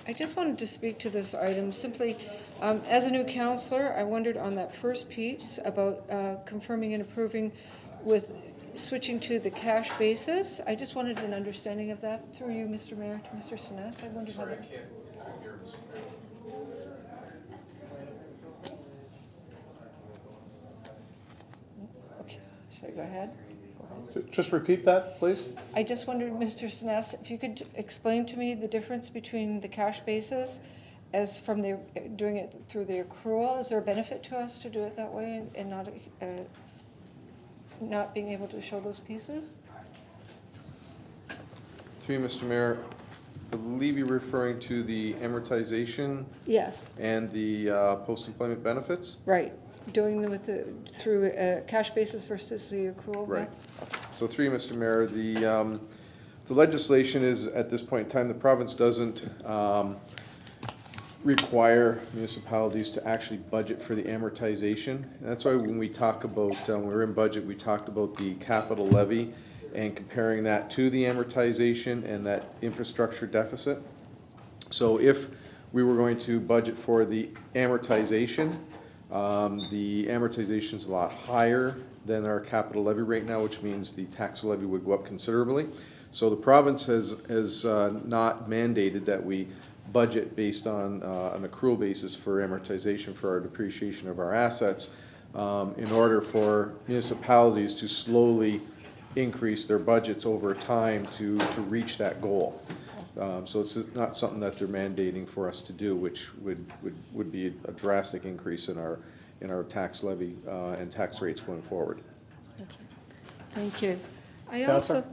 I just wanted to speak to this item simply. As a new councillor, I wondered on that first piece about confirming and approving with switching to the cash basis. I just wanted an understanding of that through you, Mr. Mayor, to Mr. Sinnes. I wondered how that... Okay, should I go ahead? Just repeat that, please. I just wondered, Mr. Sinnes, if you could explain to me the difference between the cash basis as from the doing it through the accrual. Is there a benefit to us to do it that way and not being able to show those pieces? Through you, Mr. Mayor, believe you're referring to the amortization Yes, and the post-employment benefits. right. Doing them with through a cash basis versus the accrual Right. method? So through you, Mr. Mayor, the legislation is, at this point in time, the province doesn't require municipalities to actually budget for the amortization. And that's why when we talk about, when we were in budget, we talked about the capital levy and comparing that to the amortization and that infrastructure deficit. So if we were going to budget for the amortization is a lot higher than our capital levy right now, which means the tax levy would go up considerably. So the province has not mandated that we budget based on an accrual basis for amortization for our depreciation of our assets in order for municipalities to slowly increase their budgets over time to reach that goal. So it's not something that they're mandating for us to do, which would be a drastic increase in our tax levy and tax rates going forward. Thank you. I Councillor? also,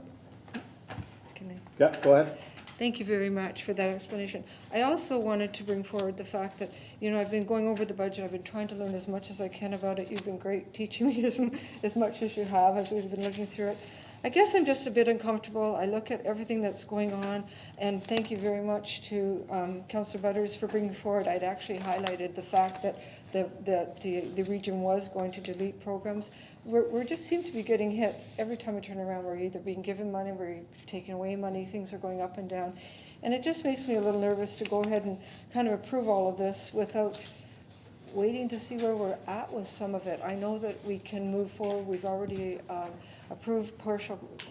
can I? Yeah, go ahead. Thank you very much for that explanation. I also wanted to bring forward the fact that, I've been going over the budget. I've been trying to learn as much as I can about it. You've been great teaching me as much as you have as we've been looking through it. I guess I'm just a bit uncomfortable. I look at everything that's going on, and thank you very much to Councillor Butters for bringing forward. I'd actually highlighted the fact that the region was going to delete programs. We just seem to be getting hit every time we turn around. We're either being given money, we're taking away money, things are going up and down. And it just makes me a little nervous to go ahead and kind of approve all of this without waiting to see where we're at with some of it. I know that we can move forward. We've already approved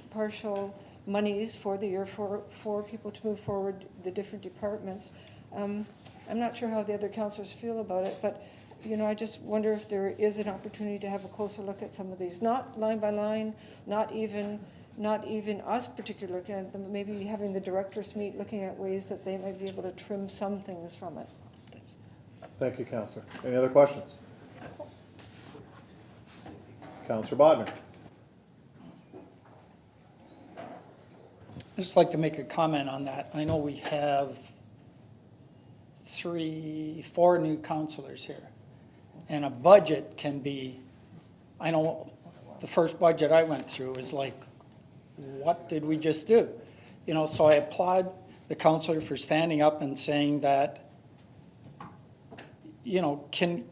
partial monies for the year for people to move forward, the different departments. I'm not sure how the other councillors feel about it, but I just wonder if there is an opportunity to have a closer look at some of these, not line by line, not even us particularly looking at them, maybe having the directors meet, looking at ways that they might be able to trim some things from it. Thank you, Councillor. Any other questions? Councillor Bodnar. I'd just like to make a comment on that. I know we have 4 new councillors here. And a budget can be, I know the first budget I went through was like, what did we just do? So I applaud the councillor for standing up and saying that, can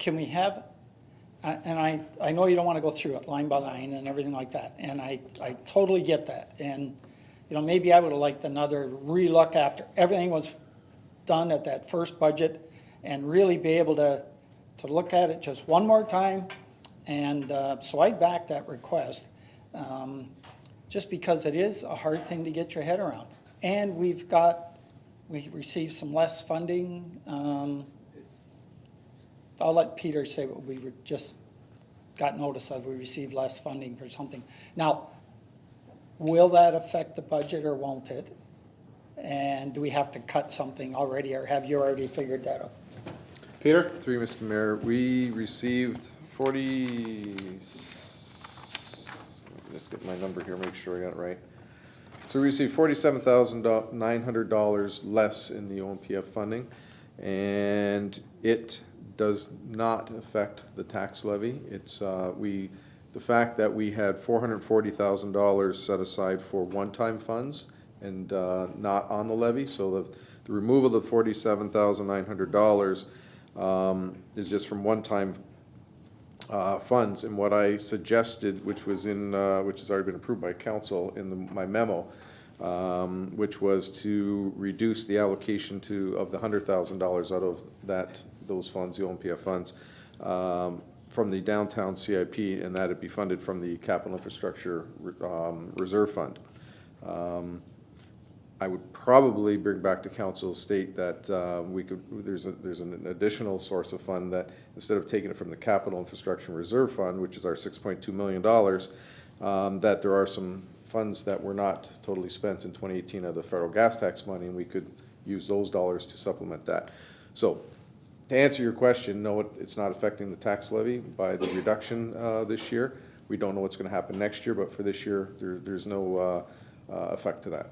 we have, and I know you don't want to go through it line by line and everything like that, and I totally get that. And, maybe I would have liked another relook after everything was done at that first budget and really be able to look at it just one more time. And so I back that request just because it is a hard thing to get your head around. And we received some less funding. I'll let Peter say what we just got notice of. We received less funding for something. Now, will that affect the budget or won't it? And do we have to cut something already, or have you already figured that out? Peter? Through you, Mr. Mayor, we received just get my number here, make sure I got it right. So we received $47,900 less in the OMPF funding, and it does not affect the tax levy. It's the fact that we had $440,000 set aside for one-time funds and not on the levy, so the removal of the $47,900 is just from one-time funds. And what I suggested, which has already been approved by council in my memo, which was to reduce the allocation of the $100,000 out of those funds, the OMPF funds, from the downtown CIP, and that it be funded from the capital infrastructure reserve fund. I would probably bring back to council state that there's an additional source of fund that instead of taking it from the capital infrastructure reserve fund, which is our $6.2 million, that there are some funds that were not totally spent in 2018 of the federal gas tax money, and we could use those dollars to supplement that. So to answer your question, no, it's not affecting the tax levy by the reduction this year. We don't know what's going to happen next year, but for this year, there's no effect to that.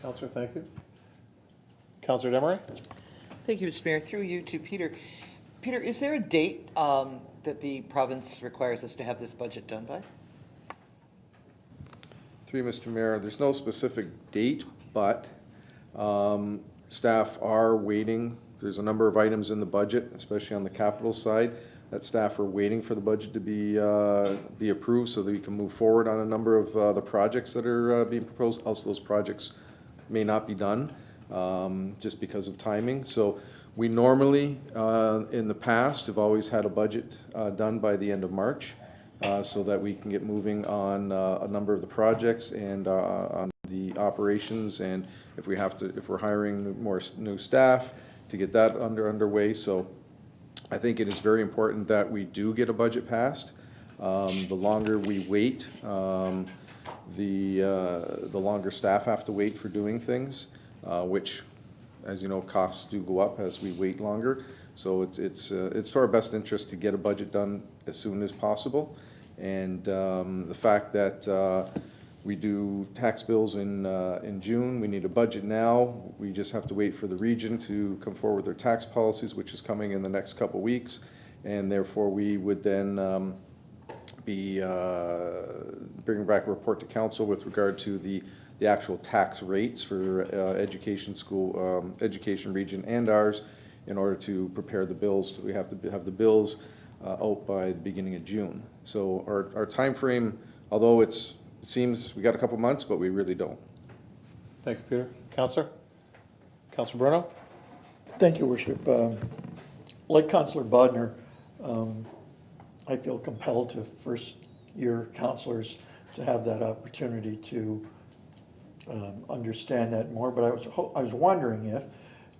Councillor, thank you. Councillor Demery? Thank you, Mr. Mayor. Through you to Peter. Peter, is there a date that the province requires us to have this budget done by? Through you, Mr. Mayor, there's no specific date, but staff are waiting. There's a number of items in the budget, especially on the capital side, that staff are waiting for the budget to be approved so that we can move forward on a number of the projects that are being proposed. Also, those projects may not be done just because of timing. So we normally, in the past, have always had a budget done by the end of March so that we can get moving on a number of the projects and on the operations, and if we're hiring more new staff, to get that underway. So I think it is very important that we do get a budget passed. The longer we wait, the longer staff have to wait for doing things, which, as you know, costs do go up as we wait longer. So it's to our best interest to get a budget done as soon as possible. And the fact that we do tax bills in June, we need a budget now. We just have to wait for the region to come forward with their tax policies, which is coming in the next couple weeks. And therefore, we would then be bringing back a report to council with regard to the actual tax rates for education region and ours, in order to prepare the bills. We have to have the bills out by the beginning of June. So our time frame, although it seems we got a couple months, but we really don't. Thank you, Peter. Councillor? Councillor Bruno? Thank you, Worship. Like Councillor Bodner, I feel compelled to first-year councillors to have that opportunity to understand that more. But I was wondering if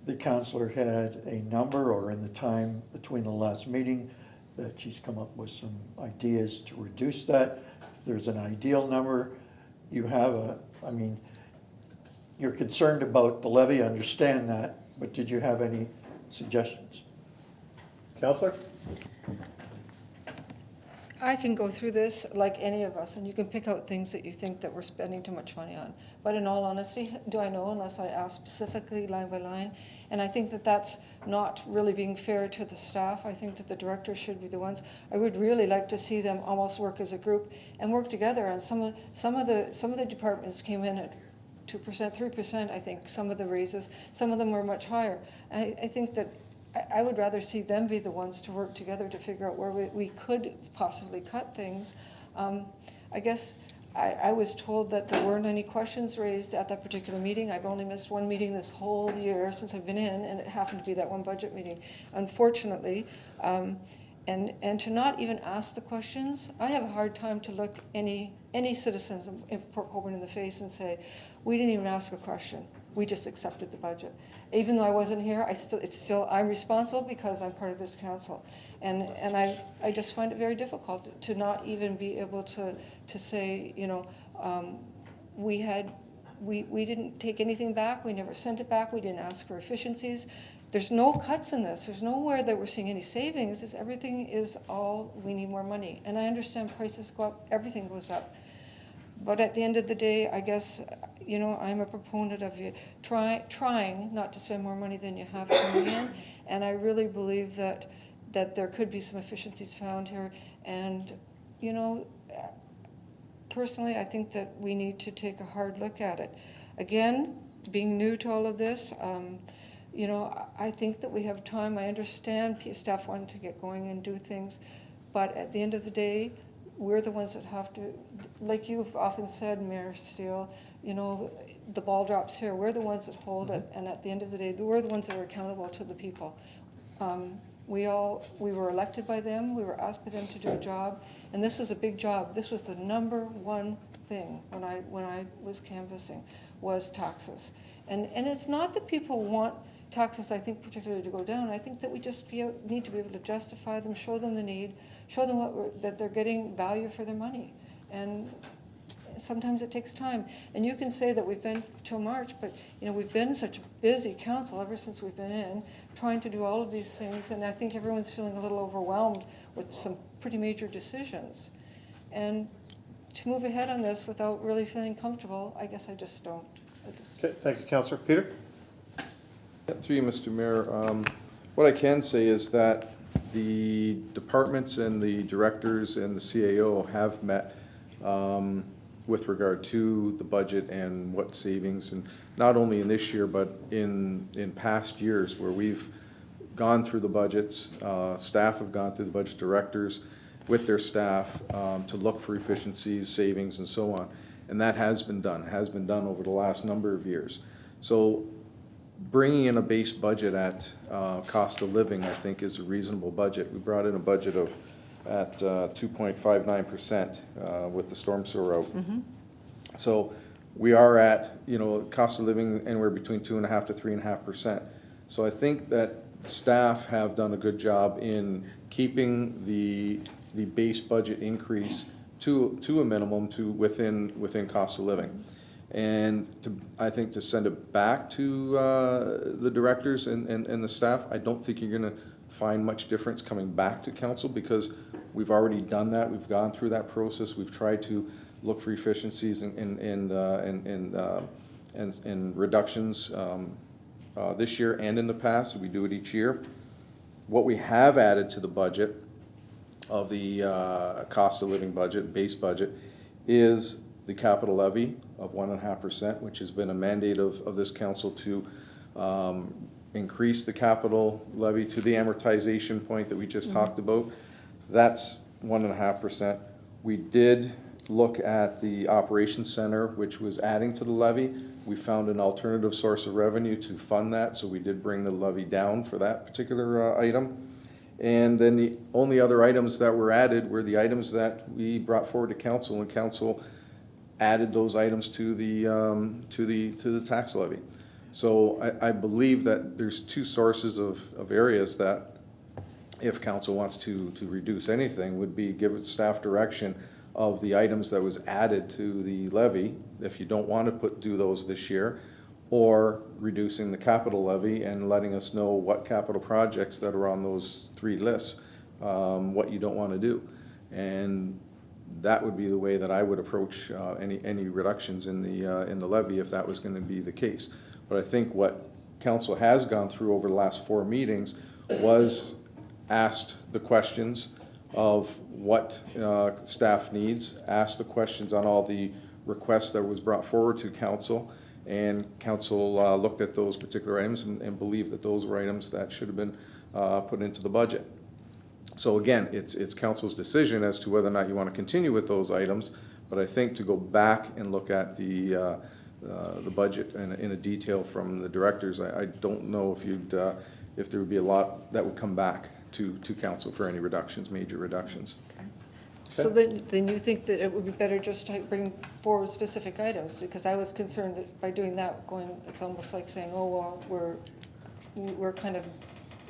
the councillor had a number, or in the time between the last meeting, that she's come up with some ideas to reduce that. If there's an ideal number, you have you're concerned about the levy, I understand that, but did you have any suggestions? Councillor? I can go through this like any of us, and you can pick out things that you think that we're spending too much money on. But in all honesty, do I know unless I ask specifically line by line? And I think that that's not really being fair to the staff. I think that the directors should be the ones. I would really like to see them almost work as a group and work together. And some of the departments came in at 2%, 3%, I think, some of the raises. Some of them were much higher. I think that I would rather see them be the ones to work together to figure out where we could possibly cut things. I guess I was told that there weren't any questions raised at that particular meeting. I've only missed one meeting this whole year since I've been in, and it happened to be that one budget meeting, unfortunately. And to not even ask the questions, I have a hard time to look any citizens in Port Colborne in the face and say, we didn't even ask a question. We just accepted the budget. Even though I wasn't here, I'm responsible because I'm part of this council. And I just find it very difficult to not even be able to say, you know, we didn't take anything back, we never sent it back, we didn't ask for efficiencies. There's no cuts in this. There's nowhere that we're seeing any savings. Everything is all, we need more money. And I understand prices go up, everything goes up. But at the end of the day, I guess, you know, I'm a proponent of you trying not to spend more money than you have coming in. And I really believe that there could be some efficiencies found here. And, you know, personally, I think that we need to take a hard look at it. Again, being new to all of this, you know, I think that we have time. I understand staff wanting to get going and do things. But at the end of the day, we're the ones that have to, like you've often said, Mayor Steele, you know, the ball drops here. We're the ones that hold it, and at the end of the day, we're the ones that are accountable to the people. We were elected by them. We were asked by them to do a job, and this is a big job. This was the number one thing when I was canvassing, was taxes. And it's not that people want taxes, I think, particularly to go down. I think that we just need to be able to justify them, show them the need, show them that they're getting value for their money. And sometimes it takes time. And you can say that we've been till March, but you know, we've been such a busy council ever since we've been in, trying to do all of these things. And I think everyone's feeling a little overwhelmed with some pretty major decisions. And to move ahead on this without really feeling comfortable, I guess I just don't. Okay, thank you, Councillor. Peter? Yeah, through you, Mr. Mayor. What I can say is that the departments and the directors and the CAO have met with regard to the budget and what savings, and not only in this year, but in past years where we've gone through the budgets, staff have gone through the budget, directors with their staff to look for efficiencies, savings, and so on. And that has been done over the last number of years. So bringing in a base budget at cost of living, I think, is a reasonable budget. We brought in a budget of at 2.59% with the storm sewer out. So we are at, cost of living anywhere between 2.5% to 3.5%. So I think that staff have done a good job in keeping the base budget increase to a minimum within cost of living. And I think to send it back to the directors and the staff, I don't think you're going to find much difference coming back to council, because we've already done that. We've gone through that process. We've tried to look for efficiencies and reductions this year and in the past. We do it each year. What we have added to the budget of the cost of living budget, base budget, is the capital levy of 1.5%, which has been a mandate of this council to increase the capital levy to the amortization point that we just talked about. That's 1.5%. We did look at the operations center, which was adding to the levy. We found an alternative source of revenue to fund that, so we did bring the levy down for that particular item. And then the only other items that were added were the items that we brought forward to council, and council added those items to the tax levy. So I believe that there's two sources of areas that, if council wants to reduce anything, would be give it staff direction of the items that was added to the levy, if you don't want to do those this year, or reducing the capital levy and letting us know what capital projects that are on those three lists, what you don't want to do. And that would be the way that I would approach any reductions in the levy, if that was going to be the case. But I think what council has gone through over the last 4 meetings was asked the questions of what staff needs, asked the questions on all the requests that was brought forward to council, and council looked at those particular items and believed that those were items that should have been put into the budget. So again, it's council's decision as to whether or not you want to continue with those items, but I think to go back and look at the budget in a detail from the directors, I don't know if there would be a lot that would come back to council for any reductions, major reductions. So then you think that it would be better just to bring forward specific items? Because I was concerned that by doing that, it's almost like saying, oh, well, we're kind of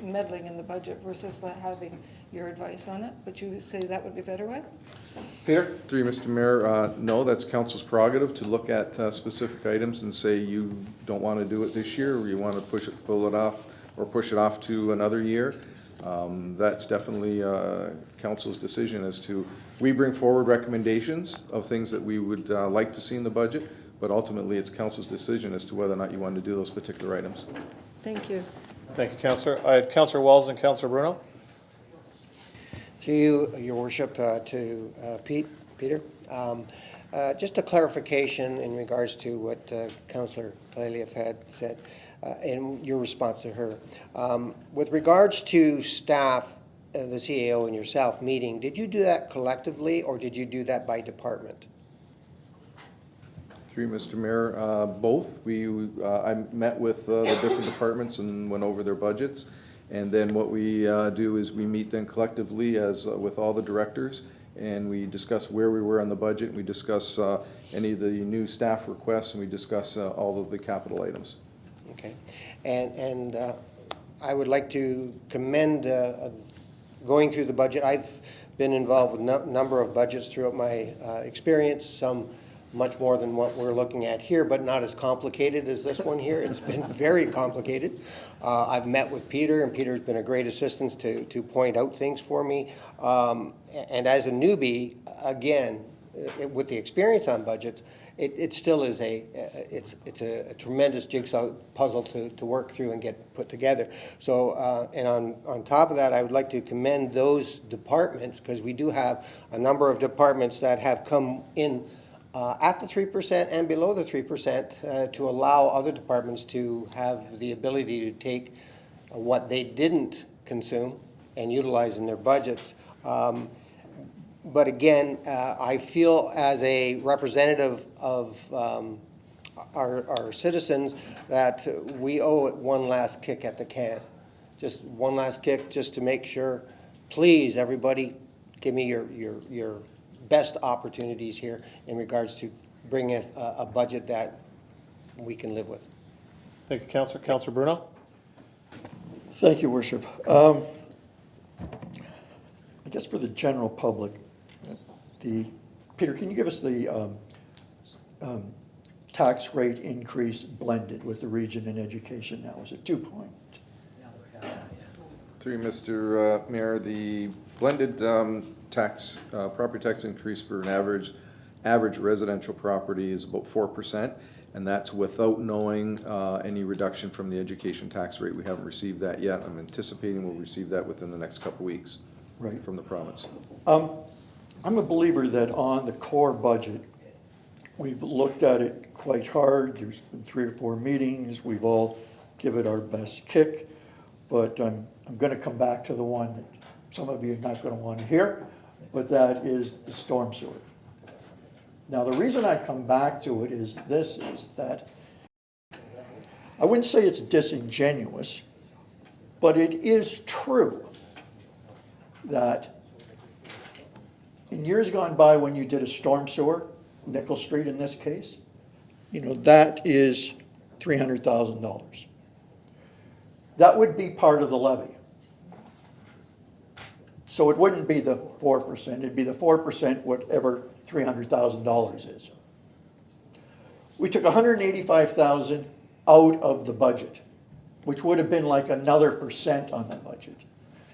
meddling in the budget versus having your advice on it. But you say that would be a better way? Peter? Through you, Mr. Mayor, no, that's council's prerogative to look at specific items and say you don't want to do it this year, or you want to pull it off or push it off to another year. That's definitely council's decision as to, we bring forward recommendations of things that we would like to see in the budget, but ultimately it's council's decision as to whether or not you want to do those particular items. Thank you. Thank you, Councillor. I had Councillor Wells and Councillor Bruno. Through you, Your Worship, to Peter. Just a clarification in regards to what Councillor Kaliev had said in your response to her. With regards to staff, the CAO and yourself meeting, did you do that collectively or did you do that by department? Through you, Mr. Mayor, both. I met with the different departments and went over their budgets. And then what we do is we meet then collectively as with all the directors, and we discuss where we were on the budget. We discuss any of the new staff requests, and we discuss all of the capital items. Okay. And I would like to commend going through the budget. I've been involved with a number of budgets throughout my experience, some much more than what we're looking at here, but not as complicated as this one here. It's been very complicated. I've met with Peter, and Peter's been a great assistance to point out things for me. And as a newbie, again, with the experience on budgets, it still is it's a tremendous jigsaw puzzle to work through and get put together. So, and on top of that, I would like to commend those departments, because we do have a number of departments that have come in at the 3% and below the 3% to allow other departments to have the ability to take what they didn't consume and utilize in their budgets. But again, I feel as a representative of our citizens that we owe it one last kick at the can. Just one last kick, just to make sure, please, everybody, give me your best opportunities here in regards to bringing a budget that we can live with. Thank you, Councillor. Councillor Bruno? Thank you, Worship. I guess for the general public, Peter, can you give us the tax rate increase blended with the region in education now? Is it 2 point? Through Mr. Mayor, the blended property tax increase for an average residential property is about 4%, and that's without knowing any reduction from the education tax rate. We haven't received that yet. I'm anticipating we'll receive that within the next couple weeks from the province. I'm a believer that on the core budget, we've looked at it quite hard. There's been 3 or 4 meetings. We've all given it our best kick, but I'm going to come back to the one that some of you are not going to want to hear, but that is the storm sewer. Now, the reason I come back to it is that I wouldn't say it's disingenuous, but it is true that in years gone by, when you did a storm sewer, Nickel Street in this case, that is $300,000. That would be part of the levy. So it wouldn't be the 4%, it'd be the 4% whatever $300,000 is. We took $185,000 out of the budget, which would have been like another % on the budget.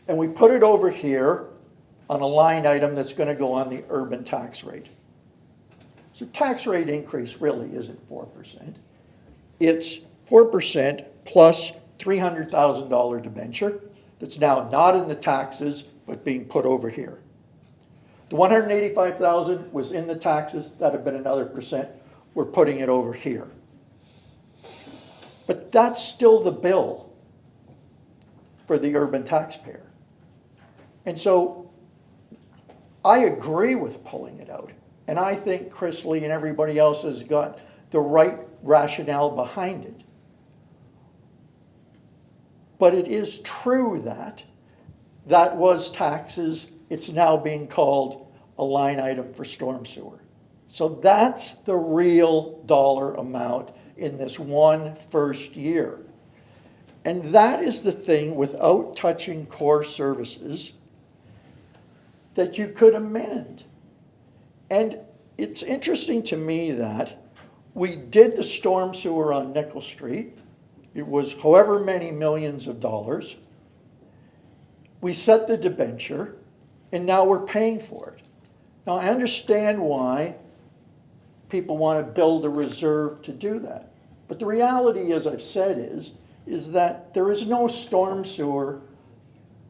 And we put it over here on a line item that's going to go on the urban tax rate. So tax rate increase really isn't 4%. It's 4% plus $300,000 debenture that's now not in the taxes but being put over here. The $185,000 was in the taxes. That had been another %. We're putting it over here. But that's still the bill for the urban taxpayer. And so I agree with pulling it out. And I think Chris Lee and everybody else has got the right rationale behind it. But it is true that that was taxes. It's now being called a line item for storm sewer. So that's the real dollar amount in this one first year. And that is the thing, without touching core services, that you could amend. And it's interesting to me that we did the storm sewer on Nickel Street. It was however many millions of dollars. We set the debenture, and now we're paying for it. Now, I understand why people want to build a reserve to do that. But the reality, as I've said, is that there is no storm sewer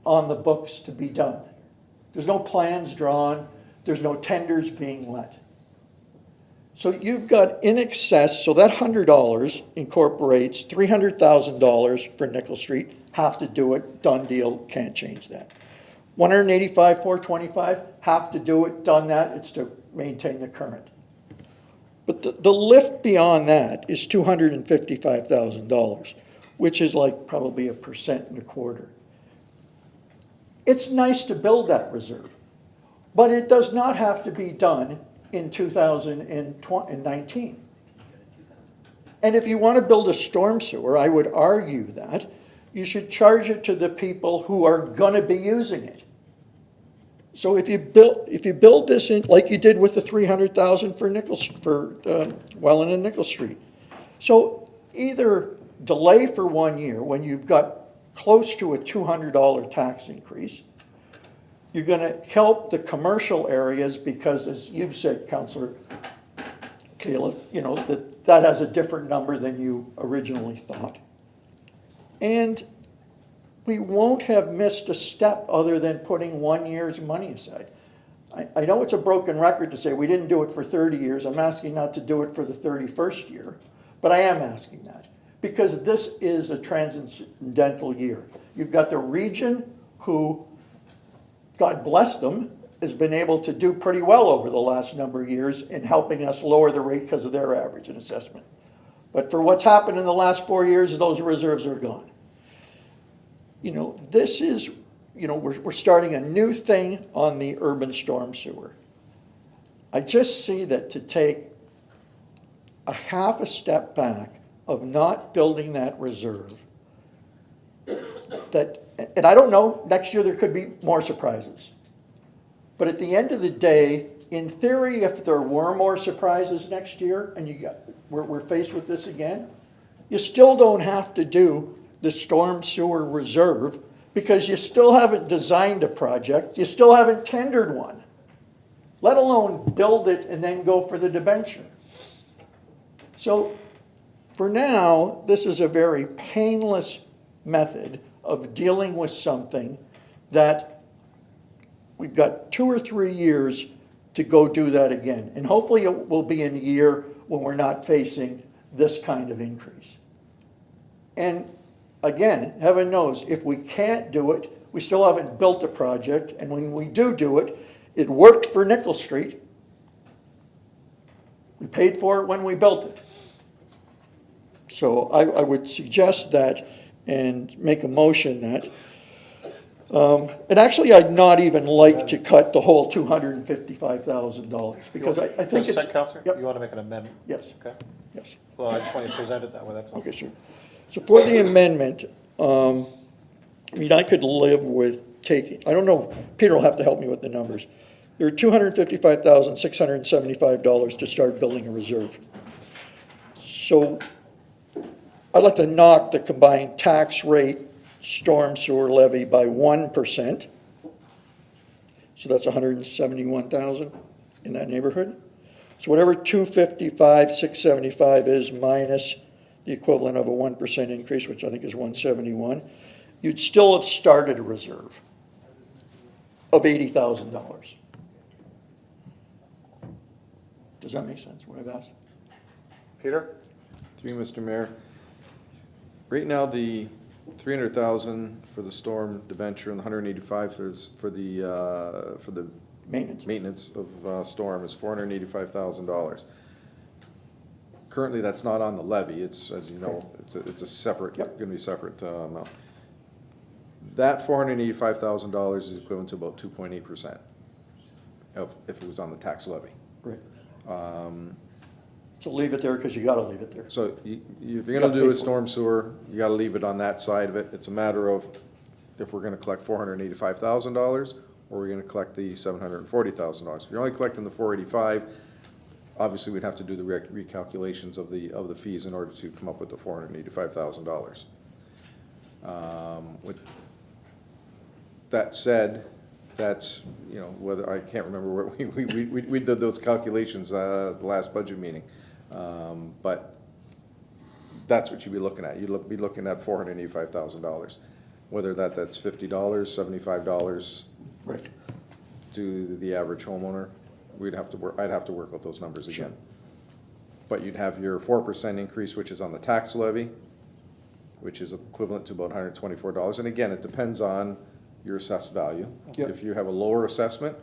on the books to be done. There's no plans drawn. There's no tenders being let. So you've got in excess, so that $100 incorporates $300,000 for Nickel Street. Have to do it, done deal, can't change that. $185,425, have to do it, done that, it's to maintain the current. But the lift beyond that is $255,000, which is like probably 1.25%. It's nice to build that reserve, but it does not have to be done in 2019. And if you want to build a storm sewer, I would argue that you should charge it to the people who are going to be using it. So if you build this in, like you did with the $300,000 for Welland and Nickel Street. So either delay for 1 year when you've got close to a $200 tax increase. You're going to help the commercial areas because, as you've said, Councillor, Caleb, that has a different number than you originally thought. And we won't have missed a step other than putting 1 year's money aside. I know it's a broken record to say we didn't do it for 30 years. I'm asking not to do it for the 31st year, but I am asking that because this is a transcendental year. You've got the region who, God bless them, has been able to do pretty well over the last number of years in helping us lower the rate because of their average in assessment. But for what's happened in the last 4 years, those reserves are gone. This is, we're starting a new thing on the urban storm sewer. I just see that to take a half a step back of not building that reserve, and I don't know, next year there could be more surprises. But at the end of the day, in theory, if there were more surprises next year and we're faced with this again, you still don't have to do the storm sewer reserve because you still haven't designed a project, you still haven't tendered one, let alone build it and then go for the debenture. So for now, this is a very painless method of dealing with something that we've got 2 or 3 years to go do that again. And hopefully it will be in a year when we're not facing this kind of increase. And again, heaven knows, if we can't do it, we still haven't built a project. And when we do it, it worked for Nickel Street. We paid for it when we built it. So I would suggest that and make a motion that and actually, I'd not even like to cut the whole $255,000 because I think it's... Councillor? Yep. You want to make an amendment? Yes. Okay. Yes. Well, I just want you to present it that way, that's all. Okay, sure. So for the amendment, I could live with taking, I don't know, Peter will have to help me with the numbers. There are $255,675 to start building a reserve. So I'd like to knock the combined tax rate storm sewer levy by 1%. So that's 171,000 in that neighborhood. So whatever 255,675 is minus the equivalent of a 1% increase, which I think is 171, you'd still have started a reserve of $80,000. Does that make sense, what I've asked? Peter? Through you, Mr. Mayor. Right now, the $300,000 for the storm debenture and the $185,000 is for the maintenance of storm is $485,000. Currently, that's not on the levy. It's, as you know, it's a separate, going to be a separate amount. That $485,000 is equivalent to about 2.8% of if it was on the tax levy. Right. So leave it there because you got to leave it there. So if you're going to do a storm sewer, you got to leave it on that side of it. It's a matter of if we're going to collect $485,000 or we're going to collect the $740,000. If you're only collecting the $485,000, obviously we'd have to do the recalculations of the fees in order to come up with the $485,000. With that said, that's, whether, I can't remember what we did those calculations the last budget meeting. But that's what you'd be looking at. You'd be looking at $485,000. Whether that's $50, $75 right. to the average homeowner, I'd have to work with those numbers again. But you'd have your 4% increase, which is on the tax levy, which is equivalent to about $124. And again, it depends on your assessed value. Yep. If you have a lower assessment,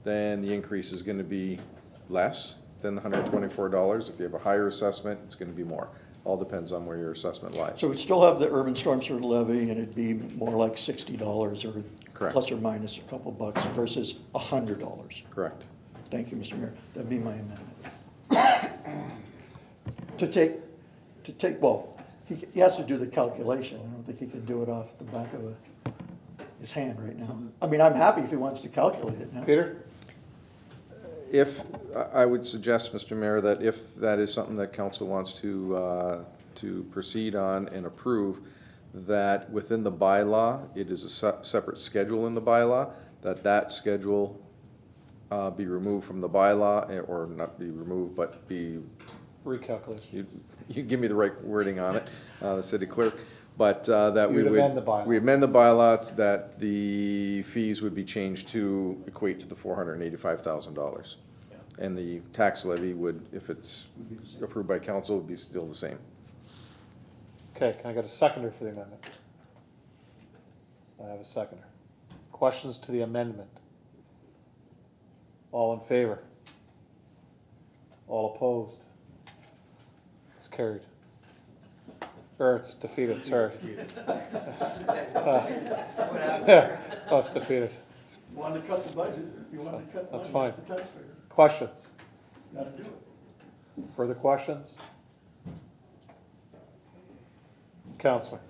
then the increase is going to be less than the $124. If you have a higher assessment, it's going to be more. All depends on where your assessment lies. So we still have the urban storm sewer levy, and it'd be more like $60 or Correct. plus or minus a couple bucks versus $100. Correct. Thank you, Mr. Mayor. That'd be my amendment. Well, he has to do the calculation. I don't think he can do it off the back of his hand right now. I mean, I'm happy if he wants to calculate it now. Peter? If, I would suggest, Mr. Mayor, that if that is something that council wants to proceed on and approve, that within the bylaw, it is a separate schedule in the bylaw, that schedule be removed from the bylaw, or not be removed, but be, Recalculation. you give me the right wording on it, the city clerk, but that we You'd would. amend the bylaw. We amend the bylaw that the fees would be changed to equate to the $485,000. And the tax levy would, if it's approved by council, would be still the same. Okay, can I get a seconder for the amendment? I have a seconder. Questions to the amendment? All in favor? All opposed? It's carried. Or it's defeated, sorry. Yeah, oh, it's defeated. You wanted to cut the budget, you wanted to cut the That's money fine. for the taxpayers. Questions? Gotta do it. Further questions? Counselor?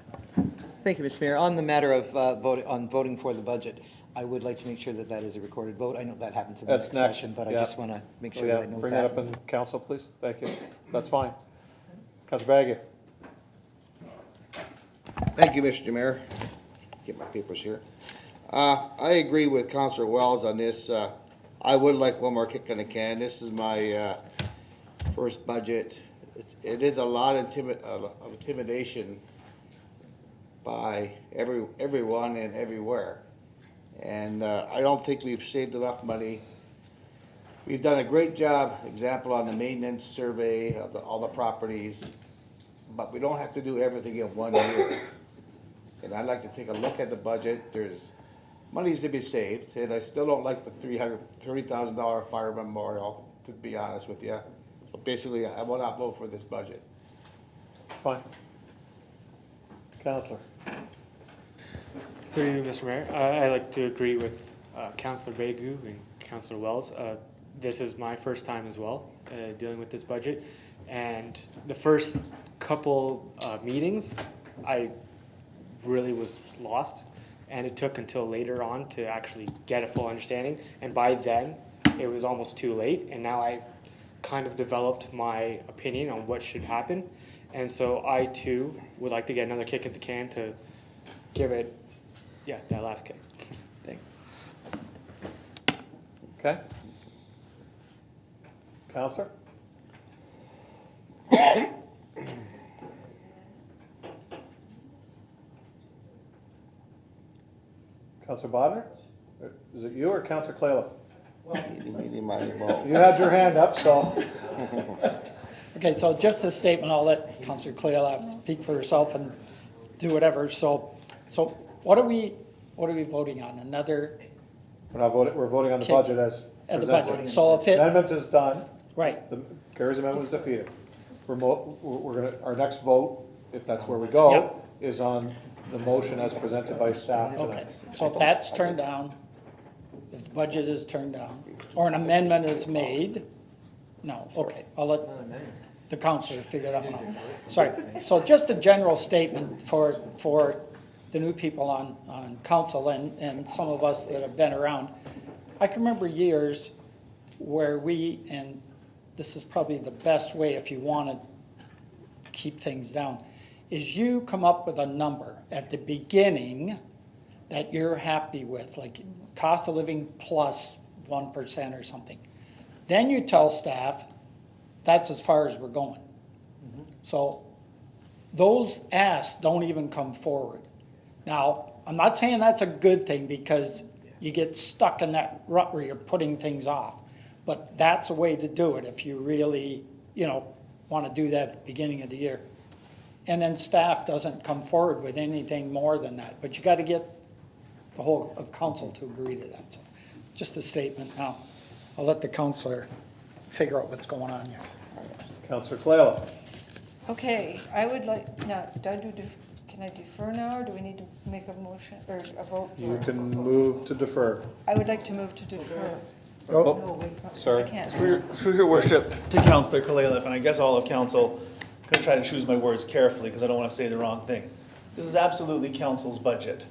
Thank you, Mr. Mayor. On the matter of voting for the budget, I would like to make sure that that is a recorded vote. I know that happens in the That's next next, session, but I yeah. just want to make sure Yeah, that I know bring that up in council, please. Thank you. That's fine. Councilor Baggy? Thank you, Mr. Mayor. Get my papers here. I agree with Councilor Wells on this. I would like one more kick in the can. This is my first budget. It is a lot of intimidation by everyone and everywhere. And I don't think we've saved enough money. We've done a great job, example, on the maintenance survey of all the properties, but we don't have to do everything in 1 year. And I'd like to take a look at the budget. There's monies to be saved, and I still don't like the $330,000 fire memorial, to be honest with you. So basically, I will not vote for this budget. It's fine. Counselor? Through you, Mr. Mayor, I like to agree with Councillor Bagu and Councillor Wells. This is my first time as well dealing with this budget, and the first couple meetings, I really was lost, and it took until later on to actually get a full understanding, and by then it was almost too late, and now I kind of developed my opinion on what should happen, and so I too would like to get another kick at the can to give it, yeah, that last kick. Thanks. Okay. Counselor? Counselor Bodnar? Is it you or Counselor Clayliff? You had your hand up, so. Okay, so just a statement, I'll let Councillor Clayliff speak for herself and do whatever. So what are we voting on? Another? We're not voting, we're voting on the budget as At the presented. budget. So if it. Amendment is done. Right. Gary's amendment was defeated. We're gonna, our next vote, if that's where we go, is on the motion as presented by staff tonight. Okay, so if that's turned down, if the budget is turned down, or an amendment is made, no, okay, I'll let the councillor figure that one out. Sorry, so just a general statement for the new people on council and some of us that have been around. I can remember years where and this is probably the best way if you want to keep things down, is you come up with a number at the beginning that you're happy with, like cost of living plus 1% or something. Then you tell staff, that's as far as we're going. So those asks don't even come forward. Now, I'm not saying that's a good thing because you get stuck in that rut where you're putting things off. But that's a way to do it if you really, want to do that at the beginning of the year. And then staff doesn't come forward with anything more than that. But you got to get the whole of council to agree to that. So just a statement. Now, I'll let the councillor figure out what's going on here. Councillor Clayliff. Okay, I would like, now, can I defer now, or do we need to make a motion, or a vote? You can move to defer. I would like to move to defer. Oh, sorry. I can't. Through your worship to Councillor Clayliff, and I guess all of council, I'm going to try to choose my words carefully because I don't want to say the wrong thing. This is absolutely council's budget.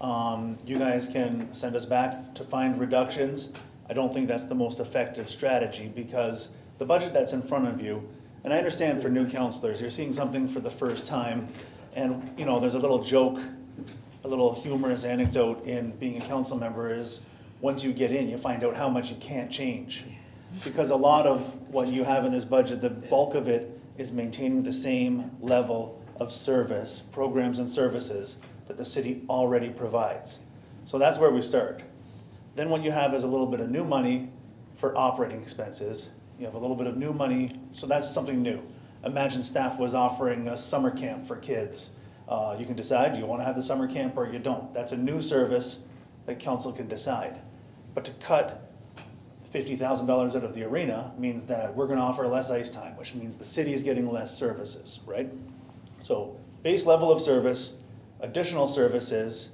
You guys can send us back to find reductions. I don't think that's the most effective strategy because the budget that's in front of you, and I understand for new councilors, you're seeing something for the first time, and there's a little joke, a little humorous anecdote in being a council member is once you get in, you find out how much you can't change. Because a lot of what you have in this budget, the bulk of it is maintaining the same level of service, programs and services that the city already provides. So that's where we start. Then what you have is a little bit of new money for operating expenses. You have a little bit of new money, so that's something new. Imagine staff was offering a summer camp for kids. You can decide, do you want to have the summer camp or you don't? That's a new service that council can decide. But to cut $50,000 out of the arena means that we're gonna offer less ice time, which means the city is getting less services, right? So base level of service, additional services,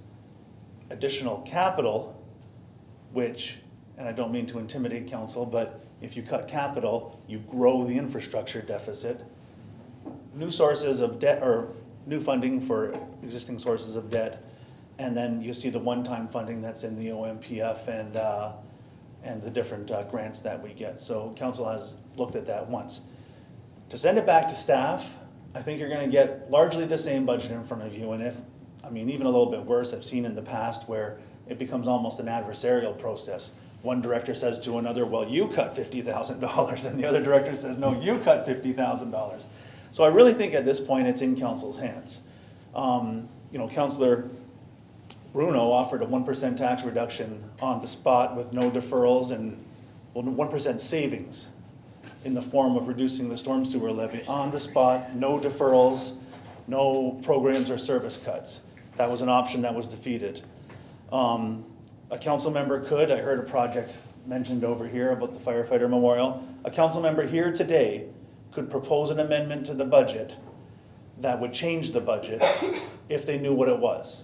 additional capital, which, and I don't mean to intimidate council, but if you cut capital, you grow the infrastructure deficit. New sources of debt, or new funding for existing sources of debt, and then you see the one-time funding that's in the OMPF and the different grants that we get. So council has looked at that once. To send it back to staff, I think you're gonna get largely the same budget in front of you, and even a little bit worse, I've seen in the past where it becomes almost an adversarial process. One director says to another, well, you cut $50,000, and the other director says, no, you cut $50,000. So I really think at this point it's in council's hands. Councillor Bruno offered a 1% tax reduction on the spot with no deferrals and 1% savings in the form of reducing the storm sewer levy on the spot, no deferrals, no programs or service cuts. That was an option that was defeated. A council member could, I heard a project mentioned over here about the firefighter memorial. A council member here today could propose an amendment to the budget that would change the budget if they knew what it was.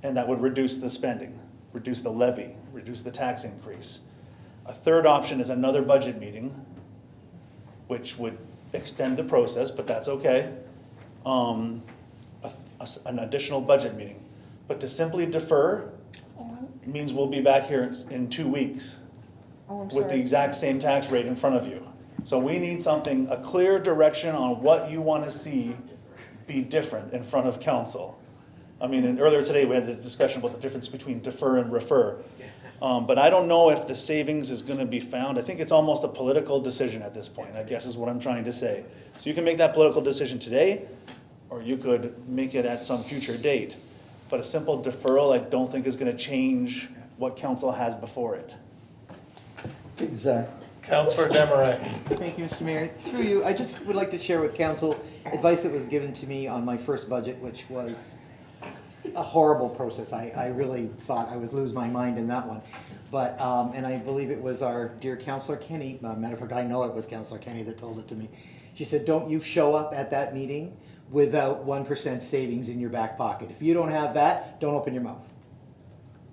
And that would reduce the spending, reduce the levy, reduce the tax increase. A third option is another budget meeting, which would extend the process, but that's okay. An additional budget meeting. But to simply defer means we'll be back here in 2 weeks with the exact same tax rate in front of you. So we need something, a clear direction on what you want to see be different in front of council. And earlier today we had the discussion about the difference between defer and refer. But I don't know if the savings is going to be found. I think it's almost a political decision at this point, I guess is what I'm trying to say. So you can make that political decision today, or you could make it at some future date. But a simple deferral, I don't think is going to change what council has before it. Exactly. Councillor Desmarais. Thank you, Mr. Mayor. Through you, I just would like to share with council advice that was given to me on my first budget, which was a horrible process. I really thought I would lose my mind in that one. But, and I believe it was our dear Councillor Kenny, matter of fact, I know it was Councillor Kenny that told it to me. She said, don't you show up at that meeting without 1% savings in your back pocket. If you don't have that, don't open your mouth.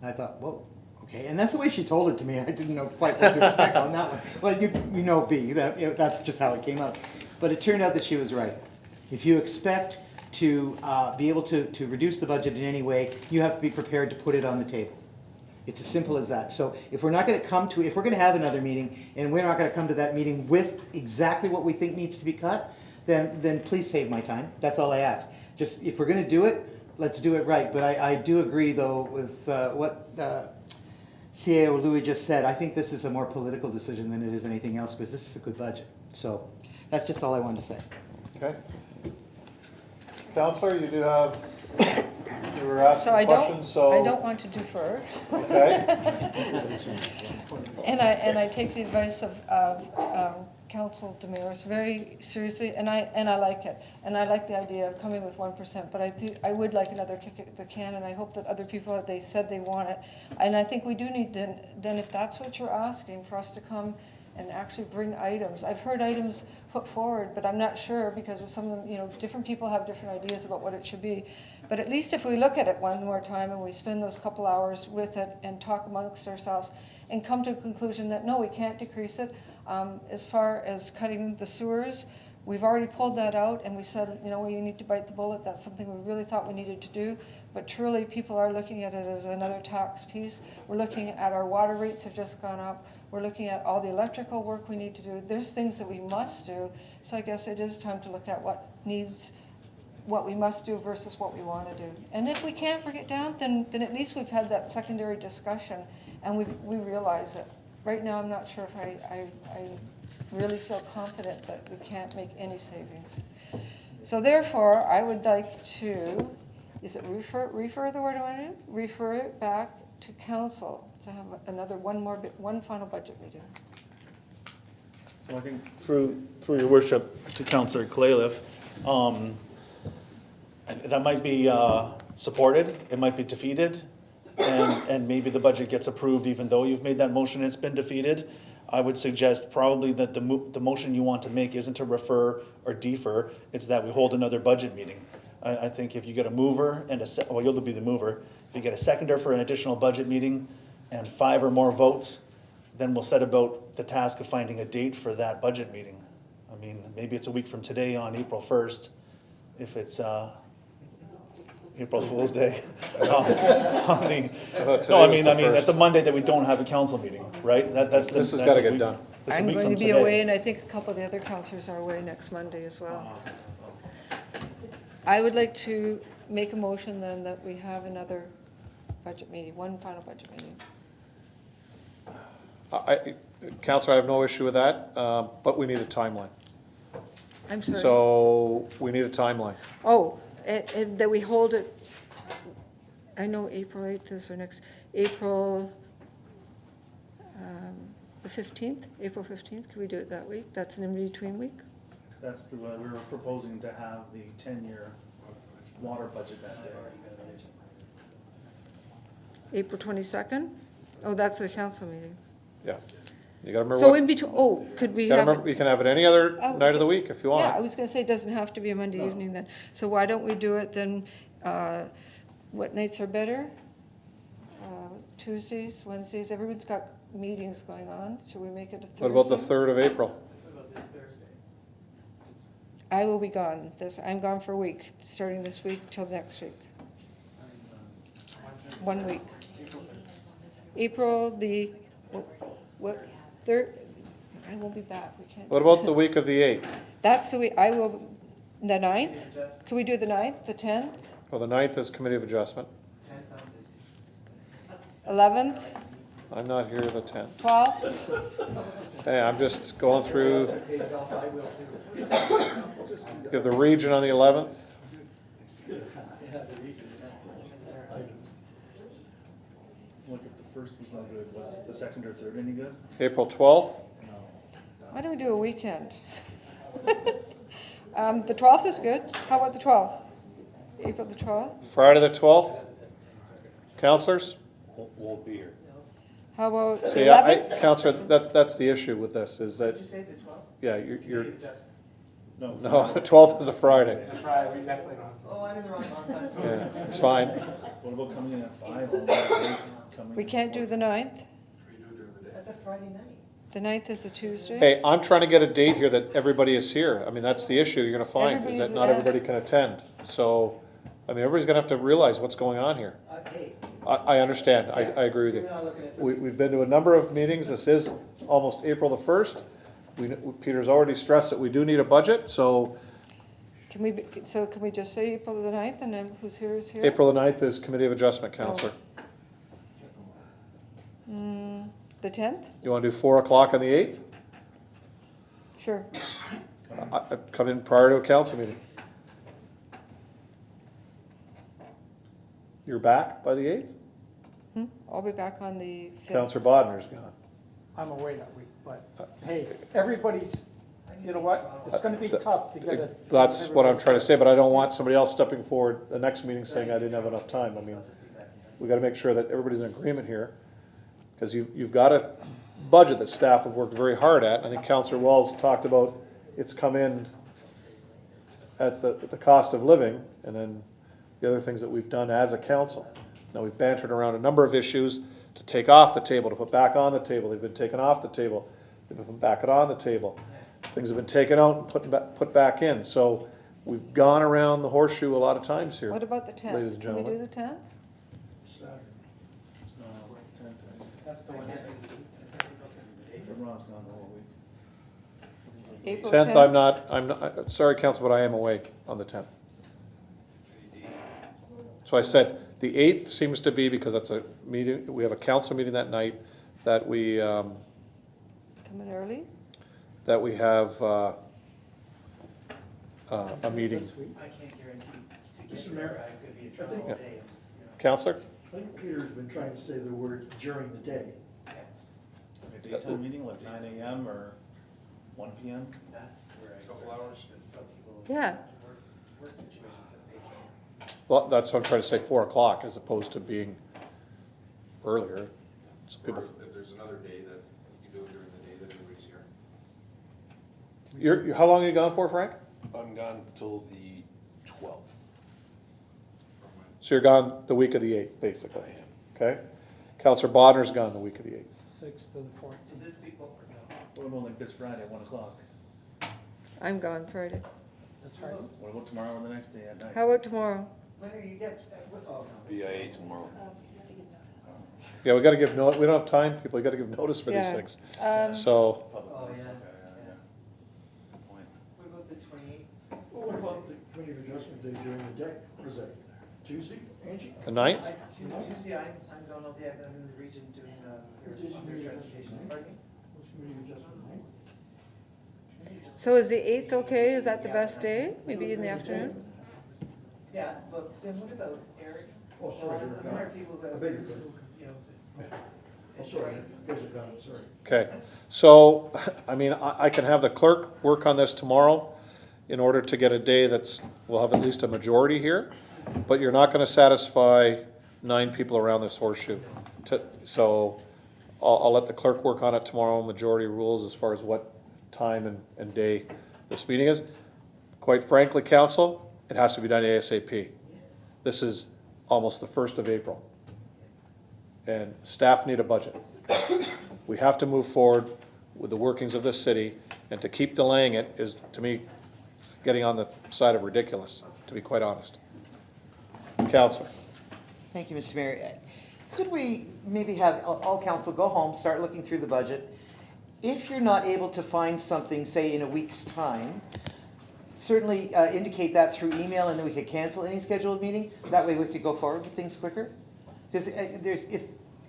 And I thought, whoa, okay. And that's the way she told it to me. I didn't know quite what to expect on that one. Well, you know B, that's just how it came out. But it turned out that she was right. If you expect to be able to reduce the budget in any way, you have to be prepared to put it on the table. It's as simple as that. So if we're not going to if we're going to have another meeting and we're not going to come to that meeting with exactly what we think needs to be cut, then please save my time. That's all I ask. Just if we're going to do it, let's do it right. But I do agree though with what CAO Louis just said. I think this is a more political decision than it is anything else because this is a good budget. So that's just all I wanted to say. Okay. Councillor, you do have, you were asking questions, so. I don't want to defer. Okay. And I take the advice of Council Damaris very seriously, and I like it. And I like the idea of coming with 1%, but I would like another kick at the can, and I hope that other people, they said they want it. And I think we do need to, then if that's what you're asking, for us to come and actually bring items. I've heard items put forward, but I'm not sure because with some of them, different people have different ideas about what it should be. But at least if we look at it one more time and we spend those couple hours with it and talk amongst ourselves and come to a conclusion that no, we can't decrease it. As far as cutting the sewers, we've already pulled that out and we said, you need to bite the bullet. That's something we really thought we needed to do. But truly people are looking at it as another tax piece. We're looking at our water rates have just gone up. We're looking at all the electrical work we need to do. There's things that we must do. So I guess it is time to look at what needs what we must do versus what we want to do. And if we can't bring it down, then at least we've had that secondary discussion and we realize it. Right now, I'm not sure if I really feel confident that we can't make any savings. So therefore, I would like to, is it refer the word I want to do? Refer it back to council to have one final budget meeting. So I think through your worship to Councillor Kalaliff, that might be supported, it might be defeated, and maybe the budget gets approved even though you've made that motion and it's been defeated. I would suggest probably that the motion you want to make isn't to refer or defer, it's that we hold another budget meeting. I think if you get a mover and well, you'll be the mover. If you get a seconder for an additional budget meeting and 5 or more votes, then we'll set about the task of finding a date for that budget meeting. I mean, maybe it's a week from today on April 1st, if it's April Fool's Day. No, I mean, that's a Monday that we don't have a council meeting, right? This has got to get done. I'm going to be away, and I think a couple of the other councillors are away next Monday as well. I would like to make a motion then that we have another budget meeting, one final budget meeting. Councillor, I have no issue with that, but we need a timeline. I'm sorry. So we need a timeline. Oh, that we hold it, I know April 8th is our next, April the 15th, April 15th, can we do it that week? That's an in-between week? That's the way we were proposing to have the 10-year water budget that day. April 22nd? Oh, that's the council meeting. Yeah. You gotta remember. So in between, could we have? You can have it any other night of the week if you want. Yeah, I was gonna say, it doesn't have to be a Monday evening then. So why don't we do it then, what nights are better? Tuesdays, Wednesdays, everyone's got meetings going on. Should we make it a Thursday? What about the 3rd of April? I will be gone. I'm gone for a week, starting this week till next week. 1 week. April the, what, 3rd? I won't be back. We can't. What about the week of the 8th? That's the week, the 9th? Can we do the 9th, the 10th? Well, the 9th is Committee of Adjustment. 11th? I'm not here the 10th. 12th? Hey, I'm just going through. You have the region on the 11th. Look, if the first was not good, was the second or third any good? April 12th. Why don't we do a weekend? The 12th is good. How about the 12th? April the 12th? Friday the 12th. Councillors? Won't be here. How about the See, 11th? Councillor, that's the issue with this, is that. Did you say the 12th? Yeah, you're. No. No, the 12th is a Friday. It's a Friday, we definitely don't. Oh, I'm in the wrong month. Yeah, it's fine. What about coming in at 5 on that date? We can't do the 9th? That's a Friday night. The 9th is a Tuesday? Hey, I'm trying to get a date here that everybody is here. I mean, that's the issue you're gonna find, is Everybody's that not everybody can attend. So, I mean, everybody's gonna have to realize what's going on here. I understand, I agree with you. We've been to a number of meetings, this is almost April the 1st. Peter's already stressed that we do need a budget, so Can we just say April the 9th and then who's here is here? April the 9th is Committee of Adjustment, Councillor. The 10th? You wanna do 4 o'clock on the 8th? Sure. Come in prior to a council meeting. You're back by the 8th? I'll be back on the 5th. Councillor Bodner's gone. I'm away that week, but hey, everybody's, you know what, it's gonna be tough to get it. That's what I'm trying to say, but I don't want somebody else stepping forward the next meeting saying I didn't have enough time. I mean, we gotta make sure that everybody's in agreement here, because you've got a budget that staff have worked very hard at. I think Councillor Wells talked about it's come in at the cost of living, and then the other things that we've done as a council. Now, we've bantered around a number of issues to take off the table, to put back on the table. They've been taken off the table. They've been put back on the table. Things have been taken out and put back in. So we've gone around the horseshoe a lot of times here. What about the 10th? Ladies and Can we gentlemen. do the 10th? That's the one. Ron's gone the whole week. April 10th, I'm not, sorry, Council, but I am away on the 10th. So I said, the 8th seems to be, because that's a meeting, we have a council meeting that night, that we, Come in early? that we have a meeting. I can't guarantee to Mr. get Mayor, there, I could be in trouble all Yeah. day. Counselor? I think Peter's been trying to say the word during the day. Yes, A daytime meeting, like 9 AM or 1 PM? that's where I. Couple hours. Some people. Yeah. Work situations that they can't. Well, that's what I'm trying to say, 4 o'clock as opposed to being earlier. So people, If there's another day that you can do it during the day that everybody's here. how long are you gone for, Frank? I'm gone till the 12th. So you're gone the week of the 8th, basically, okay? Counselor Bodner's gone the week of the 8th. 6th to the 14th. So this week, what we're doing. What about like this Friday at 1 o'clock? I'm gone Friday. That's Friday. What about tomorrow or the next day at night? How about tomorrow? When are you get, oh, no. BIA tomorrow. Yeah, we gotta give we don't have time, people, we gotta give notice for these Yeah. things. Um, So, Oh, yeah. Good point. What about the 28th? Well, what about the committee of adjustment day during the day? What is that, Tuesday, Angie? the 9th? Tuesday, I'm going all day, I'm in the region doing, their transportation. Pardon me? What's committee of adjustment night? So is the 8th okay? Is that the best day? Maybe in the afternoon? Yeah, but then what about Eric? Oh, sorry, Well, they're there are gone. people I that, beg your pardon. you know. Oh, sorry, you guys are gone, sorry. Okay, so, I mean, I can have the clerk work on this tomorrow in order to get a day we'll have at least a majority here, but you're not gonna satisfy 9 people around this horseshoe. So, I'll let the clerk work on it tomorrow, majority rules as far as what time and day this meeting is. Quite frankly, council, it has to be done ASAP. This is almost the 1st of April. And staff need a budget. We have to move forward with the workings of this city, and to keep delaying it is, to me, getting on the side of ridiculous, to be quite honest. Counselor? Thank you, Mr. Mayor. Could we maybe have all council go home, start looking through the budget? If you're not able to find something, say, in a week's time, certainly indicate that through email, and then we could cancel any scheduled meeting. That way we could go forward with things quicker. Because if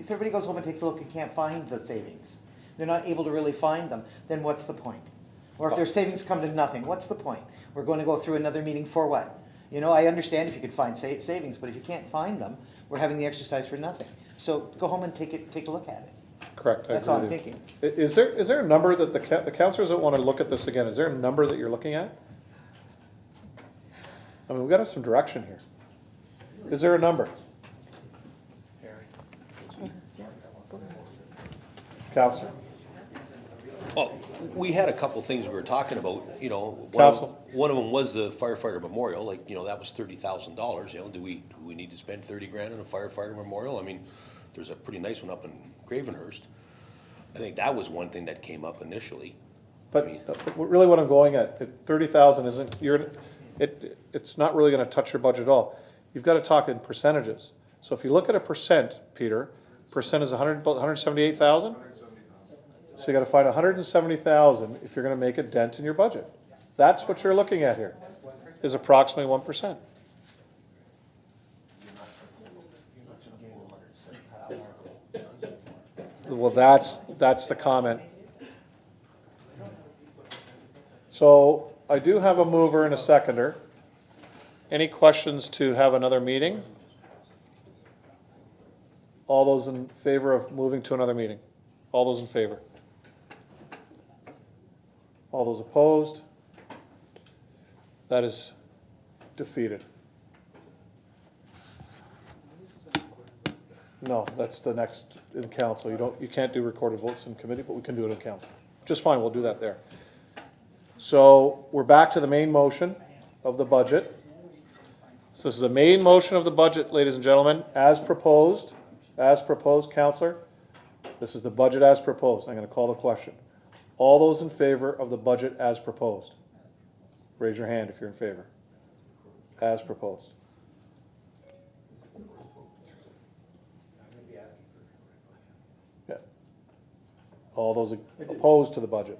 everybody goes home and takes a look and can't find the savings, they're not able to really find them, then what's the point? Or if their savings come to nothing, what's the point? We're going to go through another meeting for what? You know, I understand if you could find savings, but if you can't find them, we're having the exercise for nothing. So go home and take a look at it. Correct, I That's all I'm agree with thinking. you. Is there a number that the councilors that want to look at this again, is there a number that you're looking at? I mean, we've got to have some direction here. Is there a number? Counselor? Well, we had a couple things we were talking about, you know. Council. One of them was the firefighter memorial, like, you know, that was $30,000, you know. Do we need to spend 30 grand on a firefighter memorial? I mean, there's a pretty nice one up in Gravenhurst. I think that was one thing that came up initially. But really what I'm going at, 30,000 isn't, it's not really gonna touch your budget at all. You've gotta talk in percentages. So if you look at a percent, Peter, percent is 178,000? So you gotta find 170,000 if you're gonna make a dent in your budget. That's what you're looking at here, is approximately 1%. Well, that's the comment. So I do have a mover and a seconder. Any questions to have another meeting? All those in favor of moving to another meeting? All those in favor? All those opposed? That is defeated. No, that's the next in council. You can't do recorded votes in committee, but we can do it in council. Just fine, we'll do that there. So we're back to the main motion of the budget. So this is the main motion of the budget, ladies and gentlemen, as proposed, Counselor. This is the budget as proposed. I'm going to call the question. All those in favor of the budget as proposed? Raise your hand if you're in favor. As proposed. Yeah. All those opposed to the budget?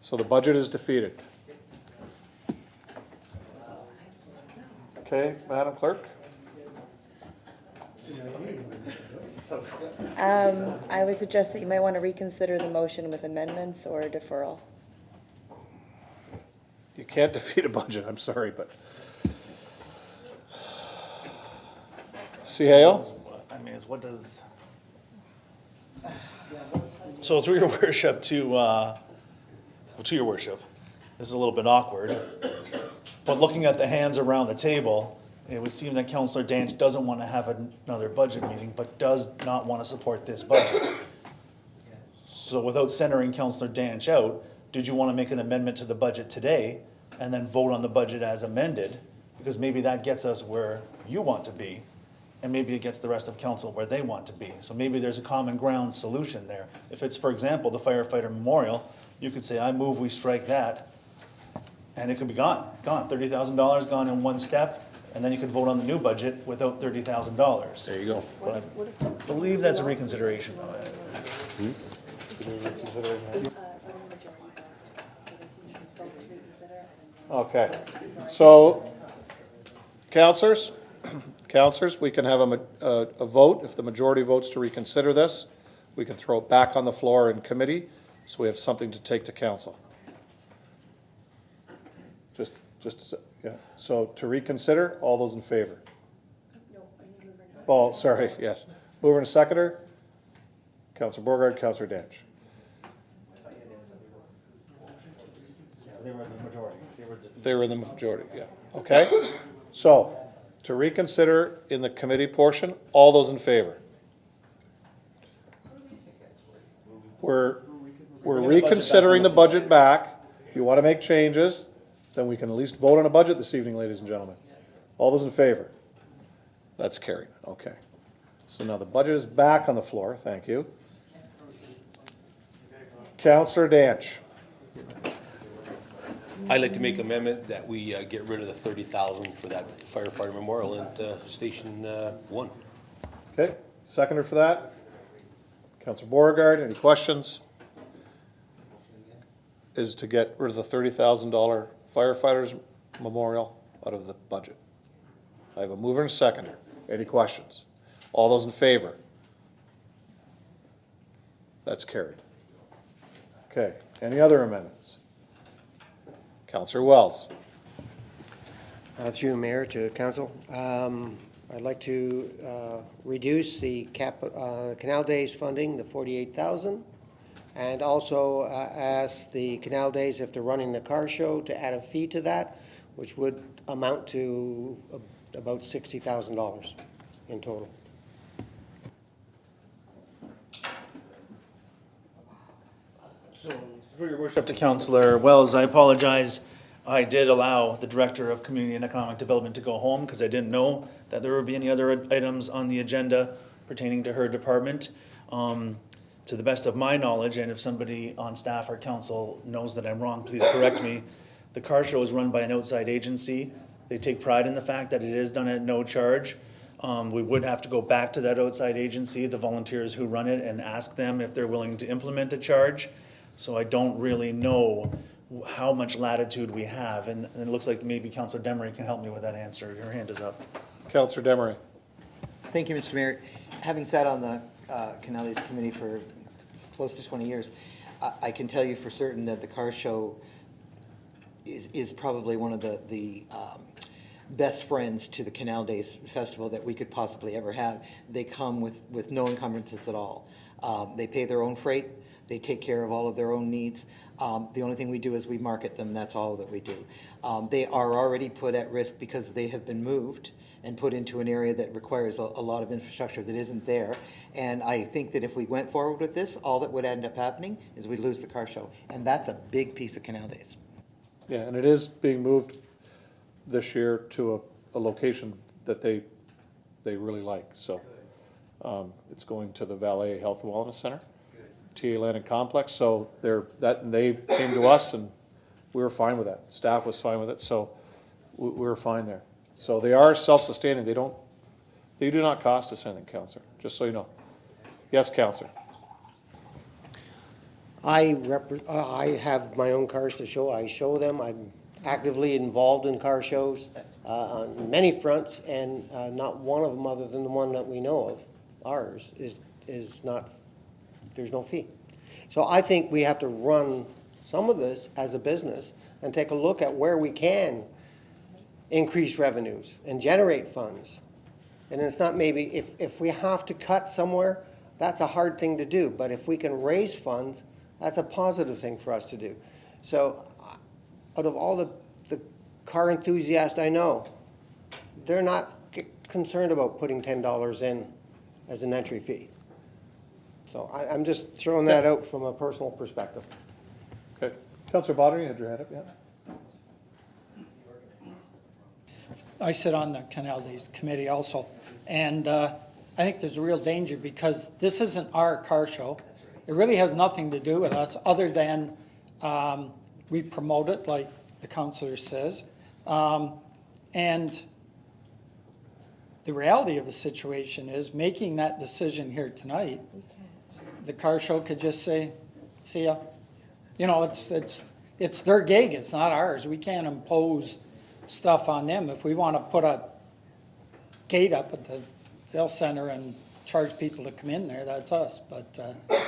So the budget is defeated. Okay, Madam Clerk? I would suggest that you might want to reconsider the motion with amendments or deferral. You can't defeat a budget, I'm sorry, but. CAO? I mean, it's what does. So through your worship to your worship, this is a little bit awkward, but looking at the hands around the table, it would seem that Councillor Danch doesn't want to have another budget meeting, but does not want to support this budget. So without centering Councillor Danch out, did you want to make an amendment to the budget today and then vote on the budget as amended? Because maybe that gets us where you want to be, and maybe it gets the rest of council where they want to be. So maybe there's a common ground solution there. If it's, for example, the firefighter memorial, you could say, I move we strike that, and it could be gone, $30,000 gone in one step, and then you could vote on the new budget without $30,000. There you go. But I believe that's a reconsideration. Okay, so, councillors, we can have a vote. If the majority votes to reconsider this, we can throw it back on the floor in committee, so we have something to take to council. Yeah, so to reconsider, all those in favor? Oh, sorry, yes. Mover and seconder, Councillor Borgard, Councillor Danch. They were the majority. They were in the majority, yeah. Okay, so to reconsider in the committee portion, all those in favor? We're reconsidering the budget back. If you want to make changes, then we can at least vote on a budget this evening, ladies and gentlemen. All those in favor? That's carried, okay. So now the budget is back on the floor, thank you. Councillor Danch. I'd like to make an amendment that we get rid of the 30,000 for that firefighter memorial at Station 1. Okay, seconder for that? Councillor Beauregard, any questions? Is to get rid of the $30,000 firefighters memorial out of the budget. I have a mover and a seconder. Any questions? All those in favor? That's carried. Okay, any other amendments? Councillor Wells. Through Mayor to Council, I'd like to reduce the Canal Days funding, the $48,000, and also ask the Canal Days, if they're running the car show, to add a fee to that, which would amount to about $60,000 in total. So, through your worship to Councillor Wells, I apologize. I did allow the Director of Community and Economic Development to go home because I didn't know that there would be any other items on the agenda pertaining to her department. To the best of my knowledge, and if somebody on staff or council knows that I'm wrong, please correct me. The car show is run by an outside agency. They take pride in the fact that it is done at no charge. We would have to go back to that outside agency, the volunteers who run it, and ask them if they're willing to implement a charge. So I don't really know how much latitude we have, and it looks like maybe Councillor Demery can help me with that answer. Your hand is up. Councillor Demery. Thank you, Mr. Mayor. Having sat on the Canal Days Committee for close to 20 years, I can tell you for certain that the car show is probably one of the best friends to the Canal Days Festival that we could possibly ever have. They come with no encumbrances at all. They pay their own freight. They take care of all of their own needs. The only thing we do is we market them. That's all that we do. They are already put at risk because they have been moved and put into an area that requires a lot of infrastructure that isn't there. And I think that if we went forward with this, all that would end up happening is we'd lose the car show. And that's a big piece of Canal Days. Yeah, and it is being moved this year to a location that they really like. So it's going to the Valet Health and Wellness Center, TA Landing Complex. So they came to us and we were fine with that. Staff was fine with it, so we were fine there. So they are self-sustaining. They do not cost us anything, Councillor, just so you know. Yes, Councillor. I have my own cars to show. I show them. actively involved in car shows on many fronts, and not one of them, other than the one that we know of, ours, is not, there's no fee. So I think we have to run some of this as a business and take a look at where we can increase revenues and generate funds. And it's not maybe, if we have to cut somewhere, that's a hard thing to do. But if we can raise funds, that's a positive thing for us to do. So out of all the car enthusiasts I know, they're not concerned about putting $10 in as an entry fee. So I'm just throwing that out from a personal perspective. Okay. Councillor Bodnar, you had your hand up, yeah? I sit on the Canal Days Committee also, and I think there's a real danger because this isn't our car show. It really has nothing to do with us other than we promote it, like the councillor says. And the reality of the situation is making that decision here tonight, the car show could just say, see ya. You know, it's their gig, it's not ours. We can't impose stuff on them. If we want to put a gate up at the Vail Center and charge people to come in there, that's us. But,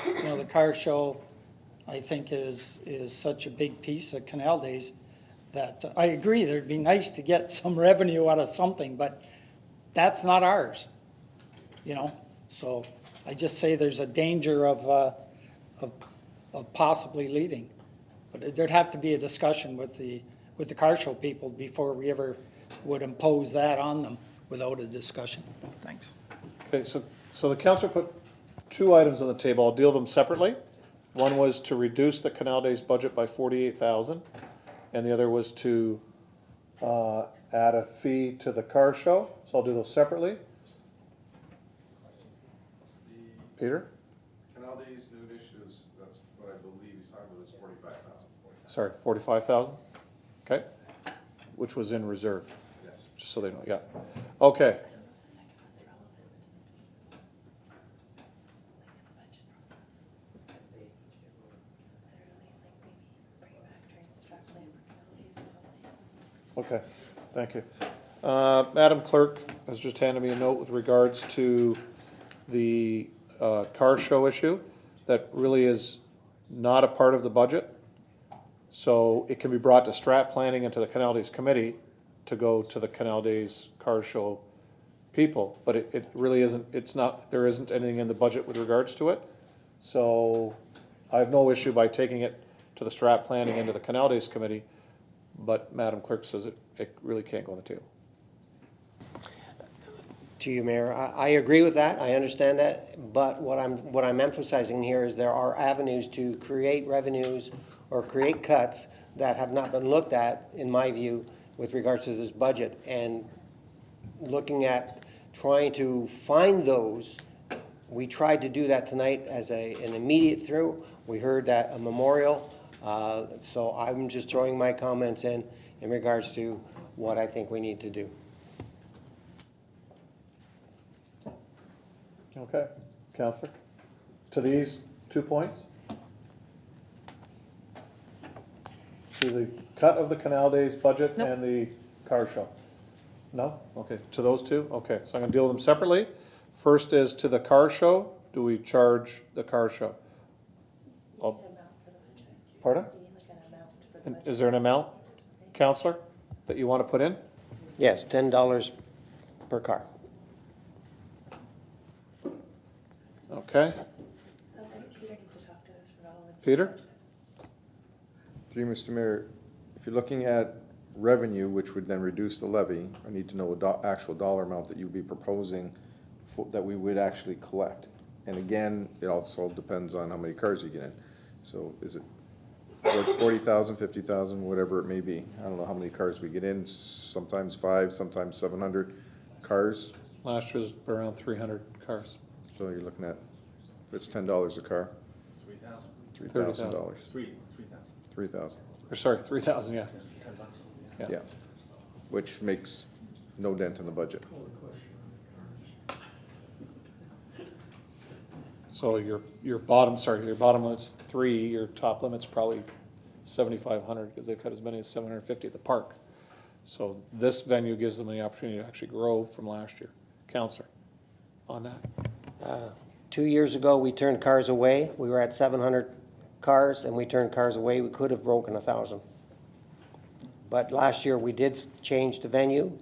you know, the car show, I think, is such a big piece of Canal Days that I agree there'd be nice to get some revenue out of something, but that's not ours, you know? So I just say there's a danger of possibly leaving. But there'd have to be a discussion with the car show people before we ever would impose that on them without a discussion. Thanks. Okay, so the councillor put two items on the table. I'll deal them separately. One was to reduce the Canal Days budget by $48,000, and the other was to add a fee to the car show. So I'll do those separately. Peter? Canal Days new initiatives, that's what I believe he's talking about, is 45,000. Sorry, 45,000? Okay. Which was in reserve? Yes. Just so they know, yeah. Okay. Okay, thank you. Madam Clerk has just handed me a note with regards to the car show issue that really is not a part of the budget. So it can be brought to strat planning and to the Canal Days Committee to go to the Canal Days car show people. But it really isn't, it's not, there isn't anything in the budget with regards to it. So I have no issue by taking it to the strat planning and to the Canal Days Committee. But Madam Clerk says it really can't go on the table. To you, Mayor, I agree with that. I understand that. But what I'm emphasizing here is there are avenues to create revenues or create cuts that have not been looked at, in my view, with regards to this budget. And looking at trying to find those, we tried to do that tonight as an immediate through. We heard that a memorial. So I'm just throwing my comments in regards to what I think we need to do. Okay, Councillor, to these 2 points? To the cut of the Canal Days budget and the car show? No? Okay, to those two? Okay, so I'm gonna deal with them separately. First is to the car show. Do we charge the car show? Pardon? Is there an amount, Councillor, that you want to put in? Yes, $10 per car. Okay. Peter? Through you, Mr. Mayor, if you're looking at revenue, which would then reduce the levy, I need to know the actual dollar amount that you'd be proposing that we would actually collect. And again, it also depends on how many cars you get in. So is it 40,000, 50,000, whatever it may be? I don't know how many cars we get in, sometimes 5, sometimes 700 cars. Last year was around 300 cars. So you're looking at, if it's $10 a car, $3,000. $3,000. Or sorry, 3,000, yeah. Yeah, which makes no dent in the budget. So your bottom limit's 3, your top limit's probably 7,500, because they've had as many as 750 at the park. So this venue gives them the opportunity to actually grow from last year. Counselor, on that? 2 years ago, we turned cars away. We were at 700 cars, and we turned cars away. We could have broken 1,000. But last year, we did change the venue,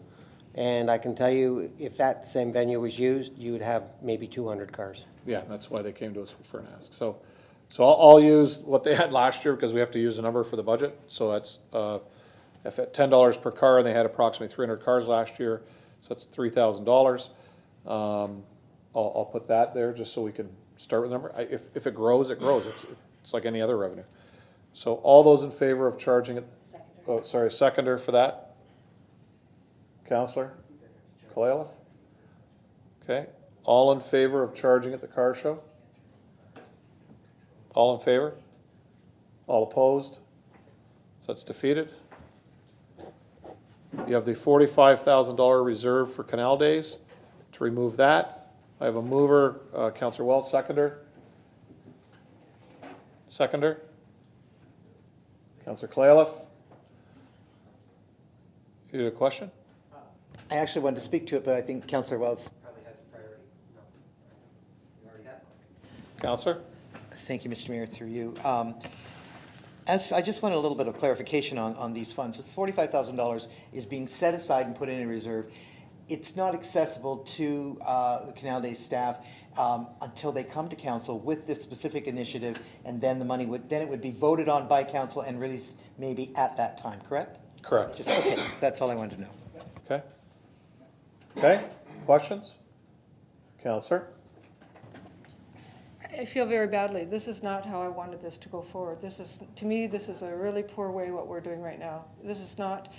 and I can tell you, if that same venue was used, you would have maybe 200 cars. Yeah, that's why they came to us for an ask. So I'll use what they had last year, because we have to use a number for the budget. So that's, if at $10 per car, and they had approximately 300 cars last year, so that's $3,000. I'll put that there just so we can start with the number. If it grows, it grows. It's like any other revenue. So all those in favor of charging it, oh, sorry, seconder for that? Counselor Kalaleff? Okay. All in favor of charging at the car show? All in favor? All opposed? So that's defeated. You have the $45,000 reserve for Canal Days. To remove that, I have a mover, Councillor Wells, seconder. Seconder. Councillor Kalaleff. You had a question? I actually wanted to speak to it, but I think Councillor Wells. Probably has a priority. No. You already have. Counselor? Thank you, Mr. Mayor, through you. As I just want a little bit of clarification on these funds. This $45,000 is being set aside and put in a reserve. It's not accessible to the Canal Day staff until they come to council with this specific initiative, and then the money would be voted on by council and released maybe at that time, correct? Correct. Just, okay, that's all I wanted to know. Okay. Okay, questions? Counselor? I feel very badly. This is not how I wanted this to go forward. This is, to me, this is a really poor way what we're doing right now. This is not,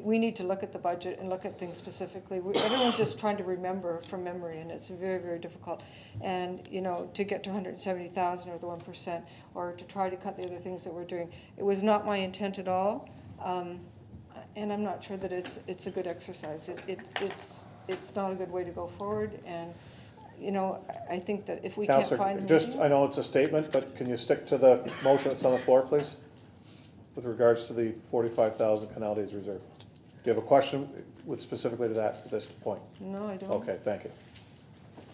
we need to look at the budget and look at things specifically. Everyone's just trying to remember from memory, and it's very, very difficult. And, you know, to get to 170,000 or the 1%, or to try to cut the other things that we're doing, it was not my intent at all. And I'm not sure that it's a good exercise. It's not a good way to go forward. And, you know, I think that if we can't find a Just, meeting- I know it's a statement, but can you stick to the motion that's on the floor, please? With regards to the 45,000 Canal Days reserve. Do you have a question with specifically to that at this point? No, I don't. Okay, thank you.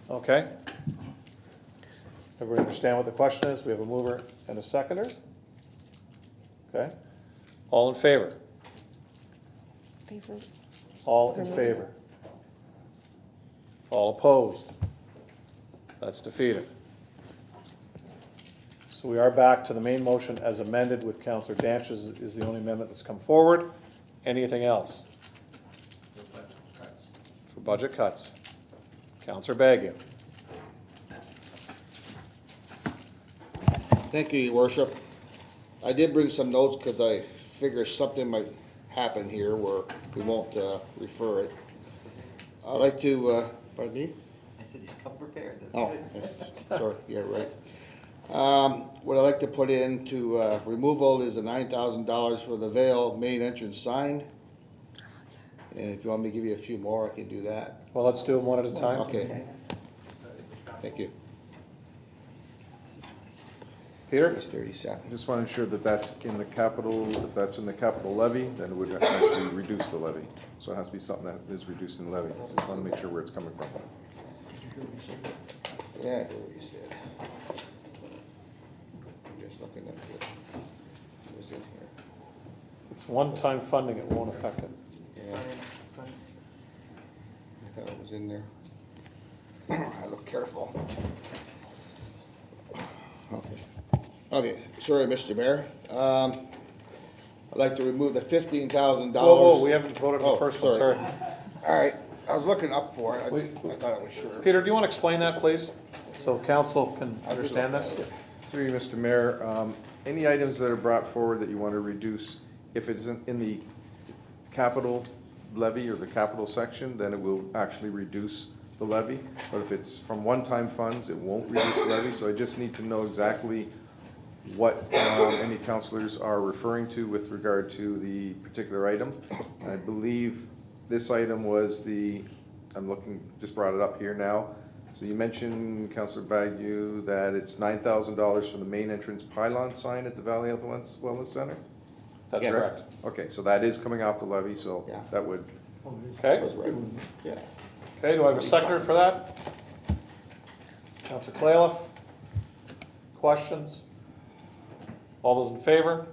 Okay. Everybody understand what the question is? We have a mover and a seconder. Okay. All in favor? All in favor? All opposed? That's defeated. So we are back to the main motion as amended with Councillor Danches is the only amendment that's come forward. Anything else? For budget cuts. Councillor Baggio. Thank you, Your Worship. I did bring some notes because I figure something might happen here where we won't refer it. I'd like to, pardon me? I said you come prepared. That's Oh, good. sorry, yeah, right. What I'd like to put into removal is the $9,000 for the Vale main entrance sign. And if you want me to give you a few more, I can do that. Well, let's do them one at a time. Okay. Thank you. Peter? Just 30 seconds. Just want to ensure that that's in the capital, if that's in the capital levy, then it would actually reduce the levy. So it has to be something that is reducing the levy. Just want to make sure where it's coming from. Yeah, I heard what you said. I'm just looking at it. What's in here? It's one-time funding, it won't affect it. Yeah. I thought it was in there. I look careful. Okay. Okay, sorry, Mr. Mayor. I'd like to remove the $15,000. Whoa, we haven't voted on the first one, sorry. All right, I was looking up for it. I thought it was sure. Peter, do you want to explain that, please? So council can understand this? Through you, Mr. Mayor, any items that are brought forward that you want to reduce, if it's in the capital levy or the capital section, then it will actually reduce the levy. But if it's from one-time funds, it won't reduce the levy. So I just need to know exactly what any councillors are referring to with regard to the particular item. And I believe this item was the, I'm looking, just brought it up here now, So you mentioned, Councillor Bagu, that it's $9,000 for the main entrance pylon sign at the Valley Health Wellness Center? That's Yes. correct. Okay, so that is coming off the levy, so Yeah. that would, Okay, Yeah. okay, do I have a seconder for that? Councillor Clayliff? Questions? All those in favor?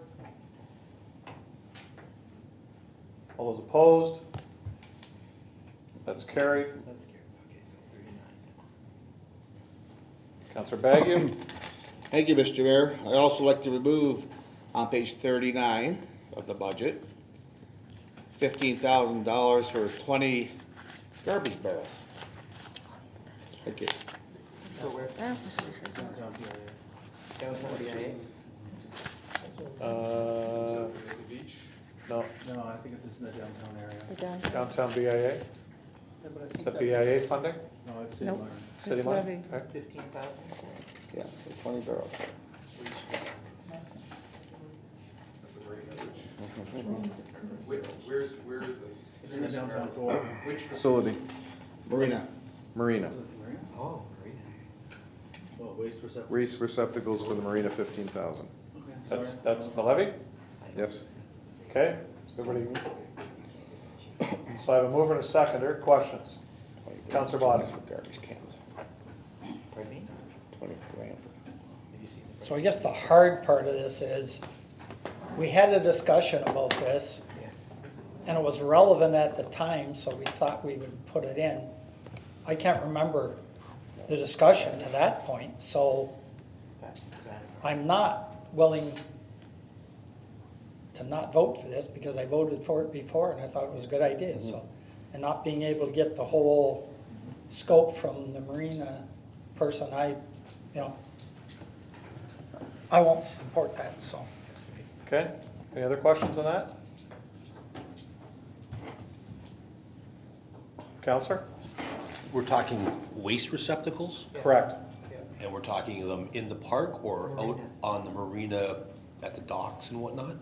All those opposed? That's carried. That's scary. Okay, so 39. Councillor Bagu? Thank you, Mr. Mayor. I also like to remove on page 39 of the budget, $15,000 for 20 garbage barrels. Thank you. So where? Downtown BIA? No, No, I think it's in the downtown area. We're done. downtown BIA? Is that BIA funding? No, it's city Nope. line. City It's money? levy. Okay. 15,000? Yeah, for 20 barrels. where is it? It's in the downtown core. Which facility? Marina. Marina. Was it the marina? Oh, Marina. Oh, waste receptacle. Waste receptacles for the Marina, 15,000. Okay, That's the levy? Yes. Okay, so everybody, so I have a mover and a seconder, questions? Councillor Bodnar. For garbage cans, Pardon me? 20 grand. Have you seen the? So I guess the hard part of this is, we had a discussion about this, Yes. and it was relevant at the time, so we thought we would put it in. I can't remember the discussion to that point, so That's that. I'm not willing to not vote for this, because I voted for it before, and I thought it was a good idea, so. And not being able to get the whole scope from the marina person, I won't support that, so. Okay, any other questions on that? Councillor? We're talking waste receptacles? Correct. And we're talking them in the park or out on the marina at the docks and whatnot?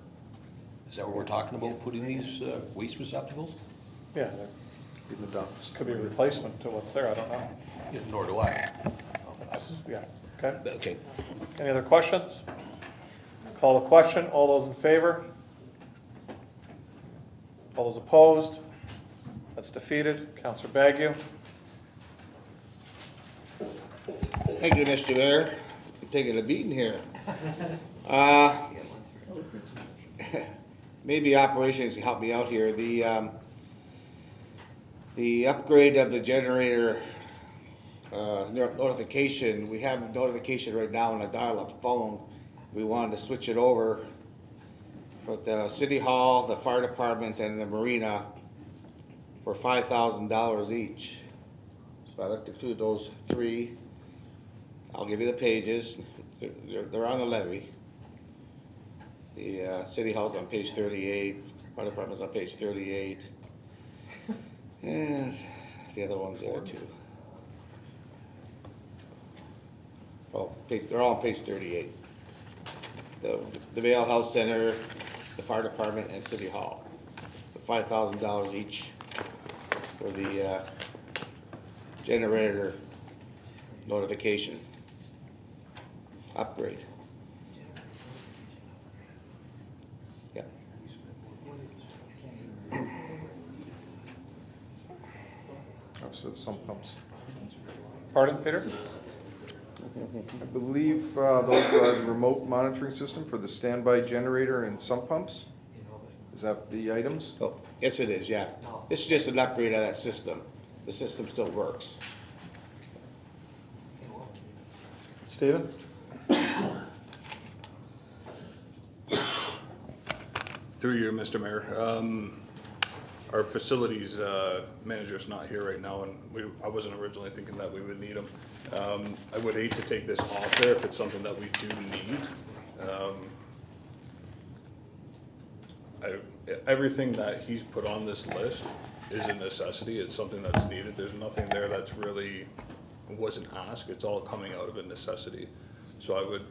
Is that what we're talking about, putting these waste receptacles? Yeah, they're in the dumps. Could be a replacement to what's there, I don't know. Yeah, nor do I. Yeah, okay. Okay. Any other questions? Call the question, all those in favor? All those opposed? That's defeated. Councillor Bagu? Thank you, Mr. Mayor. I'm taking a beating here. Maybe operations can help me out here. The upgrade of the generator notification, we have notification right now on a dial-up phone. We wanted to switch it over for the city hall, the fire department, and the marina for $5,000 each. So I'd like to include those three. I'll give you the pages. They're on the levy. The city hall's on page 38, fire department's on page 38. And the other one's there too. Oh, they're all on page 38. The Vale Health Center, the fire department, and city hall. $5,000 each for the generator notification upgrade. Yeah. Oh, so it's some pumps. Pardon, Peter? I believe those are the remote monitoring system for the standby generator and sump pumps? Is that the items? Oh, yes, it is, yeah. It's just an upgrade of that system. The system still works. Stephen? Through you, Mr. Mayor. Our facilities manager's not here right now, and I wasn't originally thinking that we would need him. I would hate to take this off there if it's something that we do need. Everything that he's put on this list is a necessity. It's something that's needed. There's nothing there that's really wasn't asked. It's all coming out of a necessity. So I would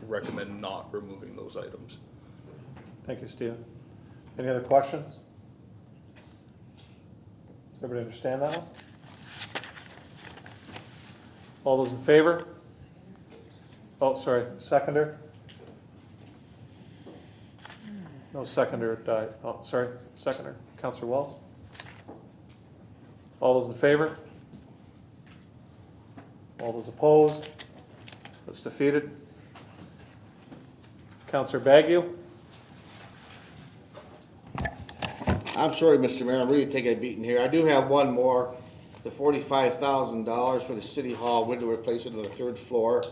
recommend not removing those items. Thank you, Stephen. Any other questions? Does everybody understand that one? All those in favor? Oh, sorry, seconder? No seconder died. Oh, sorry, seconder. Councillor Wells? All those in favor? All those opposed? That's defeated. Councillor Bagu? I'm sorry, Mr. Mayor, I'm really taking a beating here. I do have one more. It's the $45,000 for the City Hall window replacement on the 3rd floor.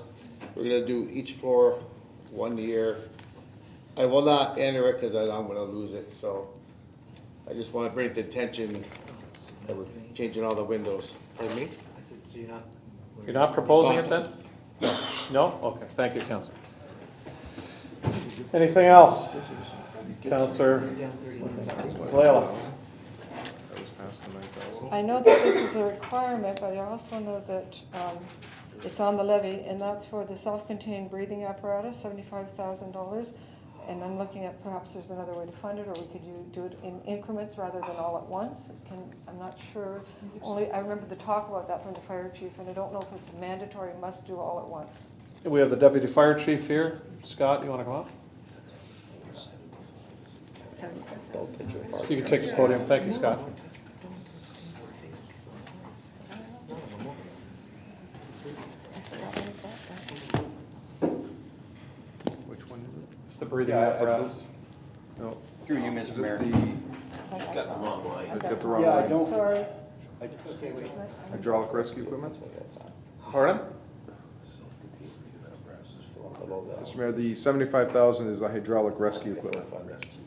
We're gonna do each floor 1 year. I will not enter it because I'm gonna lose it, so I just want to bring it to attention that we're changing all the windows. Pardon me? I said, so you're not. You're not proposing it then? No? Okay, thank you, Councillor. Anything else? Councillor Leila? I know that this is a requirement, but I also know that it's on the levy, and that's for the self-contained breathing apparatus, $75,000. And I'm looking at perhaps there's another way to fund it, or we could do it in increments rather than all at once. I'm not sure. Only I remember the talk about that from the fire chief, and I don't know if it's mandatory, must do all at once. We have the deputy fire chief here. Scott, you want to come up? You can take the podium. Thank you, Scott. Which one is it? It's the breathing apparatus. No. Through you, Mr. Mayor. I've got the wrong Yeah, I line. don't. Sorry. Hydraulic rescue equipment? Pardon? Mr. Mayor, the 75,000 is the hydraulic rescue equipment.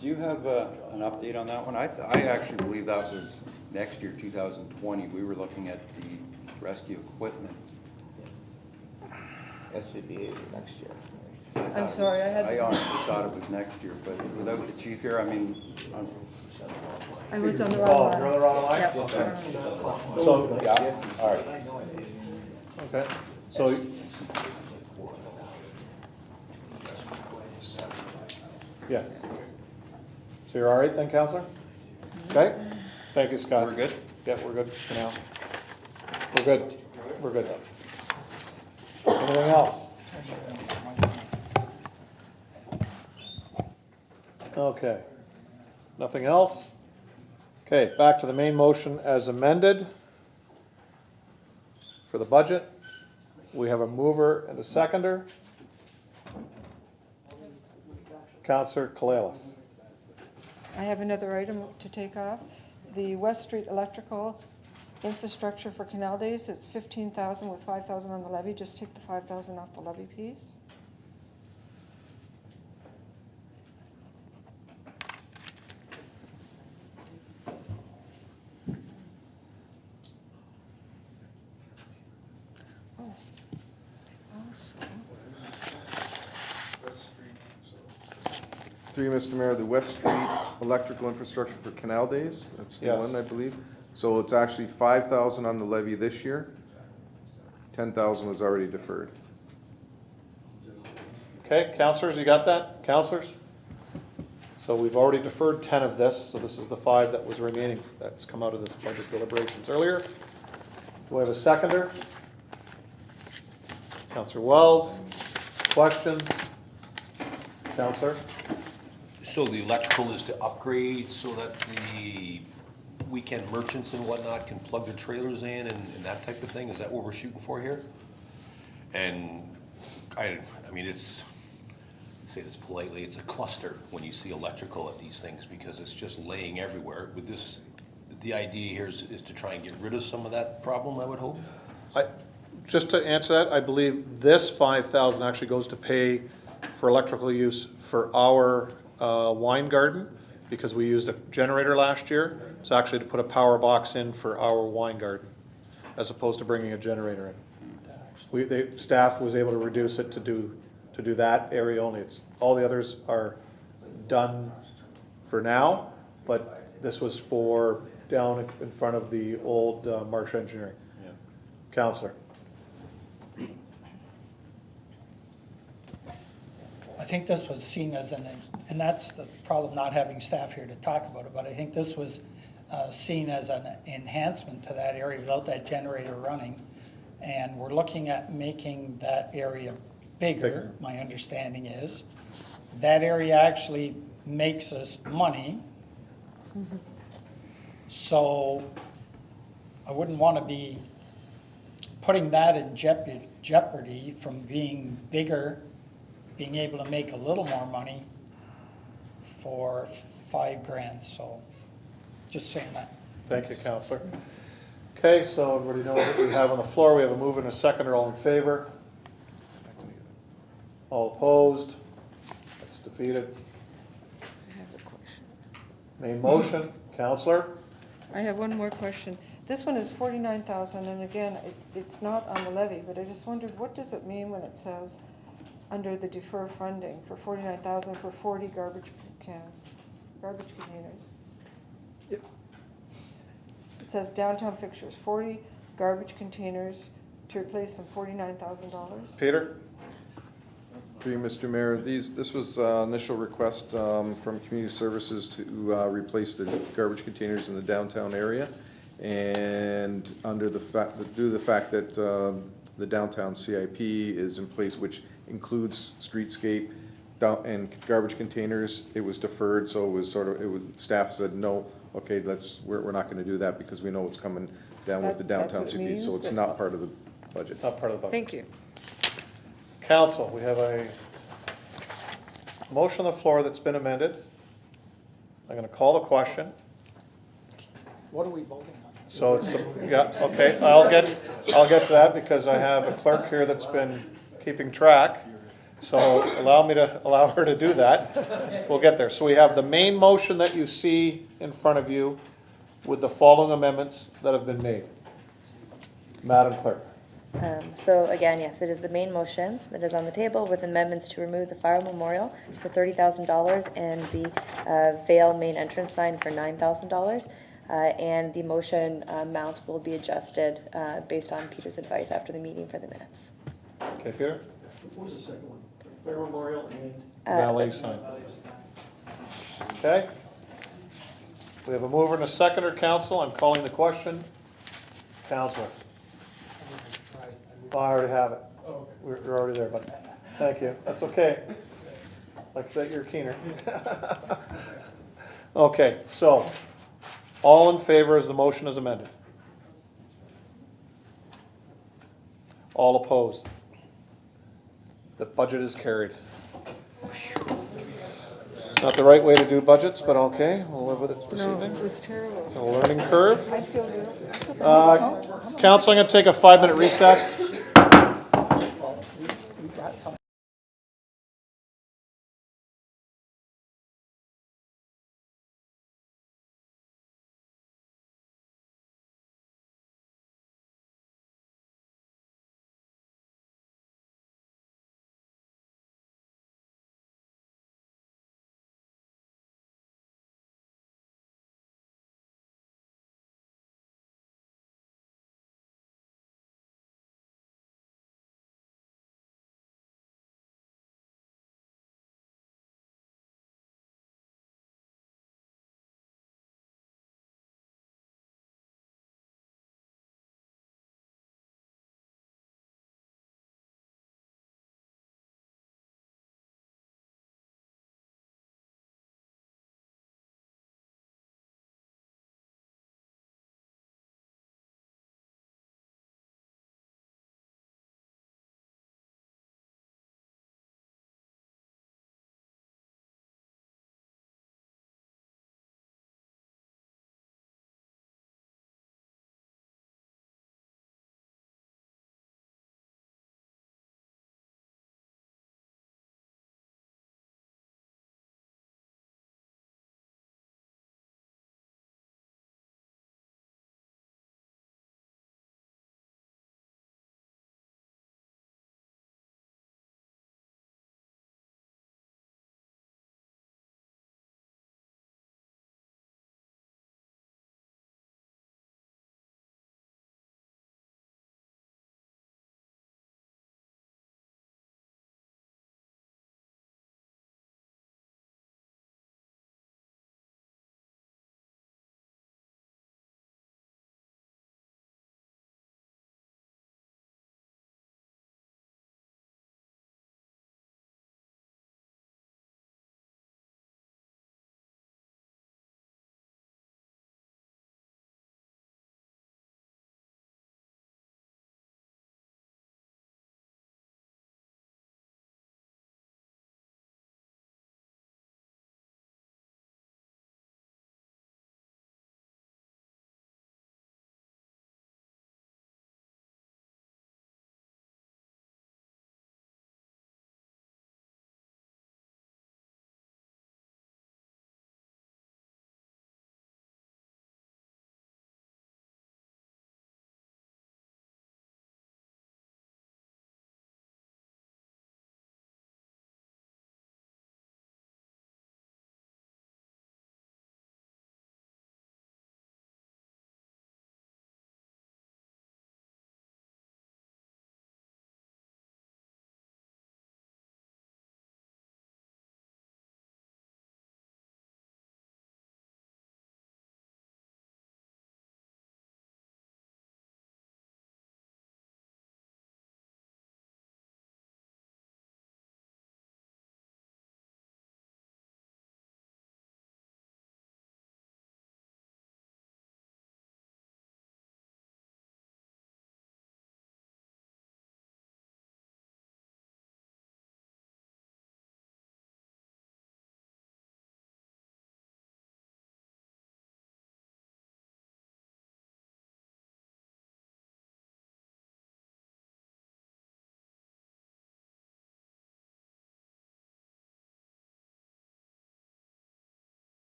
Do you have an update on that one? I actually believe that was next year, 2020. We were looking at the rescue equipment. SCBA next year. I'm sorry, I honestly thought it was next year, but without the chief here, I mean, I was on the wrong line. You're on the wrong line? Yep. So, yeah, all right. okay. So, yes. So you're all right then, Councillor? Okay? Thank you, Scott. We're good? Yeah, we're good for now. We're good. We're good. Anything else? Okay. Nothing else? Okay, back to the main motion as amended for the budget. We have a mover and a seconder. Councillor Kalaliff. I have another item to take off. The West Street electrical infrastructure for Canal Days, it's 15,000 with 5,000 on the levy. Just take the 5,000 off the levy piece. Through you, Mr. Mayor, the West Street electrical infrastructure for Canal Days, that's the Yes. one, I believe. So it's actually 5,000 on the levy this year. 10,000 was already deferred. Okay, councillors, you got that? Councillors? So we've already deferred 10 of this, so this is the 5 that was remaining, that's come out of this budget deliberations earlier. Do I have a seconder? Councillor Wells, questions? Councillor? So the electrical is to upgrade so that the weekend merchants and whatnot can plug their trailers in and that type of thing? Is that what we're shooting for here? And I mean, it's, say this politely, it's a cluster when you see electrical at these things because it's just laying everywhere. With this, the idea here is to try and get rid of some of that problem, I would hope. Just to answer that, I believe this 5,000 actually goes to pay for electrical use for our wine garden, because we used a generator last year. It's actually to put a power box in for our wine garden, as opposed to bringing a generator in. Staff was able to reduce it to do that area only. All the others are done for now, but this was for down in front of the old Marsh Engineering. Yeah. Councillor. I think this was seen as and that's the problem not having staff here to talk about it, but I think this was seen as an enhancement to that area without that generator running. and we're looking at making that area bigger, my understanding is. That area actually makes us money. So I wouldn't want to be putting that in jeopardy from being bigger, being able to make a little more money for $5,000, so just saying that. Thank you, Counselor. Okay, so everybody knows what we have on the floor. We have a move and a seconder. All in favor? All opposed? That's defeated. I have a question. Main motion, Counselor? I have one more question. This one is 49,000, and again, it's not on the levy, but I just wondered, what does it mean when it says under the defer funding for 49,000 for 40 garbage containers? Yep. It says downtown fixtures, 40 garbage containers to replace them, $49,000. Peter? Through you, Mr. Mayor, this was initial request from Community Services to replace the garbage containers in the downtown area. And under the fact, due to the fact that the downtown CIP is in place, which includes streetscape and garbage containers, it was deferred. So it was sort of, staff said no. Okay, we're not going to do that because we know what's coming down with the downtown CIP. So it's not part of the budget. It's not part of the budget. Thank you. Council, we have a motion on the floor that's been amended. I'm going to call the question. What are we voting on? So it's, yeah, okay, I'll get to that because I have a clerk here that's been keeping track. So allow her to do that. So we'll get there. So we have the main motion that you see in front of you with the following amendments that have been made. Madam Clerk. So again, yes, it is the main motion that is on the table with amendments to remove the fire memorial for $30,000 and the Vale main entrance sign for $9,000. And the motion amounts will be adjusted based on Peter's advice after the meeting for the minutes. Okay, Peter? What was the second one? Fair Memorial and? Valet sign. Okay. We have a mover and a seconder, Council. I'm calling the question. Councilor. Oh, I already have it. We're already there, but thank you. That's okay. Like I said, you're keener. Okay, so all in favor as the motion is amended? All opposed? The budget is carried. Not the right way to do budgets, but okay, we'll live with it this evening. It was terrible. It's a learning curve. I feel good. Council, I'm going to take a 5-minute recess.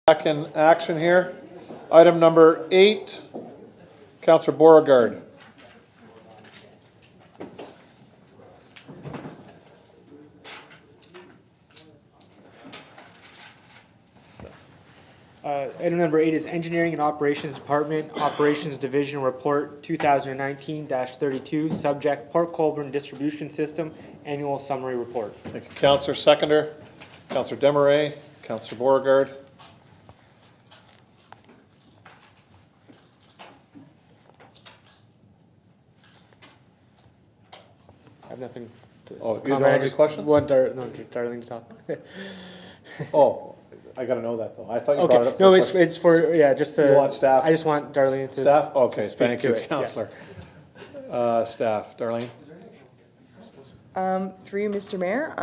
Back in action here. Item number 8, Councillor Beauregard. Item number 8 is Engineering and Operations Department, Operations Division Report 2019-32, subject Port Colborne Distribution System, Annual Summary Report. Thank you, Councillor. Seconder, Councillor Desmarais, Councillor Beauregard. I have nothing to Oh, you don't comment. have I any just questions? want Darlene to talk. Oh, I gotta know that though. I thought you Okay, brought it up. no, for it's, questions. it's for, yeah, just to. You want staff? I just want Darlene to. Staff? to Okay, speak thank to you, it, yes. Councillor. Staff, Darlene? Through you, Mr. Mayor,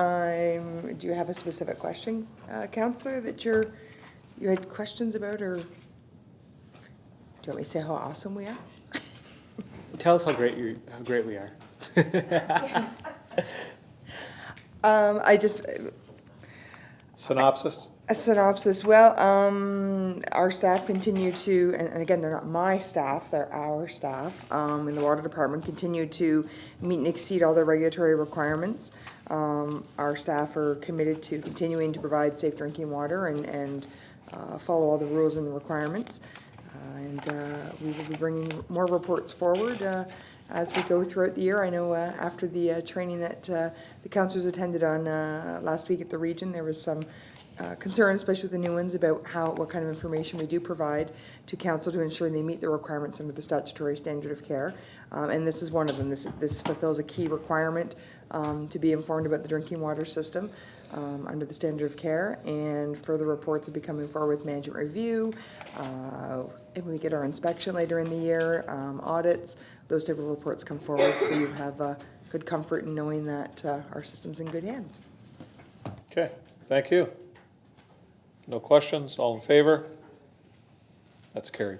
do you have a specific question, Councillor, that you had questions about, or do you want me to say how awesome we are? Tell us how great we are. I just, Synopsis? a synopsis. Well, our staff continue to, and again, they're not my staff, they're our staff in the water department, continue to meet and exceed all their regulatory requirements. Our staff are committed to continuing to provide safe drinking water and follow all the rules and requirements. And we will be bringing more reports forward as we go throughout the year. I know after the training that the councillors attended on last week at the region, there was some concern, especially with the new ones, about what kind of information we do provide to council to ensure they meet the requirements under the statutory standard of care. And this is one of them. This fulfills a key requirement to be informed about the drinking water system under the standard of care. And further reports will be coming forward with management review. And when we get our inspection later in the year, audits, those type of reports come forward. So you have good comfort in knowing that our system's in good hands. Okay, thank you. No questions, all in favor? That's carried.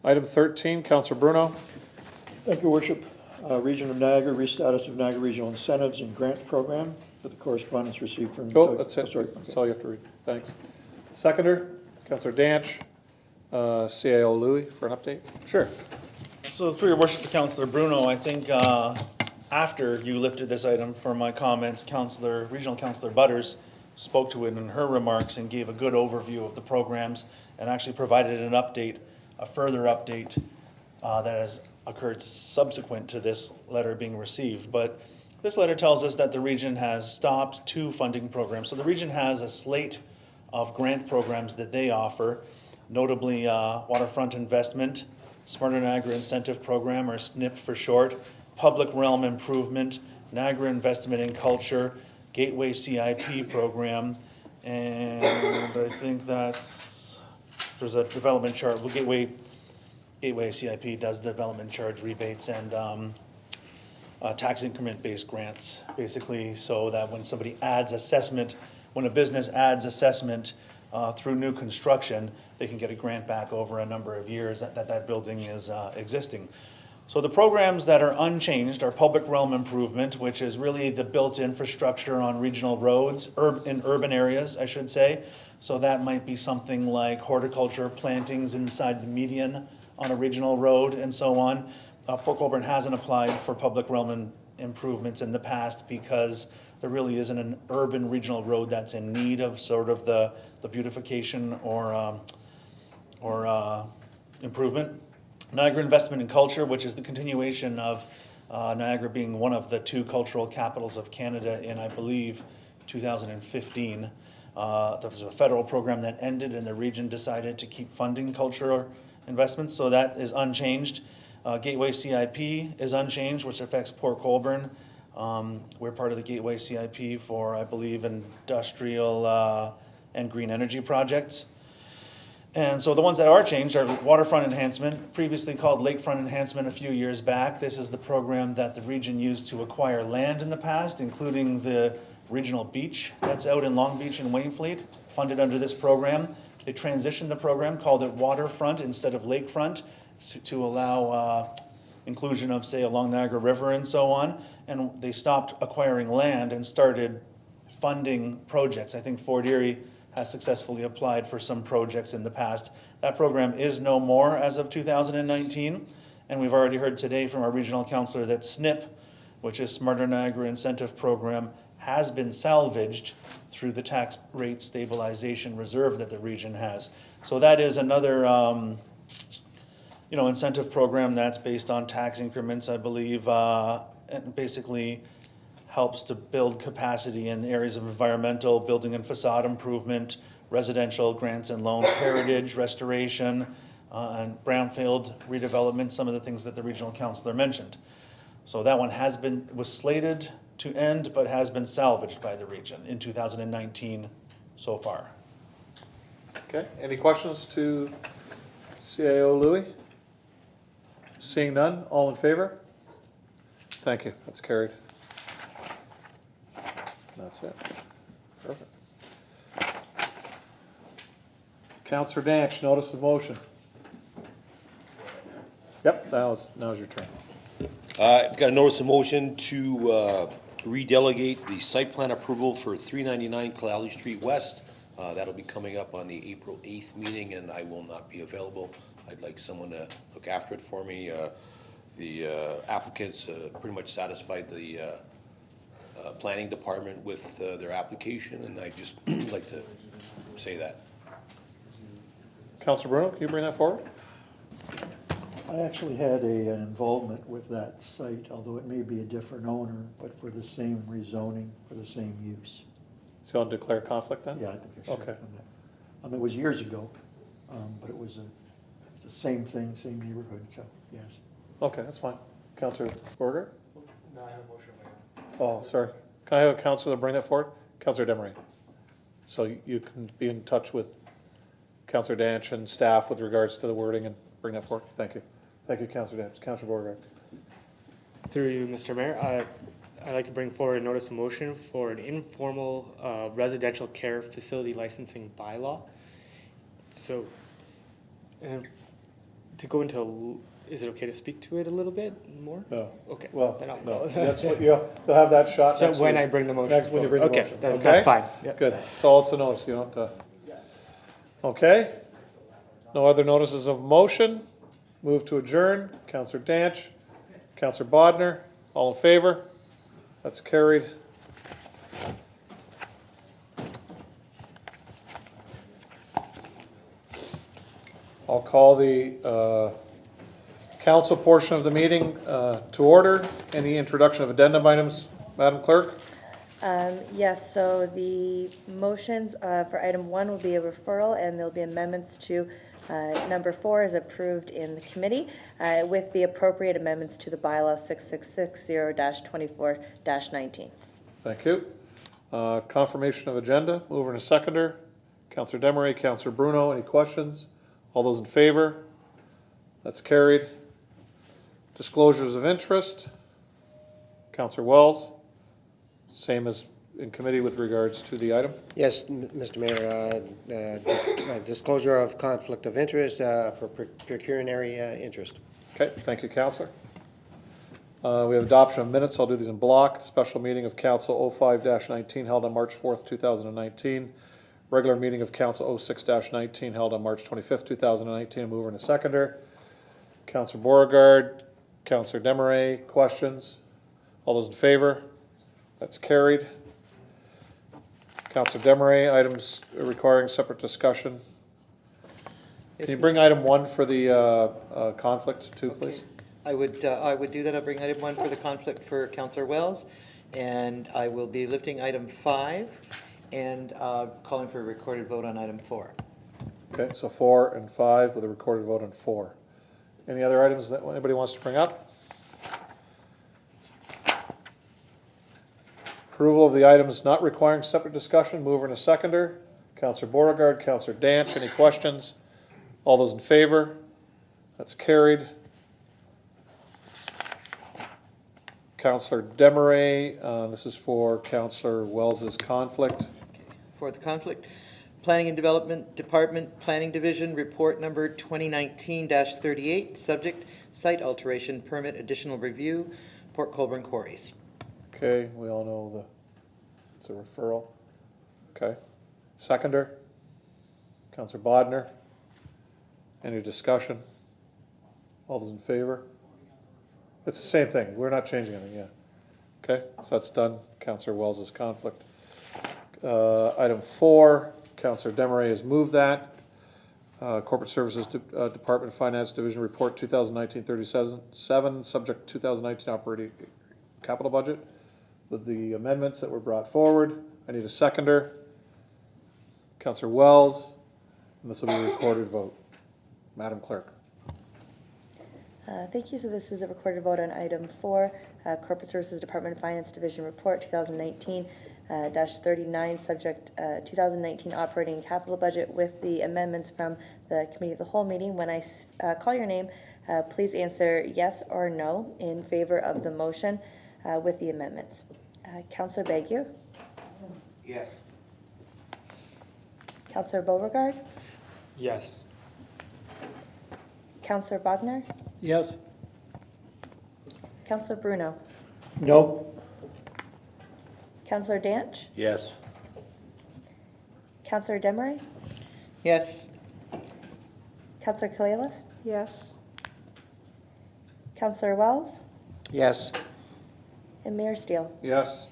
Item 13, Councillor Bruno. Thank you, Worship. Region of Niagara, restatus of Niagara Regional Incentives and Grant Program for the correspondence received from. Oh, that's it. Sorry. That's all you have to read. Thanks. Seconder, Councillor Danch, CAO Louis for an update. Sure. So through your worship to Councillor Bruno, I think after you lifted this item for my comments, Regional Councillor Butters spoke to it in her remarks and gave a good overview of the programs and actually provided an update, a further update that has occurred subsequent to this letter being received. But this letter tells us that the region has stopped 2 funding programs. So the region has a slate of grant programs that they offer, notably Waterfront Investment, Smarter Niagara Incentive Program, or SNIP for short, Public Realm Improvement, Niagara Investment in Culture, Gateway CIP Program, and I think there's a development chart. Well, Gateway CIP does development charge rebates and tax increment-based grants, basically, so that when somebody adds assessment, when a business adds assessment through new construction, they can get a grant back over a number of years that building is existing. So the programs that are unchanged are Public Realm Improvement, which is really the built infrastructure on regional roads, in urban areas, I should say. So that might be something like horticulture plantings inside the median on a regional road and so on. Port Colborne hasn't applied for Public Realm improvements in the past because there really isn't an urban regional road that's in need of sort of the beautification or improvement. Niagara Investment in Culture, which is the continuation of Niagara being one of the 2 cultural capitals of Canada in, I believe, 2015. There was a federal program that ended and the region decided to keep funding cultural investments, so that is unchanged. Gateway CIP is unchanged, which affects Port Colborne. We're part of the Gateway CIP for, I believe, industrial and green energy projects. And so the ones that are changed are waterfront enhancement, previously called lakefront enhancement a few years back. This is the program that the region used to acquire land in the past, including the regional beach that's out in Long Beach and Wainfleet, funded under this program. They transitioned the program, called it waterfront instead of lakefront, to allow inclusion of, say, along Niagara River and so on. And they stopped acquiring land and started funding projects. I think Fort Erie has successfully applied for some projects in the past. That program is no more as of 2019, and we've already heard today from our regional councillor that SNP, which is Smarter Niagara Incentive Program, has been salvaged through the tax rate stabilization reserve that the region has. So that is another incentive program that's based on tax increments, I believe, and basically helps to build capacity in areas of environmental, building and facade improvement, residential grants and loans, heritage restoration, and brownfield redevelopment, some of the things that the regional councillor mentioned. So that one was slated to end, but has been salvaged by the region in 2019 so far. Okay, any questions to CAO Louis? Seeing none, all in favor? Thank you, that's carried. That's it. Perfect. Councillor Danch, notice of motion. Yep, now's your turn. I've got a notice of motion to redelegate the site plan approval for 399 Clally Street West. That'll be coming up on the April 8th meeting, and I will not be available. I'd like someone to look after it for me. The applicants pretty much satisfied the planning department with their application, and I'd just like to say that. Councillor Bruno, can you bring that forward? I actually had an involvement with that site, although it may be a different owner, but for the same rezoning, for the same use. So you want to declare conflict then? Yeah, I think I should. Okay. It was years ago, but it's the same thing, same neighborhood, so yes. Okay, that's fine. Councillor Borger? No, I have a motion. Oh, sorry. Can I have a councillor bring that forward? Councillor Demery. So you can be in touch with Councillor Danch and staff with regards to the wording and bring that forward. Thank you. Thank you, Councillor Danch. Councillor Borger. Through you, Mr. Mayor, I'd like to bring forward a notice of motion for an informal residential care facility licensing bylaw. So, to go into, is it okay to speak to it a little bit more? No. Okay. Well, then I'll no. go. That's what you'll have that shot So next when week. I bring the motion. When you bring the Okay, motion. then Okay? that's fine. Yep. Good. So it's a notice. You don't have to. Okay. No other notices of motion. Move to adjourn. Councillor Danch. Councillor Bodnar. All in favor? That's carried. I'll call the council portion of the meeting to order. Any introduction of addendum items, Madam Clerk? Yes, so the motions for item 1 will be a referral, and there'll be amendments to number 4 is approved in the committee with the appropriate amendments to the bylaw 6660-24-19. Thank you. Confirmation of agenda, mover and a seconder. Councillor Demery, Councillor Bruno, any questions? All those in favor? That's carried. Disclosures of interest. Councillor Wells, same as in committee with regards to the item. Yes, Mr. Mayor, disclosure of conflict of interest for pecuniary interest. Okay, thank you, Councillor. We have adoption of minutes. I'll do these in block. Special meeting of Council 05-19 held on March 4th, 2019. Regular meeting of Council 06-19 held on March 25th, 2019. A mover and a seconder. Councillor Beauregard, Councillor Demeray, questions? All those in favor? That's carried. Councillor Demeray, items requiring separate discussion. Yes, Can you bring item 1 for the conflict too, please? I would do that. I'll bring item 1 for the conflict for Councillor Wells, and I will be lifting item 5 and calling for a recorded vote on item 4. Okay, so 4 and 5 with a recorded vote on 4. Any other items that anybody wants to bring up? Approval of the items not requiring separate discussion, mover and a seconder. Councillor Beauregard, Councillor Danch, any questions? All those in favor? That's carried. Councillor Demeray, this is for Councillor Wells's conflict. For the conflict, Planning and Development Department, Planning Division, report number 2019-38, subject, site alteration, permit, additional review, Port Colborne Quarries. Okay, we all know it's a referral. Okay. Seconder, Counselor Bodnar. Any discussion? All those in favor? It's the same thing. We're not changing anything, yeah. Okay, so that's done. Counselor Wells' conflict. Item 4, Counselor Demaray has moved that. Corporate Services Department Finance Division Report 2019-37, subject 2019 operating capital budget with the amendments that were brought forward. I need a seconder. Counselor Wells, and this will be a recorded vote. Madam Clerk. Thank you. So this is a recorded vote on item 4, Corporate Services Department Finance Division Report 2019-39, subject 2019 operating capital budget with the amendments from the Committee of the Whole meeting. When I call your name, please answer yes or no in favor of the motion with the amendments. Councillor Bagu? Yes. Councillor Beauregard? Yes. Councillor Bodnar? Yes. Councillor Bruno? No. Councillor Danch? Yes. Councillor Demaray? Yes. Councillor Kalala? Yes. Councillor Wells? Yes. And Mayor Steele? Yes.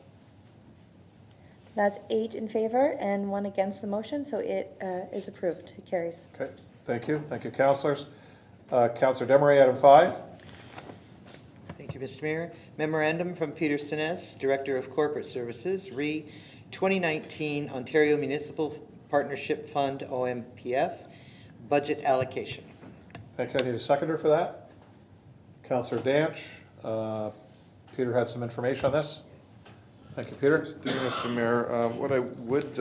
That's 8 in favor and 1 against the motion, so it is approved. It carries. Okay, thank you. Thank you, councillors. Councillor Demaray, item 5. Thank you, Mr. Mayor. Memorandum from Peter Sinnes, Director of Corporate Services, RE 2019 Ontario Municipal Partnership Fund, OMPF, budget allocation. Thank you. I need a seconder for that. Councillor Danch. Peter had some information on this. Thank you, Peter. Thank you, Mr. Mayor. What I would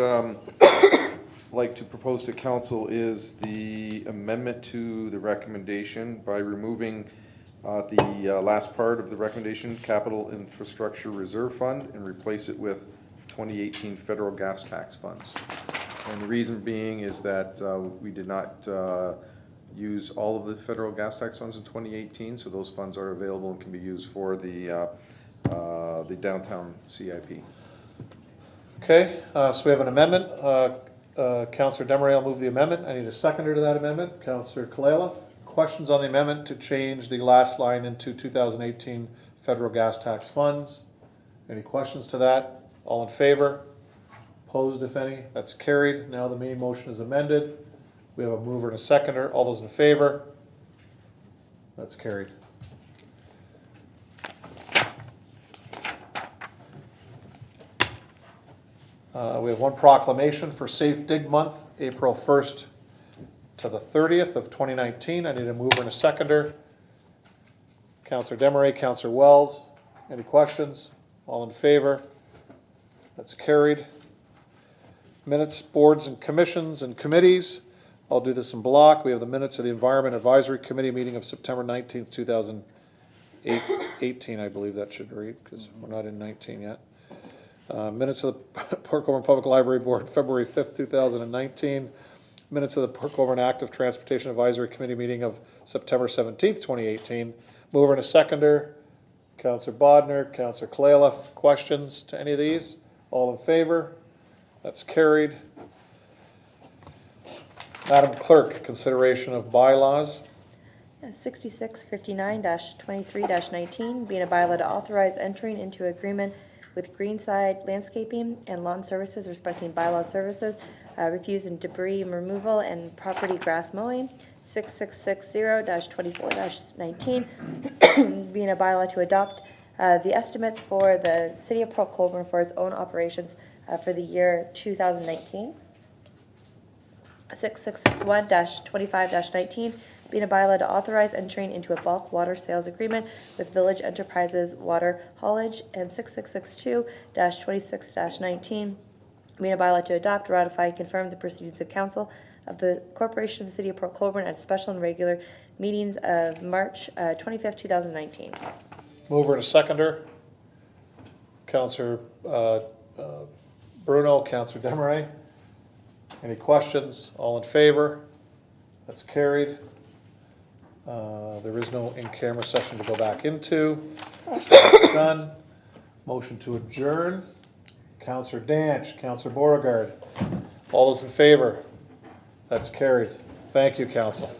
like to propose to council is the amendment to the recommendation by removing the last part of the recommendation, Capital Infrastructure Reserve Fund, and replace it with 2018 federal gas tax funds. And the reason being is that we did not use all of the federal gas tax funds in 2018, so those funds are available and can be used for the downtown CIP. Okay, so we have an amendment. Councillor Demaray will move the amendment. I need a seconder to that amendment. Councillor Kalala. Questions on the amendment to change the last line into 2018 federal gas tax funds? Any questions to that? All in favor? Opposed, if any? That's carried. Now the main motion is amended. We have a mover and a seconder. All those in favor? That's carried. We have one proclamation for Safe Dig Month, April 1st to the 30th of 2019. I need a mover and a seconder. Councillor Demaray, Councillor Wells. Any questions? All in favor? That's carried. Minutes, boards and commissions and committees. I'll do this in block. We have the minutes of the Environment Advisory Committee meeting of September 19th, 2018, I believe that should read, because we're not in 19 yet. Minutes of the Port Colborne Public Library Board, February 5th, 2019. Minutes of the Port Colborne Active Transportation Advisory Committee meeting of September 17th, 2018. Mover and a seconder. Councillor Bodnar, Councillor Kalala. Questions to any of these? All in favor? That's carried. Madam Clerk, consideration of bylaws. 6659-23-19, being a bylaw to authorize entering into agreement with Greenside Landscaping and Lawn Services respecting bylaw services, refuse and debris removal and property grass mowing. 6660-24-19, being a bylaw to adopt the estimates for the City of Port Colborne for its own operations for the year 2019. 6661-25-19, being a bylaw to authorize entering into a bulk water sales agreement with Village Enterprises Water Haulage, and 6662-26-19, being a bylaw to adopt, ratify, and confirm the proceedings of council of the Corporation of the City of Port Colborne at special and regular meetings of March 25th, 2019. Mover and a seconder. Councillor Bruno, Councillor Demaray. Any questions? All in favor? That's carried. There is no in-camera session to go back into. That's done. Motion to adjourn. Councillor Danch, Councillor Beauregard. All those in favor? That's carried. Thank you, council.